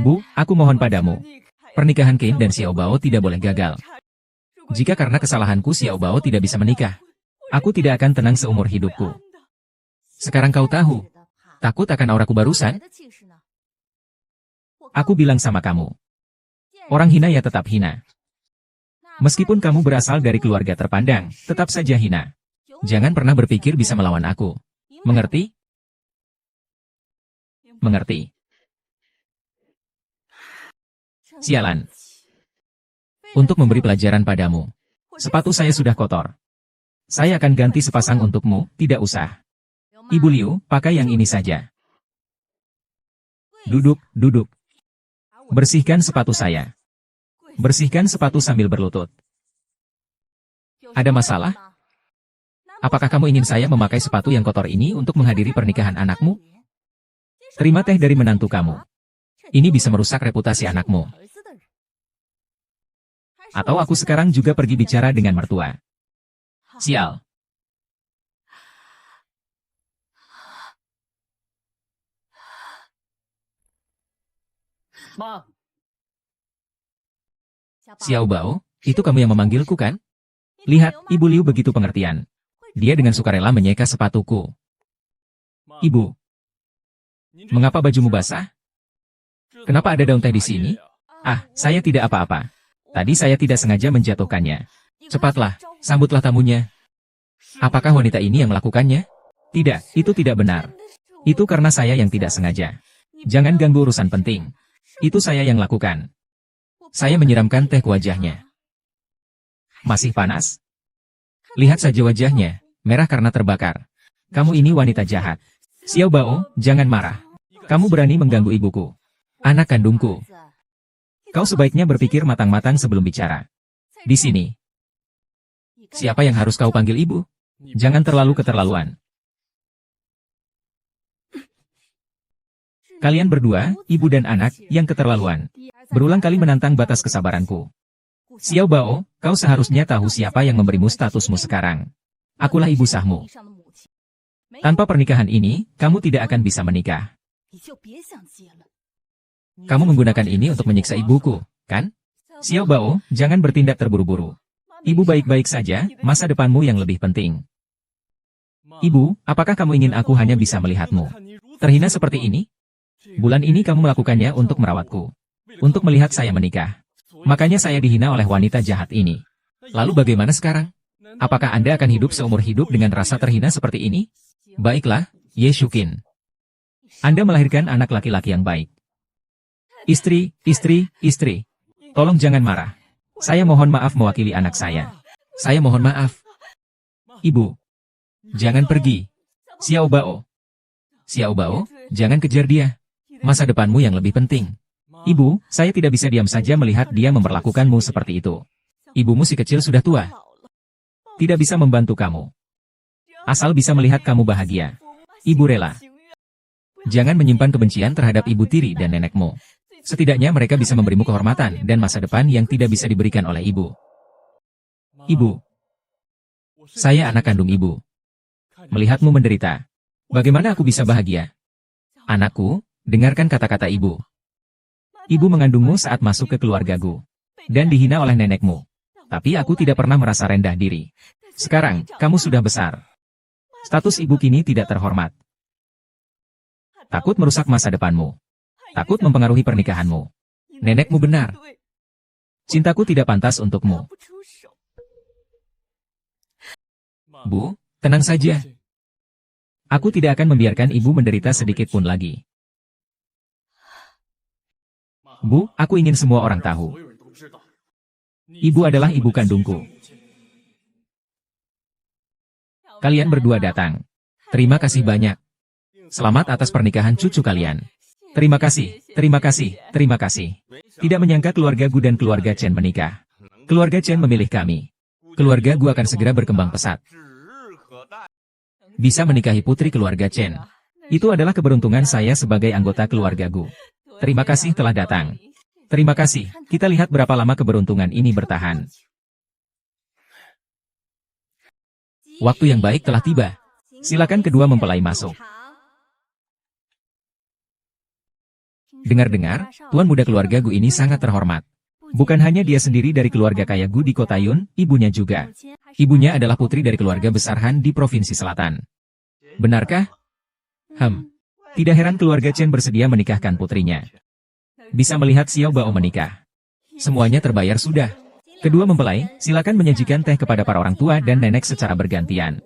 Bu, aku mohon padamu. Pernikahan Qin dan Xiao Bao tidak boleh gagal. Jika karena kesalahanku Xiao Bao tidak bisa menikah, aku tidak akan tenang seumur hidupku. Sekarang kau tahu. Takut akan auraku barusan? Aku bilang sama kamu. Orang hina ya tetap hina. Meskipun kamu berasal dari keluarga terpandang, tetap saja hina. Jangan pernah berpikir bisa melawan aku. Mengerti? Mengerti. Sialan. Untuk memberi pelajaran padamu. Sepatu saya sudah kotor. Saya akan ganti sepasang untukmu, tidak usah. Ibu Liu, pakai yang ini saja. Duduk, duduk. Bersihkan sepatu saya. Bersihkan sepatu sambil berlutut. Ada masalah? Apakah kamu ingin saya memakai sepatu yang kotor ini untuk menghadiri pernikahan anakmu? Terima teh dari menantu kamu. Ini bisa merusak reputasi anakmu. Atau aku sekarang juga pergi bicara dengan mertua. Sial. Xiao Bao, itu kamu yang memanggilku kan? Lihat, Ibu Liu begitu pengertian. Dia dengan sukarela menyeka sepatuku. Ibu. Mengapa bajumu basah? Kenapa ada daun teh di sini? Ah, saya tidak apa-apa. Tadi saya tidak sengaja menjatuhkannya. Cepatlah, sambutlah tamunya. Apakah wanita ini yang melakukannya? Tidak, itu tidak benar. Itu karena saya yang tidak sengaja. Jangan ganggu urusan penting. Itu saya yang lakukan. Saya menyiramkan teh ke wajahnya. Masih panas? Lihat saja wajahnya, merah karena terbakar. Kamu ini wanita jahat. Xiao Bao, jangan marah. Kamu berani mengganggu ibuku. Anak kandungku. Kau sebaiknya berpikir matang-matang sebelum bicara. Di sini. Siapa yang harus kau panggil ibu? Jangan terlalu keterlaluan. Kalian berdua, ibu dan anak, yang keterlaluan. Berulang kali menantang batas kesabaranku. Xiao Bao, kau seharusnya tahu siapa yang memberimu statusmu sekarang. Akulah ibu sahmu. Tanpa pernikahan ini, kamu tidak akan bisa menikah. Kamu menggunakan ini untuk menyiksa ibuku, kan? Xiao Bao, jangan bertindak terburu-buru. Ibu baik-baik saja, masa depanmu yang lebih penting. Ibu, apakah kamu ingin aku hanya bisa melihatmu terhina seperti ini? Bulan ini kamu melakukannya untuk merawatku. Untuk melihat saya menikah. Makanya saya dihina oleh wanita jahat ini. Lalu bagaimana sekarang? Apakah Anda akan hidup seumur hidup dengan rasa terhina seperti ini? Baiklah, Ye Shuqin. Anda melahirkan anak laki-laki yang baik. Istri. Tolong jangan marah. Saya mohon maaf mewakili anak saya. Saya mohon maaf. Ibu. Jangan pergi. Xiao Bao. Xiao Bao, jangan kejar dia. Masa depanmu yang lebih penting. Ibu, saya tidak bisa diam saja melihat dia memperlakukanmu seperti itu. Ibumu si kecil sudah tua. Tidak bisa membantu kamu. Asal bisa melihat kamu bahagia. Ibu rela. Jangan menyimpan kebencian terhadap ibu tiri dan nenekmu. Setidaknya mereka bisa memberimu kehormatan dan masa depan yang tidak bisa diberikan oleh ibu. Ibu. Saya anak kandung ibu. Melihatmu menderita. Bagaimana aku bisa bahagia? Anakku, dengarkan kata-kata ibu. Ibu mengandungmu saat masuk ke keluargaku. Dan dihina oleh nenekmu. Tapi aku tidak pernah merasa rendah diri. Sekarang, kamu sudah besar. Status ibu kini tidak terhormat. Takut merusak masa depanmu. Takut mempengaruhi pernikahanmu. Nenekmu benar. Cintaku tidak pantas untukmu. Bu, tenang saja. Aku tidak akan membiarkan ibu menderita sedikit pun lagi. Bu, aku ingin semua orang tahu. Ibu adalah ibu kandungku. Kalian berdua datang. Terima kasih banyak. Selamat atas pernikahan cucu kalian. Terima kasih, terima kasih, terima kasih. Tidak menyangka keluarga Gu dan keluarga Chen menikah. Keluarga Chen memilih kami. Keluarga Gu akan segera berkembang pesat. Bisa menikahi putri keluarga Chen. Itu adalah keberuntungan saya sebagai anggota keluarga Gu. Terima kasih telah datang. Terima kasih, kita lihat berapa lama keberuntungan ini bertahan. Waktu yang baik telah tiba. Silakan kedua mempelai masuk. Dengar-dengar, tuan muda keluarga Gu ini sangat terhormat. Bukan hanya dia sendiri dari keluarga kaya Gu di kota Yun, ibunya juga. Ibunya adalah putri dari keluarga besar Han di Provinsi Selatan. Benarkah? Tidak heran keluarga Chen bersedia menikahkan putrinya. Bisa melihat Xiao Bao menikah. Semuanya terbayar sudah. Kedua mempelai, silakan menyajikan teh kepada para orang tua dan nenek secara bergantian.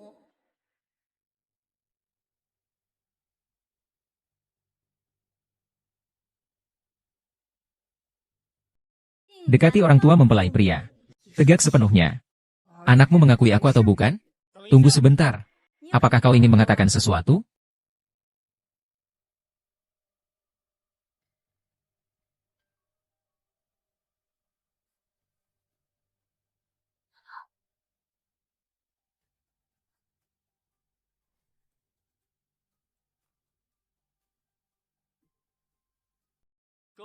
Dekati orang tua mempelai pria. Tegak sepenuhnya. Anakmu mengakui aku atau bukan? Tunggu sebentar. Apakah kau ingin mengatakan sesuatu?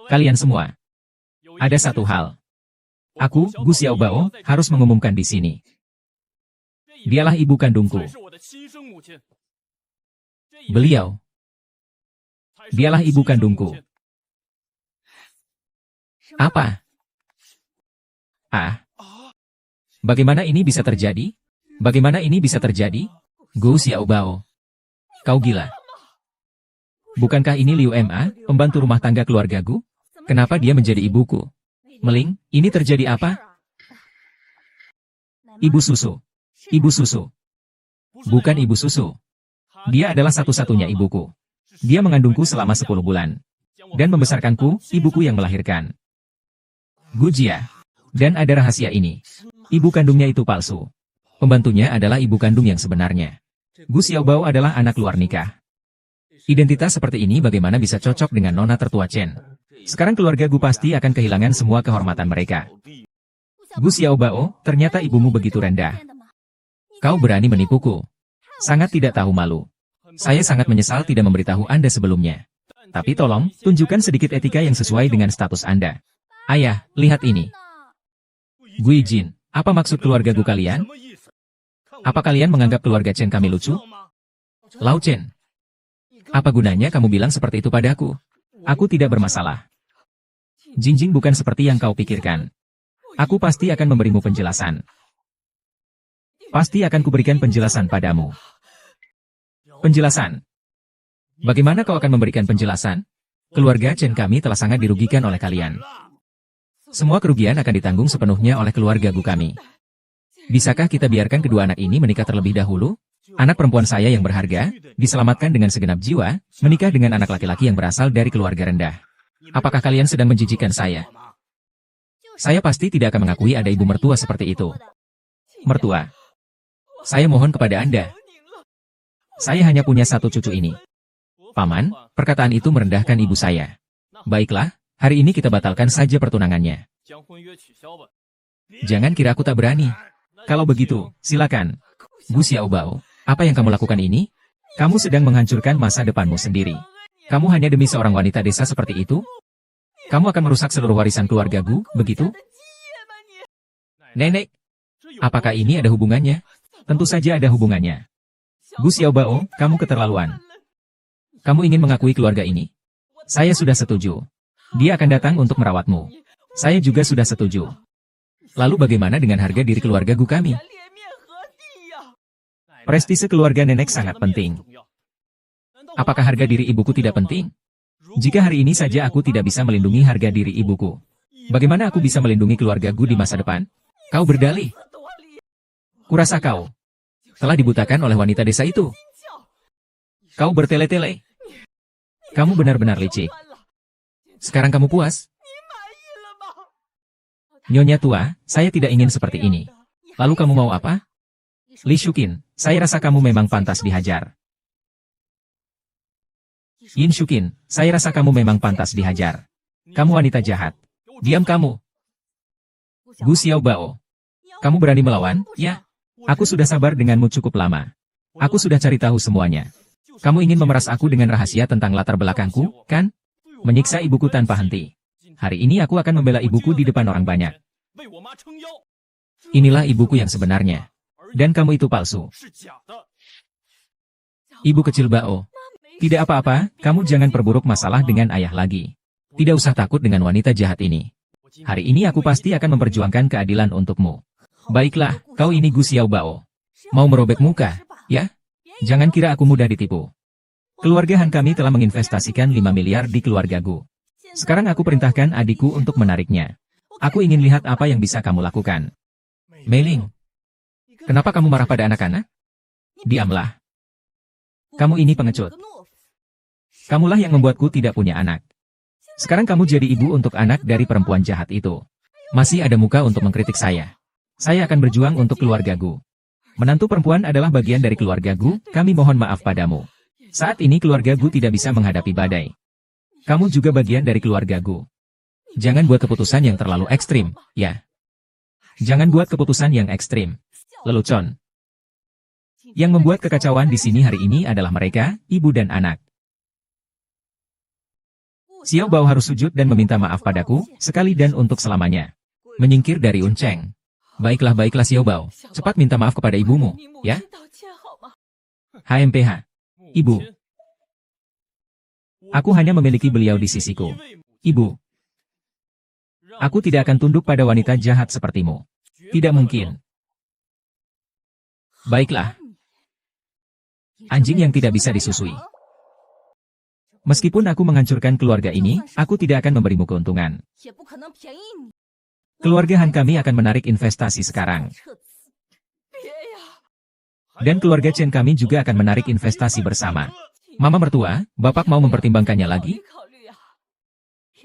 Kalian semua. Ada satu hal. Aku, Gu Xiaobao, harus mengumumkan di sini. Dialah ibu kandungku. Beliau. Dialah ibu kandungku. Apa? Bagaimana ini bisa terjadi? Bagaimana ini bisa terjadi? Gu Xiaobao. Kau gila. Bukankah ini Liu Ma, pembantu rumah tangga keluarga Gu? Kenapa dia menjadi ibuku? Meling, ini terjadi apa? Ibu susu. Ibu susu. Bukan ibu susu. Dia adalah satu-satunya ibuku. Dia mengandungku selama 10 bulan. Dan membesarkanku, ibuku yang melahirkan. Gu Jia. Dan ada rahasia ini. Ibu kandungnya itu palsu. Pembantunya adalah ibu kandung yang sebenarnya. Gu Xiaobao adalah anak luar nikah. Identitas seperti ini bagaimana bisa cocok dengan nona tertua Chen? Sekarang keluarga Gu pasti akan kehilangan semua kehormatan mereka. Gu Xiaobao, ternyata ibumu begitu rendah. Kau berani menipuku. Sangat tidak tahu malu. Saya sangat menyesal tidak memberitahu Anda sebelumnya. Tapi tolong, tunjukkan sedikit etika yang sesuai dengan status Anda. Ayah, lihat ini. Gui Jin, apa maksud keluarga Gu kalian? Apa kalian menganggap keluarga Chen kami lucu? Lao Chen. Apa gunanya kamu bilang seperti itu padaku? Aku tidak bermasalah. Jinjing bukan seperti yang kau pikirkan. Aku pasti akan memberimu penjelasan. Pasti akan kuberikan penjelasan padamu. Penjelasan? Bagaimana kau akan memberikan penjelasan? Keluarga Chen kami telah sangat dirugikan oleh kalian. Semua kerugian akan ditanggung sepenuhnya oleh keluarga Gu kami. Bisakah kita biarkan kedua anak ini menikah terlebih dahulu? Anak perempuan saya yang berharga, diselamatkan dengan segenap jiwa, menikah dengan anak laki-laki yang berasal dari keluarga rendah. Apakah kalian sedang menjijikan saya? Saya pasti tidak akan mengakui ada ibu mertua seperti itu. Mertua. Saya mohon kepada Anda. Saya hanya punya satu cucu ini. Paman, perkataan itu merendahkan ibu saya. Baiklah, hari ini kita batalkan saja pertunangannya. Jangan kira aku tak berani. Kalau begitu, silakan. Gu Xiaobao, apa yang kamu lakukan ini? Kamu sedang menghancurkan masa depanmu sendiri. Kamu hanya demi seorang wanita desa seperti itu? Kamu akan merusak seluruh warisan keluarga Gu, begitu? Nenek, apakah ini ada hubungannya? Tentu saja ada hubungannya. Gu Xiaobao, kamu keterlaluan. Kamu ingin mengakui keluarga ini? Saya sudah setuju. Dia akan datang untuk merawatmu. Saya juga sudah setuju. Lalu bagaimana dengan harga diri keluarga Gu kami? Prestise keluarga nenek sangat penting. Apakah harga diri ibuku tidak penting? Jika hari ini saja aku tidak bisa melindungi harga diri ibuku, bagaimana aku bisa melindungi keluarga Gu di masa depan? Kau berdalih. Kurasa kau telah dibutakan oleh wanita desa itu. Kau bertele-tele. Kamu benar-benar licik. Sekarang kamu puas? Nyonya tua, saya tidak ingin seperti ini. Lalu kamu mau apa? Li Shuqin, saya rasa kamu memang pantas dihajar. Yin Shuqin, saya rasa kamu memang pantas dihajar. Kamu wanita jahat. Diam kamu. Gu Xiaobao. Kamu berani melawan, ya? Aku sudah sabar denganmu cukup lama. Aku sudah cari tahu semuanya. Kamu ingin memeras aku dengan rahasia tentang latar belakangku, kan? Menyiksa ibuku tanpa henti. Hari ini aku akan membela ibuku di depan orang banyak. Inilah ibuku yang sebenarnya. Dan kamu itu palsu. Ibu kecil Bao. Tidak apa-apa, kamu jangan perburuk masalah dengan ayah lagi. Tidak usah takut dengan wanita jahat ini. Hari ini aku pasti akan memperjuangkan keadilan untukmu. Baiklah, kau ini Gu Xiaobao. Mau merobek muka, ya? Jangan kira aku mudah ditipu. Keluarga Han kami telah menginvestasikan 5 miliar di keluarga Gu. Sekarang aku perintahkan adikku untuk menariknya. Aku ingin lihat apa yang bisa kamu lakukan. Mei-ling, kenapa kamu marah pada anak-anak? Diamlah. Kamu ini pengecut. Kamulah yang membuatku tidak punya anak. Sekarang kamu jadi ibu untuk anak dari perempuan jahat itu. Masih ada muka untuk mengkritik saya. Saya akan berjuang untuk keluarga Gu. Menantu perempuan adalah bagian dari keluarga Gu, kami mohon maaf padamu. Saat ini keluarga Gu tidak bisa menghadapi badai. Kamu juga bagian dari keluarga Gu. Jangan buat keputusan yang terlalu ekstrim, ya. Jangan buat keputusan yang ekstrim. Lelucon. Yang membuat kekacauan di sini hari ini adalah mereka, ibu dan anak. Xiaobao harus sujud dan meminta maaf padaku, sekali dan untuk selamanya. Menyingkir dari Unceng. Baiklah Xiaobao, cepat minta maaf kepada ibumu, ya. HMPH. Ibu. Aku hanya memiliki beliau di sisiku. Ibu. Aku tidak akan tunduk pada wanita jahat sepertimu. Tidak mungkin. Baiklah. Anjing yang tidak bisa disusui. Meskipun aku menghancurkan keluarga ini, aku tidak akan memberimu keuntungan. Keluarga Han kami akan menarik investasi sekarang. Dan keluarga Chen kami juga akan menarik investasi bersama. Mama mertua, Bapak mau mempertimbangkannya lagi?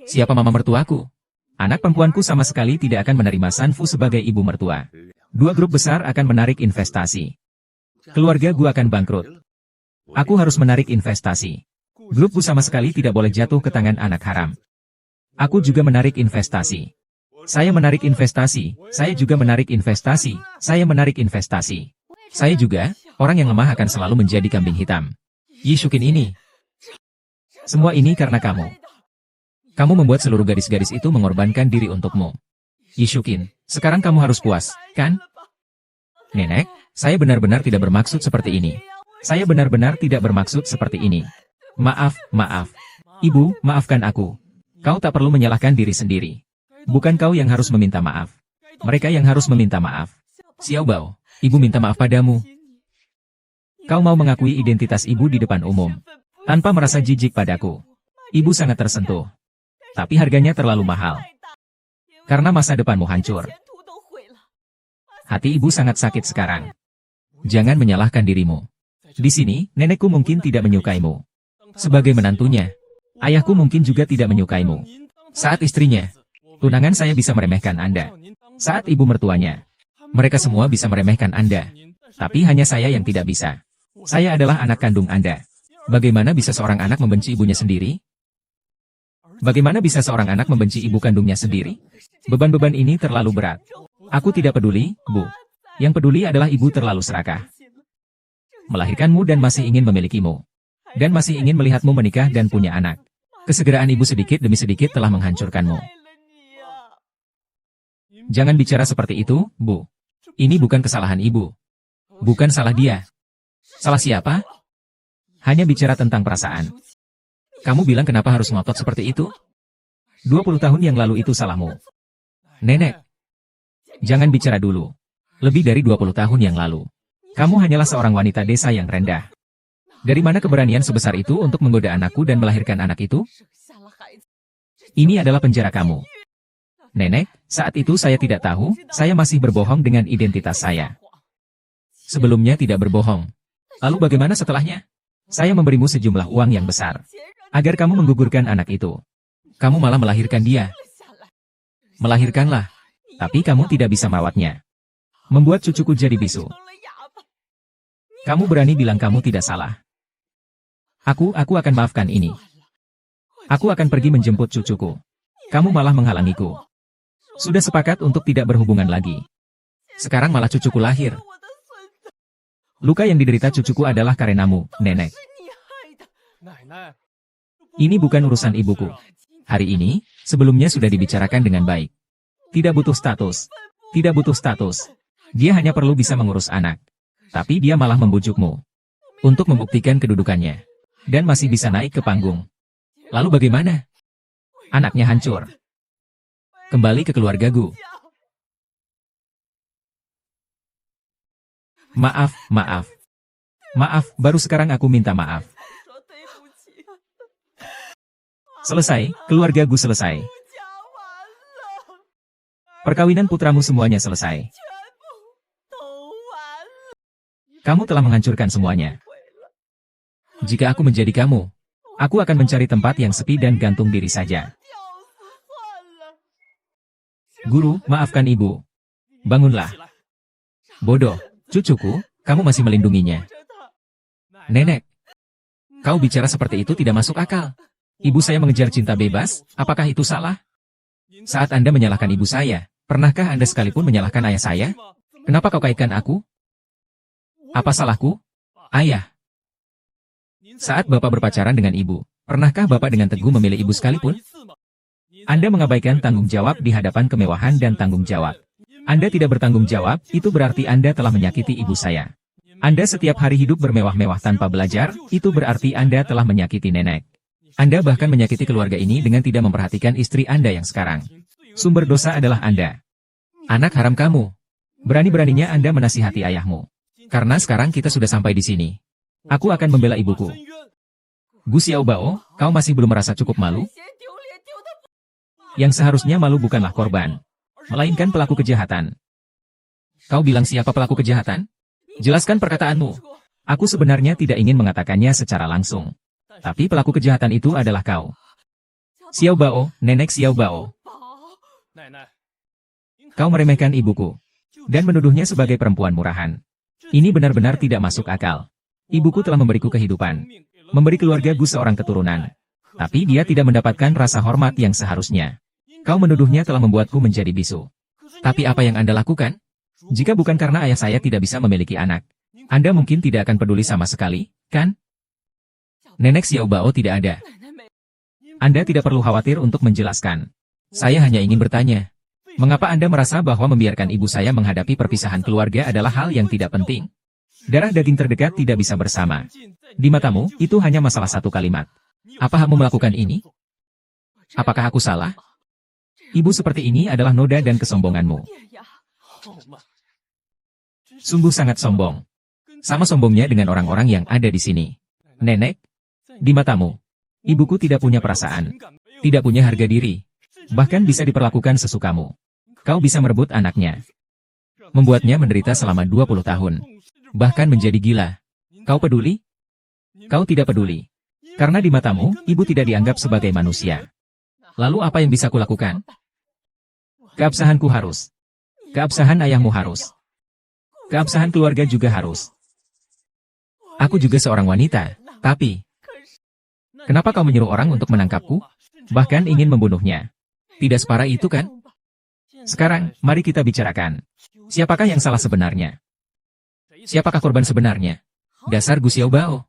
Siapa mama mertuaku? Anak perempuanku sama sekali tidak akan menerima Sanfu sebagai ibu mertua. Dua grup besar akan menarik investasi. Keluarga Gu akan bangkrut. Aku harus menarik investasi. Grup Gu sama sekali tidak boleh jatuh ke tangan anak haram. Aku juga menarik investasi. Saya menarik investasi, saya juga menarik investasi, saya menarik investasi. Saya juga, orang yang lemah akan selalu menjadi kambing hitam. Yi Shuqin ini. Semua ini karena kamu. Kamu membuat seluruh gadis-gadis itu mengorbankan diri untukmu. Yi Shuqin, sekarang kamu harus puas, kan? Nenek, saya benar-benar tidak bermaksud seperti ini. Saya benar-benar tidak bermaksud seperti ini. Maaf. Ibu, maafkan aku. Kau tak perlu menyalahkan diri sendiri. Bukan kau yang harus meminta maaf. Mereka yang harus meminta maaf. Xiaobao, ibu minta maaf padamu. Kau mau mengakui identitas ibu di depan umum, tanpa merasa jijik padaku. Ibu sangat tersentuh. Tapi harganya terlalu mahal. Karena masa depanmu hancur. Hati ibu sangat sakit sekarang. Jangan menyalahkan dirimu. Di sini, nenekku mungkin tidak menyukaimu. Sebagai menantunya, ayahku mungkin juga tidak menyukaimu. Saat istrinya, tunangan saya bisa meremehkan Anda. Saat ibu mertuanya, mereka semua bisa meremehkan Anda. Tapi hanya saya yang tidak bisa. Saya adalah anak kandung Anda. Bagaimana bisa seorang anak membenci ibunya sendiri? Bagaimana bisa seorang anak membenci ibu kandungnya sendiri? Beban-beban ini terlalu berat. Aku tidak peduli, Bu. Yang peduli adalah ibu terlalu serakah. Melahirkanmu dan masih ingin memilikimu. Dan masih ingin melihatmu menikah dan punya anak. Kesegeraan ibu sedikit demi sedikit telah menghancurkanmu. Jangan bicara seperti itu, Bu. Ini bukan kesalahan ibu. Bukan salah dia. Salah siapa? Hanya bicara tentang perasaan. Kamu bilang kenapa harus ngotot seperti itu? 20 tahun yang lalu itu salahmu. Nenek. Jangan bicara dulu. Lebih dari 20 tahun yang lalu. Kamu hanyalah seorang wanita desa yang rendah. Dari mana keberanian sebesar itu untuk menggoda anakku dan melahirkan anak itu? Ini adalah penjara kamu. Nenek, saat itu saya tidak tahu, saya masih berbohong dengan identitas saya. Sebelumnya tidak berbohong. Lalu bagaimana setelahnya? Saya memberimu sejumlah uang yang besar. Agar kamu menggugurkan anak itu. Kamu malah melahirkan dia. Melahirkanlah. Tapi kamu tidak bisa merawatnya. Membuat cucuku jadi bisu. Kamu berani bilang kamu tidak salah. Aku akan maafkan ini. Aku akan pergi menjemput cucuku. Kamu malah menghalangiku. Sudah sepakat untuk tidak berhubungan lagi. Sekarang malah cucuku lahir. Luka yang diderita cucuku adalah karenamu, Nenek. Ini bukan urusan ibuku. Hari ini, sebelumnya sudah dibicarakan dengan baik. Tidak butuh status. Tidak butuh status. Dia hanya perlu bisa mengurus anak. Tapi dia malah membujukmu. Untuk membuktikan kedudukannya. Dan masih bisa naik ke panggung. Lalu bagaimana? Anaknya hancur. Kembali ke keluargaku. Maaf, maaf. Maaf, baru sekarang aku minta maaf. Selesai, keluargaku selesai. Perkawinan putramu semuanya selesai. Kamu telah menghancurkan semuanya. Jika aku menjadi kamu, aku akan mencari tempat yang sepi dan gantung diri saja. Guru, maafkan ibu. Bangunlah. Bodoh, cucuku, kamu masih melindunginya. Nenek, kau bicara seperti itu tidak masuk akal. Ibu saya mengejar cinta bebas, apakah itu salah? Saat Anda menyalahkan ibu saya, pernahkah Anda sekalipun menyalahkan ayah saya? Kenapa kau kaitkan aku? Apa salahku? Ayah. Saat Bapak berpacaran dengan ibu, pernahkah Bapak dengan teguh memilih ibu sekalipun? Anda mengabaikan tanggung jawab di hadapan kemewahan dan tanggung jawab. Anda tidak bertanggung jawab, itu berarti Anda telah menyakiti ibu saya. Anda setiap hari hidup bermewah-mewah tanpa belajar, itu berarti Anda telah menyakiti nenek. Anda bahkan menyakiti keluarga ini dengan tidak memperhatikan istri Anda yang sekarang. Sumber dosa adalah Anda. Anak haram kamu. Berani-beraninya Anda menasihati ayahmu. Karena sekarang kita sudah sampai di sini. Aku akan membela ibuku. Gu Xiaobao, kau masih belum merasa cukup malu? Yang seharusnya malu bukanlah korban, melainkan pelaku kejahatan. Kau bilang siapa pelaku kejahatan? Jelaskan perkataanmu. Aku sebenarnya tidak ingin mengatakannya secara langsung. Tapi pelaku kejahatan itu adalah kau. Xiaobao, Nenek Xiaobao. Kau meremehkan ibuku. Dan menuduhnya sebagai perempuan murahan. Ini benar-benar tidak masuk akal. Ibuku telah memberiku kehidupan. Memberi keluarga Gu seorang keturunan. Tapi dia tidak mendapatkan rasa hormat yang seharusnya. Kau menuduhnya telah membuatku menjadi bisu. Tapi apa yang Anda lakukan? Jika bukan karena ayah saya tidak bisa memiliki anak, Anda mungkin tidak akan peduli sama sekali, kan? Nenek Xiaobao tidak ada. Anda tidak perlu khawatir untuk menjelaskan. Saya hanya ingin bertanya. Mengapa Anda merasa bahwa membiarkan ibu saya menghadapi perpisahan keluarga adalah hal yang tidak penting? Darah daging terdekat tidak bisa bersama. Di matamu, itu hanya masalah satu kalimat. Apa kamu melakukan ini? Apakah aku salah? Ibu seperti ini adalah noda dan kesombonganmu. Sungguh sangat sombong. Sama sombongnya dengan orang-orang yang ada di sini. Nenek, di matamu, ibuku tidak punya perasaan. Tidak punya harga diri. Bahkan bisa diperlakukan sesukamu. Kau bisa merebut anaknya. Membuatnya menderita selama 20 tahun. Bahkan menjadi gila. Kau peduli? Kau tidak peduli. Karena di matamu, ibu tidak dianggap sebagai manusia. Lalu apa yang bisa kulakukan? Keabsahanku harus. Keabsahan ayahmu harus. Keabsahan keluarga juga harus. Aku juga seorang wanita, tapi... Kenapa kau menyuruh orang untuk menangkapku? Bahkan ingin membunuhnya. Tidak separah itu kan? Sekarang, mari kita bicarakan. Siapakah yang salah sebenarnya? Siapakah korban sebenarnya? Dasar Gu Xiaobao.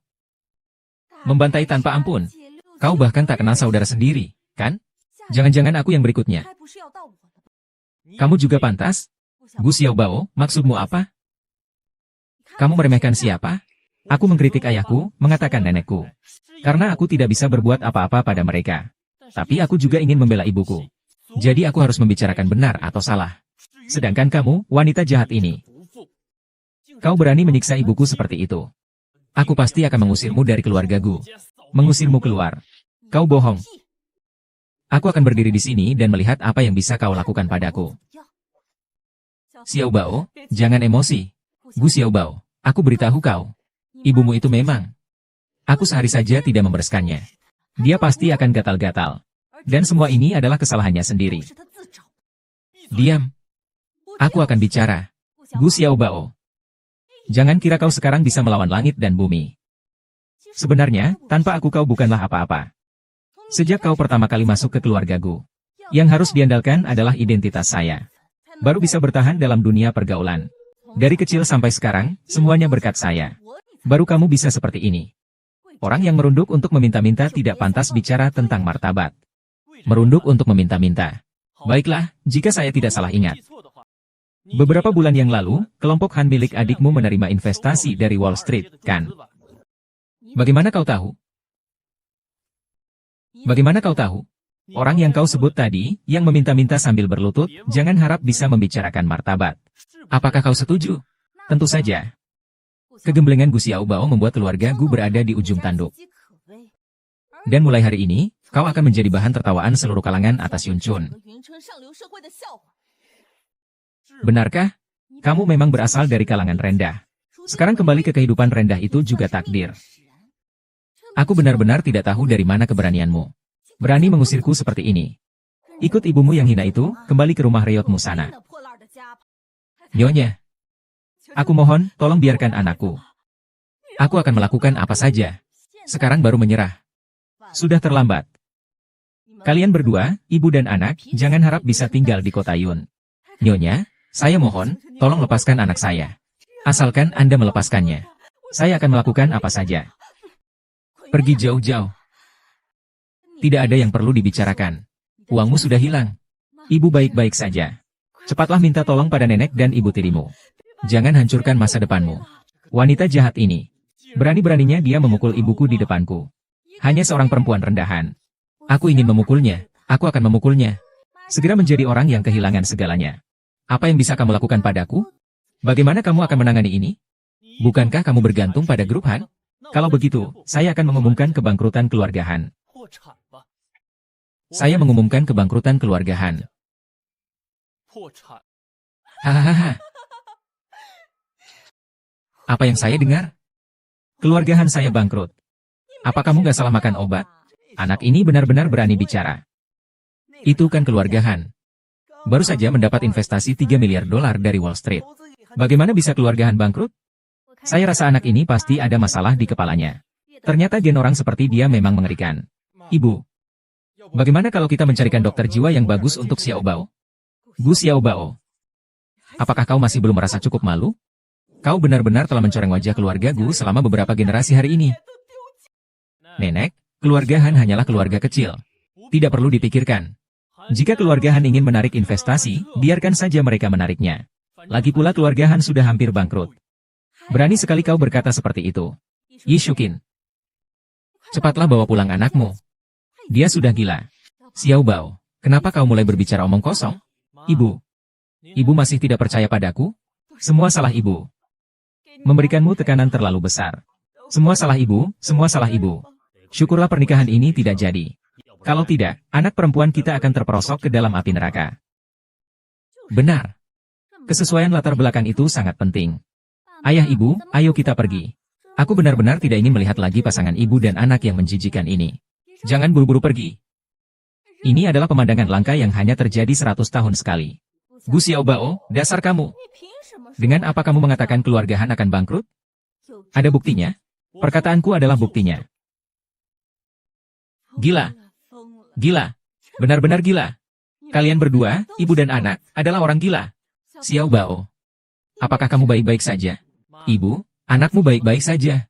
Membantai tanpa ampun. Kau bahkan tak kenal saudara sendiri, kan? Jangan-jangan aku yang berikutnya. Kamu juga pantas? Gu Xiaobao, maksudmu apa? Kamu meremehkan siapa? Aku mengkritik ayahku, mengatakan nenekku. Karena aku tidak bisa berbuat apa-apa pada mereka. Tapi aku juga ingin membela ibuku. Jadi aku harus membicarakan benar atau salah. Sedangkan kamu, wanita jahat ini. Kau berani menyiksa ibuku seperti itu. Aku pasti akan mengusirmu dari keluargaku. Mengusirmu keluar. Kau bohong. Aku akan berdiri di sini dan melihat apa yang bisa kau lakukan padaku. Xiao Bao, jangan emosi. Gu Xiao Bao, aku beritahu kau. Ibumu itu memang. Aku sehari saja tidak membereskannya. Dia pasti akan gatal-gatal. Dan semua ini adalah kesalahannya sendiri. Diam. Aku akan bicara. Gu Xiao Bao. Jangan kira kau sekarang bisa melawan langit dan bumi. Sebenarnya, tanpa aku kau bukanlah apa-apa. Sejak kau pertama kali masuk ke keluargaku, yang harus diandalkan adalah identitas saya. Baru bisa bertahan dalam dunia pergaulan. Dari kecil sampai sekarang, semuanya berkat saya. Baru kamu bisa seperti ini. Orang yang merunduk untuk meminta-minta tidak pantas bicara tentang martabat. Merunduk untuk meminta-minta. Baiklah, jika saya tidak salah ingat. Beberapa bulan yang lalu, kelompok Han milik adikmu menerima investasi dari Wall Street, kan? Bagaimana kau tahu? Bagaimana kau tahu? Orang yang kau sebut tadi, yang meminta-minta sambil berlutut, jangan harap bisa membicarakan martabat. Apakah kau setuju? Tentu saja. Kegemblengan Gu Xiao Bao membuat keluarga Gu berada di ujung tanduk. Dan mulai hari ini, kau akan menjadi bahan tertawaan seluruh kalangan atas Yun Chun. Benarkah? Kamu memang berasal dari kalangan rendah. Sekarang kembali ke kehidupan rendah itu juga takdir. Aku benar-benar tidak tahu dari mana keberanianmu. Berani mengusirku seperti ini. Ikut ibumu yang hina itu, kembali ke rumah reotmu sana. Nyonya. Aku mohon, tolong biarkan anakku. Aku akan melakukan apa saja. Sekarang baru menyerah. Sudah terlambat. Kalian berdua, ibu dan anak, jangan harap bisa tinggal di kota Yun. Nyonya, saya mohon, tolong lepaskan anak saya. Asalkan Anda melepaskannya. Saya akan melakukan apa saja. Pergi jauh-jauh. Tidak ada yang perlu dibicarakan. Uangmu sudah hilang. Ibu baik-baik saja. Cepatlah minta tolong pada nenek dan ibu tirimu. Jangan hancurkan masa depanmu. Wanita jahat ini. Berani-beraninya dia memukul ibuku di depanku. Hanya seorang perempuan rendahan. Aku ingin memukulnya. Aku akan memukulnya. Segera menjadi orang yang kehilangan segalanya. Apa yang bisa kamu lakukan padaku? Bagaimana kamu akan menangani ini? Bukankah kamu bergantung pada grup Han? Kalau begitu, saya akan mengumumkan kebangkrutan keluarga Han. Saya mengumumkan kebangkrutan keluarga Han. Hahaha. Apa yang saya dengar? Keluarga Han saya bangkrut. Apa kamu gak salah makan obat? Anak ini benar-benar berani bicara. Itu kan keluarga Han. Baru saja mendapat investasi 3 miliar dolar dari Wall Street. Bagaimana bisa keluarga Han bangkrut? Saya rasa anak ini pasti ada masalah di kepalanya. Ternyata gen orang seperti dia memang mengerikan. Ibu, bagaimana kalau kita mencarikan dokter jiwa yang bagus untuk Xiao Bao? Gu Xiao Bao, apakah kau masih belum merasa cukup malu? Kau benar-benar telah mencoreng wajah keluarga Gu selama beberapa generasi hari ini. Nenek, keluarga Han hanyalah keluarga kecil. Tidak perlu dipikirkan. Jika keluarga Han ingin menarik investasi, biarkan saja mereka menariknya. Lagi pula keluarga Han sudah hampir bangkrut. Berani sekali kau berkata seperti itu. Yi Shukin. Cepatlah bawa pulang anakmu. Dia sudah gila. Xiao Bao, kenapa kau mulai berbicara omong kosong? Ibu. Ibu masih tidak percaya padaku? Semua salah ibu. Memberikanmu tekanan terlalu besar. Semua salah ibu, semua salah ibu. Syukurlah pernikahan ini tidak jadi. Kalau tidak, anak perempuan kita akan terperosok ke dalam api neraka. Benar. Kesesuaian latar belakang itu sangat penting. Ayah ibu, ayo kita pergi. Aku benar-benar tidak ingin melihat lagi pasangan ibu dan anak yang menjijikan ini. Jangan buru-buru pergi. Ini adalah pemandangan langka yang hanya terjadi 100 tahun sekali. Gu Xiao Bao, dasar kamu. Dengan apa kamu mengatakan keluarga Han akan bangkrut? Ada buktinya? Perkataanku adalah buktinya. Gila. Gila. Benar-benar gila. Kalian berdua, ibu dan anak, adalah orang gila. Xiao Bao. Apakah kamu baik-baik saja? Ibu, anakmu baik-baik saja.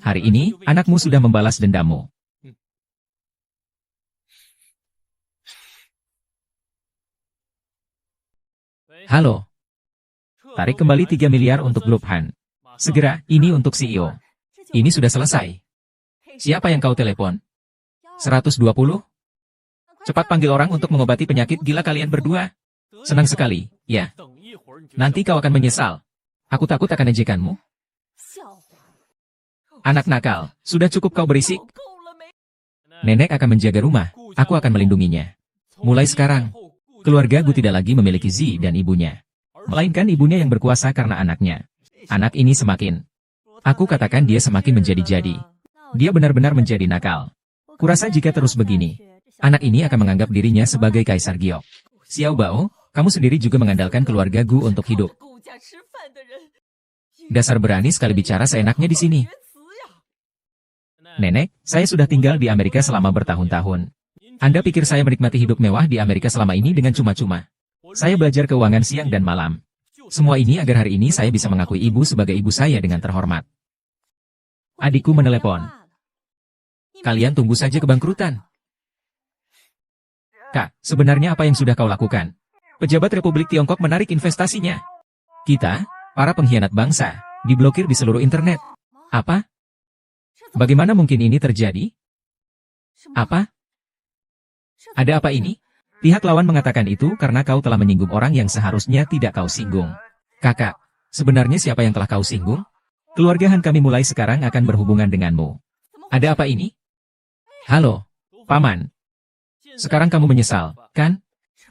Hari ini, anakmu sudah membalas dendammu. Halo. Tarik kembali 3 miliar untuk grup Han. Segera, ini untuk CEO. Ini sudah selesai. Siapa yang kau telepon? 120? Cepat panggil orang untuk mengobati penyakit gila kalian berdua. Senang sekali, ya. Nanti kau akan menyesal. Aku takut akan ejekanmu. Anak nakal, sudah cukup kau berisik. Nenek akan menjaga rumah, aku akan melindunginya. Mulai sekarang, keluarga Gu tidak lagi memiliki Zi dan ibunya. Melainkan ibunya yang berkuasa karena anaknya. Anak ini semakin. Aku katakan dia semakin menjadi-jadi. Dia benar-benar menjadi nakal. Kurasa jika terus begini, anak ini akan menganggap dirinya sebagai Kaisar Giok. Xiao Bao, kamu sendiri juga mengandalkan keluarga Gu untuk hidup. Dasar berani sekali bicara seenaknya di sini. Nenek, saya sudah tinggal di Amerika selama bertahun-tahun. Anda pikir saya menikmati hidup mewah di Amerika selama ini dengan cuma-cuma? Saya belajar keuangan siang dan malam. Semua ini agar hari ini saya bisa mengakui ibu sebagai ibu saya dengan terhormat. Adikku menelepon. Kalian tunggu saja kebangkrutan. Kak, sebenarnya apa yang sudah kau lakukan? Pejabat Republik Tiongkok menarik investasinya. Kita, para pengkhianat bangsa, diblokir di seluruh internet. Apa? Bagaimana mungkin ini terjadi? Apa? Ada apa ini? Pihak lawan mengatakan itu karena kau telah menyinggung orang yang seharusnya tidak kau singgung. Kakak, sebenarnya siapa yang telah kau singgung? Keluarga Han kami mulai sekarang akan berhubungan denganmu. Ada apa ini? Halo, Paman. Sekarang kamu menyesal, kan?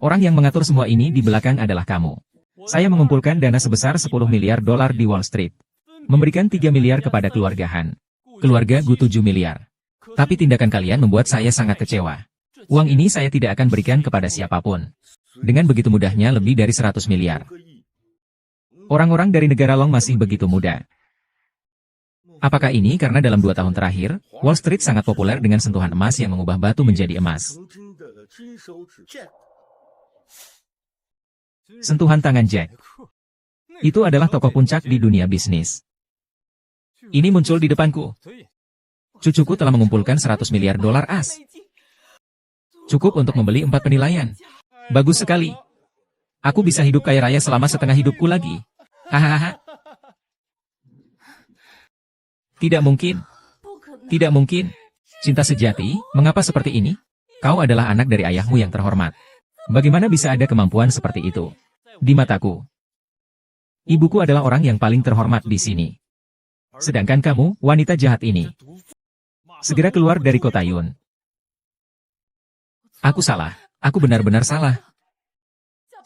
Orang yang mengatur semua ini di belakang adalah kamu. Saya mengumpulkan dana sebesar 10 miliar dolar di Wall Street. Memberikan 3 miliar kepada keluarga Han. Keluarga Gu 7 miliar. Tapi tindakan kalian membuat saya sangat kecewa. Uang ini saya tidak akan berikan kepada siapapun. Dengan begitu mudahnya lebih dari 100 miliar. Orang-orang dari negara Long masih begitu muda. Apakah ini karena dalam 2 tahun terakhir, Wall Street sangat populer dengan sentuhan emas yang mengubah batu menjadi emas? Sentuhan tangan Jack. Itu adalah tokoh puncak di dunia bisnis. Ini muncul di depanku. Cucuku telah mengumpulkan 100 miliar dolar as. Cukup untuk membeli 4 penilaian. Bagus sekali. Aku bisa hidup kaya raya selama setengah hidupku lagi. Hahaha. Tidak mungkin. Tidak mungkin. Cinta sejati, mengapa seperti ini? Kau adalah anak dari ayahmu yang terhormat. Bagaimana bisa ada kemampuan seperti itu? Di mataku. Ibuku adalah orang yang paling terhormat di sini. Sedangkan kamu, wanita jahat ini. Segera keluar dari kota Yun. Aku salah. Aku benar-benar salah.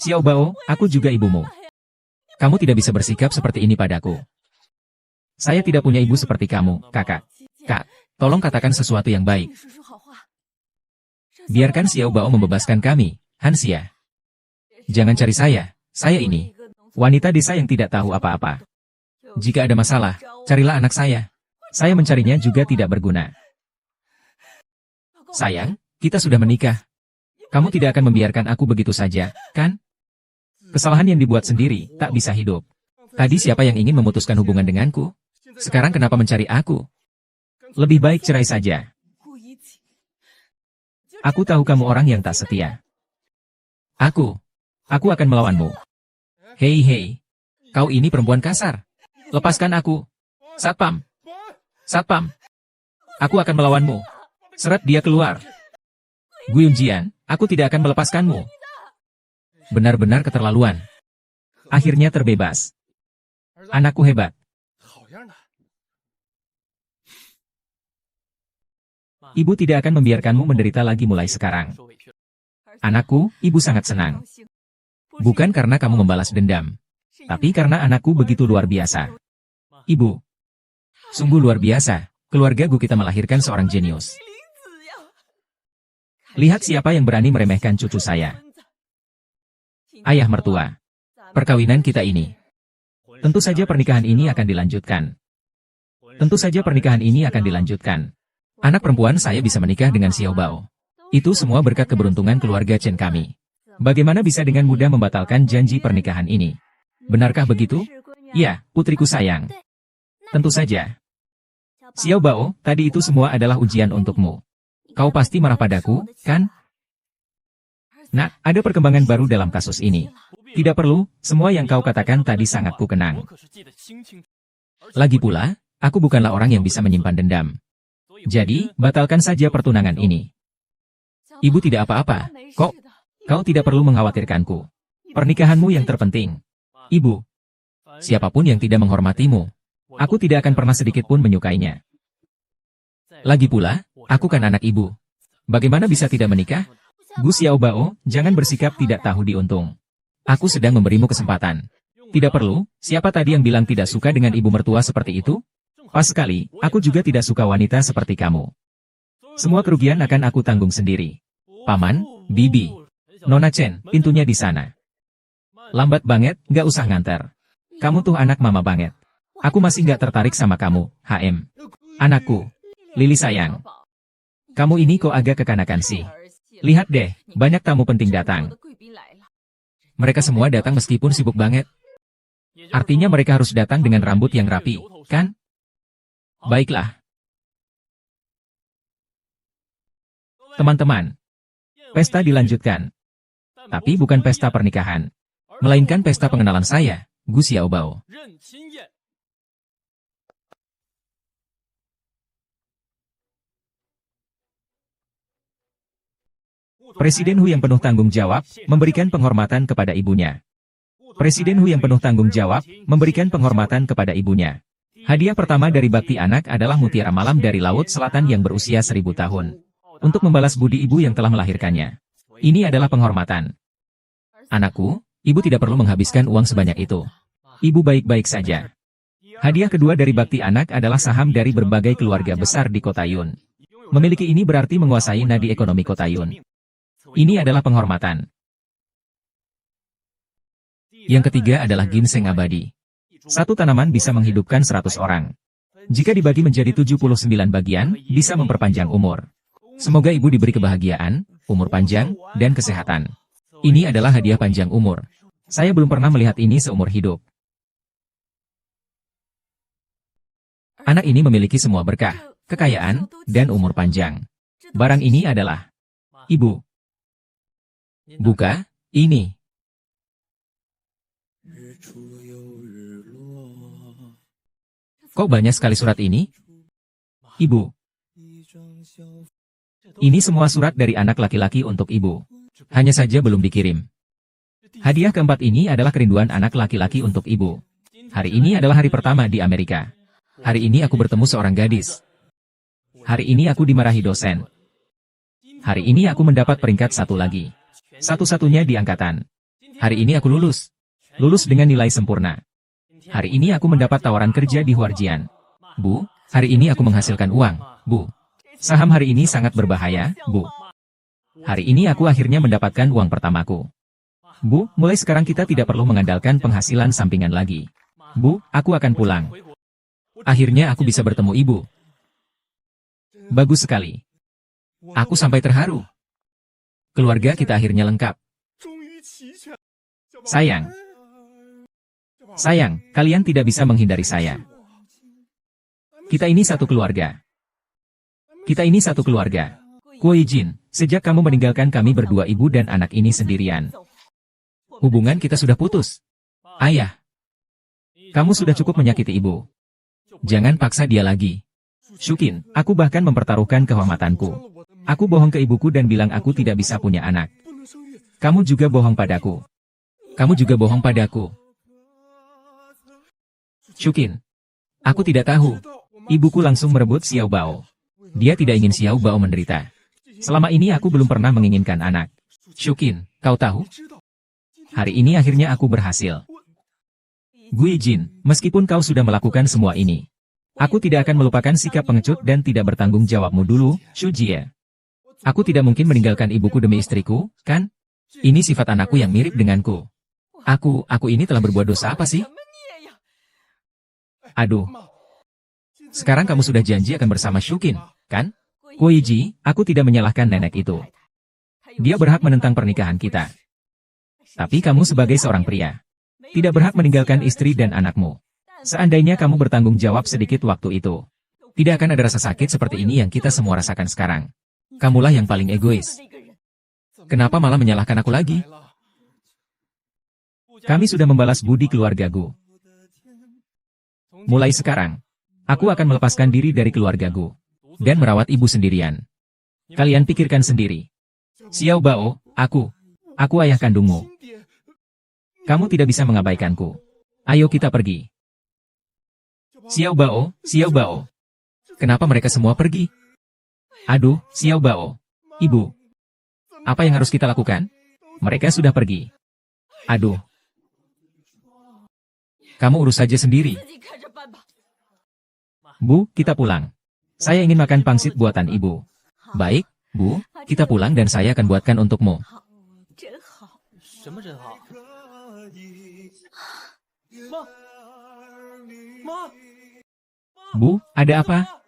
Xiao Bao, aku juga ibumu. Kamu tidak bisa bersikap seperti ini padaku. Saya tidak punya ibu seperti kamu, kakak. Kak, tolong katakan sesuatu yang baik. Biarkan Xiao Bao membebaskan kami, Hansia. Jangan cari saya ini. Wanita desa yang tidak tahu apa-apa. Jika ada masalah, carilah anak saya. Saya mencarinya juga tidak berguna. Sayang, kita sudah menikah. Kamu tidak akan membiarkan aku begitu saja, kan? Kesalahan yang dibuat sendiri, tak bisa hidup. Tadi siapa yang ingin memutuskan hubungan denganku? Sekarang kenapa mencari aku? Lebih baik cerai saja. Aku tahu kamu orang yang tak setia. Aku akan melawanmu. Hei, kau ini perempuan kasar. Lepaskan aku. Satpam. Satpam. Aku akan melawanmu. Seret dia keluar. Guyunjian, aku tidak akan melepaskanmu. Benar-benar keterlaluan. Akhirnya terbebas. Anakku hebat. Ibu tidak akan membiarkanmu menderita lagi mulai sekarang. Anakku, ibu sangat senang. Bukan karena kamu membalas dendam, tapi karena anakku begitu luar biasa. Ibu, sungguh luar biasa, keluarga Gu kita melahirkan seorang jenius. Lihat siapa yang berani meremehkan cucu saya. Ayah mertua. Perkawinan kita ini. Tentu saja pernikahan ini akan dilanjutkan. Tentu saja pernikahan ini akan dilanjutkan. Anak perempuan saya bisa menikah dengan Xiao Bao. Itu semua berkat keberuntungan keluarga Chen kami. Bagaimana bisa dengan mudah membatalkan janji pernikahan ini? Benarkah begitu? Ya, putriku sayang. Tentu saja. Xiao Bao, tadi itu semua adalah ujian untukmu. Kau pasti marah padaku, kan? Nah, ada perkembangan baru dalam kasus ini. Tidak perlu, semua yang kau katakan tadi sangat kukenang. Lagi pula, aku bukanlah orang yang bisa menyimpan dendam. Jadi, batalkan saja pertunangan ini. Ibu tidak apa-apa, kok. Kau tidak perlu mengkhawatirkanku. Pernikahanmu yang terpenting. Ibu. Siapapun yang tidak menghormatimu, aku tidak akan pernah sedikit pun menyukainya. Lagi pula, aku kan anak ibu. Bagaimana bisa tidak menikah? Gu Xiaobao, jangan bersikap tidak tahu diuntung. Aku sedang memberimu kesempatan. Tidak perlu, siapa tadi yang bilang tidak suka dengan ibu mertua seperti itu? Pas sekali, aku juga tidak suka wanita seperti kamu. Semua kerugian akan aku tanggung sendiri. Paman, Bibi, Nona Chen, pintunya di sana. Lambat banget, gak usah nganter. Kamu tuh anak mama banget. Aku masih gak tertarik sama kamu, HM. Anakku, Lili sayang. Kamu ini kok agak kekanakan sih. Lihat deh, banyak tamu penting datang. Mereka semua datang meskipun sibuk banget. Artinya mereka harus datang dengan rambut yang rapi, kan? Baiklah. Teman-teman, pesta dilanjutkan. Tapi bukan pesta pernikahan, melainkan pesta pengenalan saya, Gu Xiaobao. Presiden Hu yang penuh tanggung jawab, memberikan penghormatan kepada ibunya. Presiden Hu yang penuh tanggung jawab, memberikan penghormatan kepada ibunya. Hadiah pertama dari bakti anak adalah mutiara malam dari Laut Selatan yang berusia 1000 tahun. Untuk membalas budi ibu yang telah melahirkannya. Ini adalah penghormatan. Anakku, ibu tidak perlu menghabiskan uang sebanyak itu. Ibu baik-baik saja. Hadiah kedua dari bakti anak adalah saham dari berbagai keluarga besar di Kota Yun. Memiliki ini berarti menguasai nadi ekonomi Kota Yun. Ini adalah penghormatan. Yang ketiga adalah ginseng abadi. Satu tanaman bisa menghidupkan 100 orang. Jika dibagi menjadi 79 bagian, bisa memperpanjang umur. Semoga ibu diberi kebahagiaan, umur panjang, dan kesehatan. Ini adalah hadiah panjang umur. Saya belum pernah melihat ini seumur hidup. Anak ini memiliki semua berkah, kekayaan, dan umur panjang. Barang ini adalah ibu. Buka, ini. Kok banyak sekali surat ini? Ibu. Ini semua surat dari anak laki-laki untuk ibu. Hanya saja belum dikirim. Hadiah keempat ini adalah kerinduan anak laki-laki untuk ibu. Hari ini adalah hari pertama di Amerika. Hari ini aku bertemu seorang gadis. Hari ini aku dimarahi dosen. Hari ini aku mendapat peringkat 1 lagi. Satu-satunya di angkatan. Hari ini aku lulus. Lulus dengan nilai sempurna. Hari ini aku mendapat tawaran kerja di Huarjian. Bu, hari ini aku menghasilkan uang, Bu. Saham hari ini sangat berbahaya, Bu. Hari ini aku akhirnya mendapatkan uang pertamaku. Bu, mulai sekarang kita tidak perlu mengandalkan penghasilan sampingan lagi. Bu, aku akan pulang. Akhirnya aku bisa bertemu ibu. Bagus sekali. Aku sampai terharu. Keluarga kita akhirnya lengkap. Sayang. Sayang, kalian tidak bisa menghindari saya. Kita ini satu keluarga. Kita ini satu keluarga. Kuo Jin, sejak kamu meninggalkan kami berdua ibu dan anak ini sendirian. Hubungan kita sudah putus. Ayah. Kamu sudah cukup menyakiti ibu. Jangan paksa dia lagi. Shukin, aku bahkan mempertaruhkan kehormatanku. Aku bohong ke ibuku dan bilang aku tidak bisa punya anak. Kamu juga bohong padaku. Kamu juga bohong padaku. Shukin. Aku tidak tahu. Ibuku langsung merebut Xiao Bao. Dia tidak ingin Xiao Bao menderita. Selama ini aku belum pernah menginginkan anak. Shukin, kau tahu? Hari ini akhirnya aku berhasil. Gui Jin, meskipun kau sudah melakukan semua ini, aku tidak akan melupakan sikap pengecut dan tidak bertanggung jawabmu dulu, Shu Jie. Aku tidak mungkin meninggalkan ibuku demi istriku, kan? Ini sifat anakku yang mirip denganku. Aku ini telah berbuat dosa apa sih? Aduh. Sekarang kamu sudah janji akan bersama Shukin, kan? Kuiji, aku tidak menyalahkan nenek itu. Dia berhak menentang pernikahan kita. Tapi kamu sebagai seorang pria, tidak berhak meninggalkan istri dan anakmu. Seandainya kamu bertanggung jawab sedikit waktu itu, tidak akan ada rasa sakit seperti ini yang kita semua rasakan sekarang. Kamulah yang paling egois. Kenapa malah menyalahkan aku lagi? Kami sudah membalas budi keluargaku. Mulai sekarang, aku akan melepaskan diri dari keluargaku dan merawat ibu sendirian. Kalian pikirkan sendiri. Xiao Bao, aku ayah kandungmu. Kamu tidak bisa mengabaikanku. Ayo kita pergi. Xiao Bao, Xiao Bao. Kenapa mereka semua pergi? Aduh, Xiao Bao. Ibu. Apa yang harus kita lakukan? Mereka sudah pergi. Aduh. Kamu urus saja sendiri. Bu, kita pulang. Saya ingin makan pangsit buatan ibu. Baik, Bu, kita pulang dan saya akan buatkan untukmu. Bu, ada apa?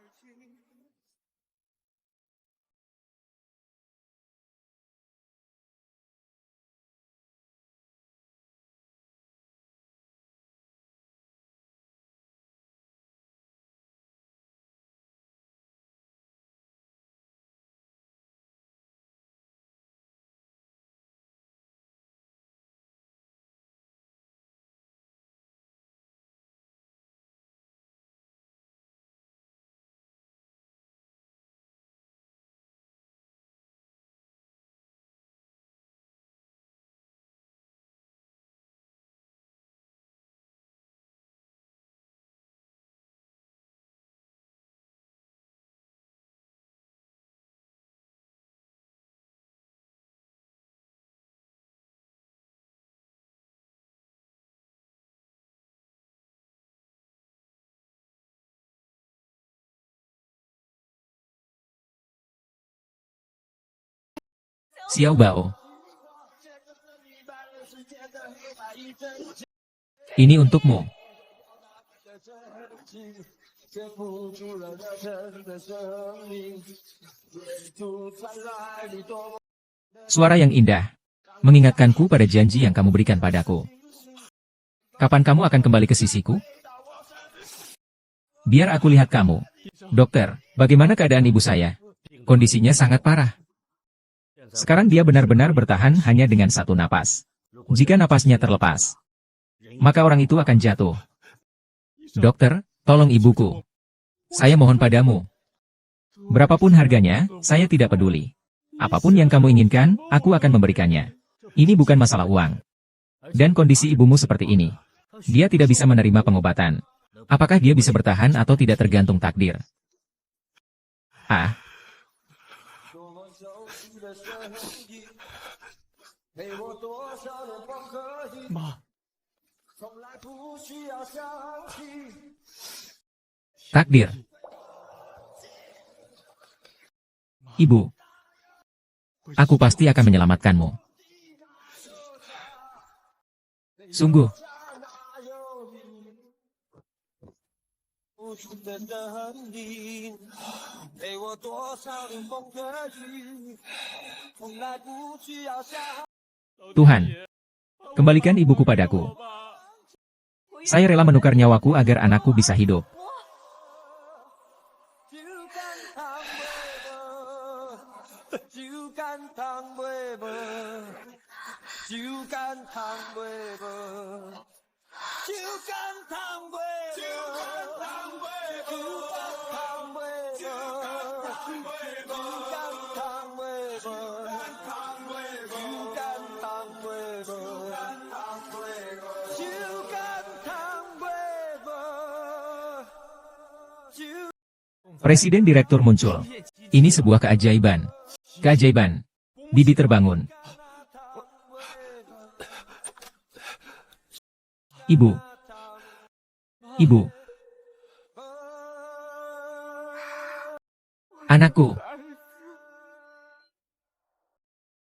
Xiao Bao. Ini untukmu. Suara yang indah. Mengingatkanku pada janji yang kamu berikan padaku. Kapan kamu akan kembali ke sisiku? Biar aku lihat kamu. Dokter, bagaimana keadaan ibu saya? Kondisinya sangat parah. Sekarang dia benar-benar bertahan hanya dengan satu napas. Jika napasnya terlepas, maka orang itu akan jatuh. Dokter, tolong ibuku. Saya mohon padamu. Berapapun harganya, saya tidak peduli. Apapun yang kamu inginkan, aku akan memberikannya. Ini bukan masalah uang. Dan kondisi ibumu seperti ini. Dia tidak bisa menerima pengobatan. Apakah dia bisa bertahan atau tidak tergantung takdir? Ah. Takdir. Ibu. Aku pasti akan menyelamatkanmu. Sungguh. Tuhan, kembalikan ibuku padaku. Saya rela menukar nyawaku agar anakku bisa hidup. Presiden Direktur muncul. Ini sebuah keajaiban. Keajaiban. Bibi terbangun. Ibu. Ibu. Anakku.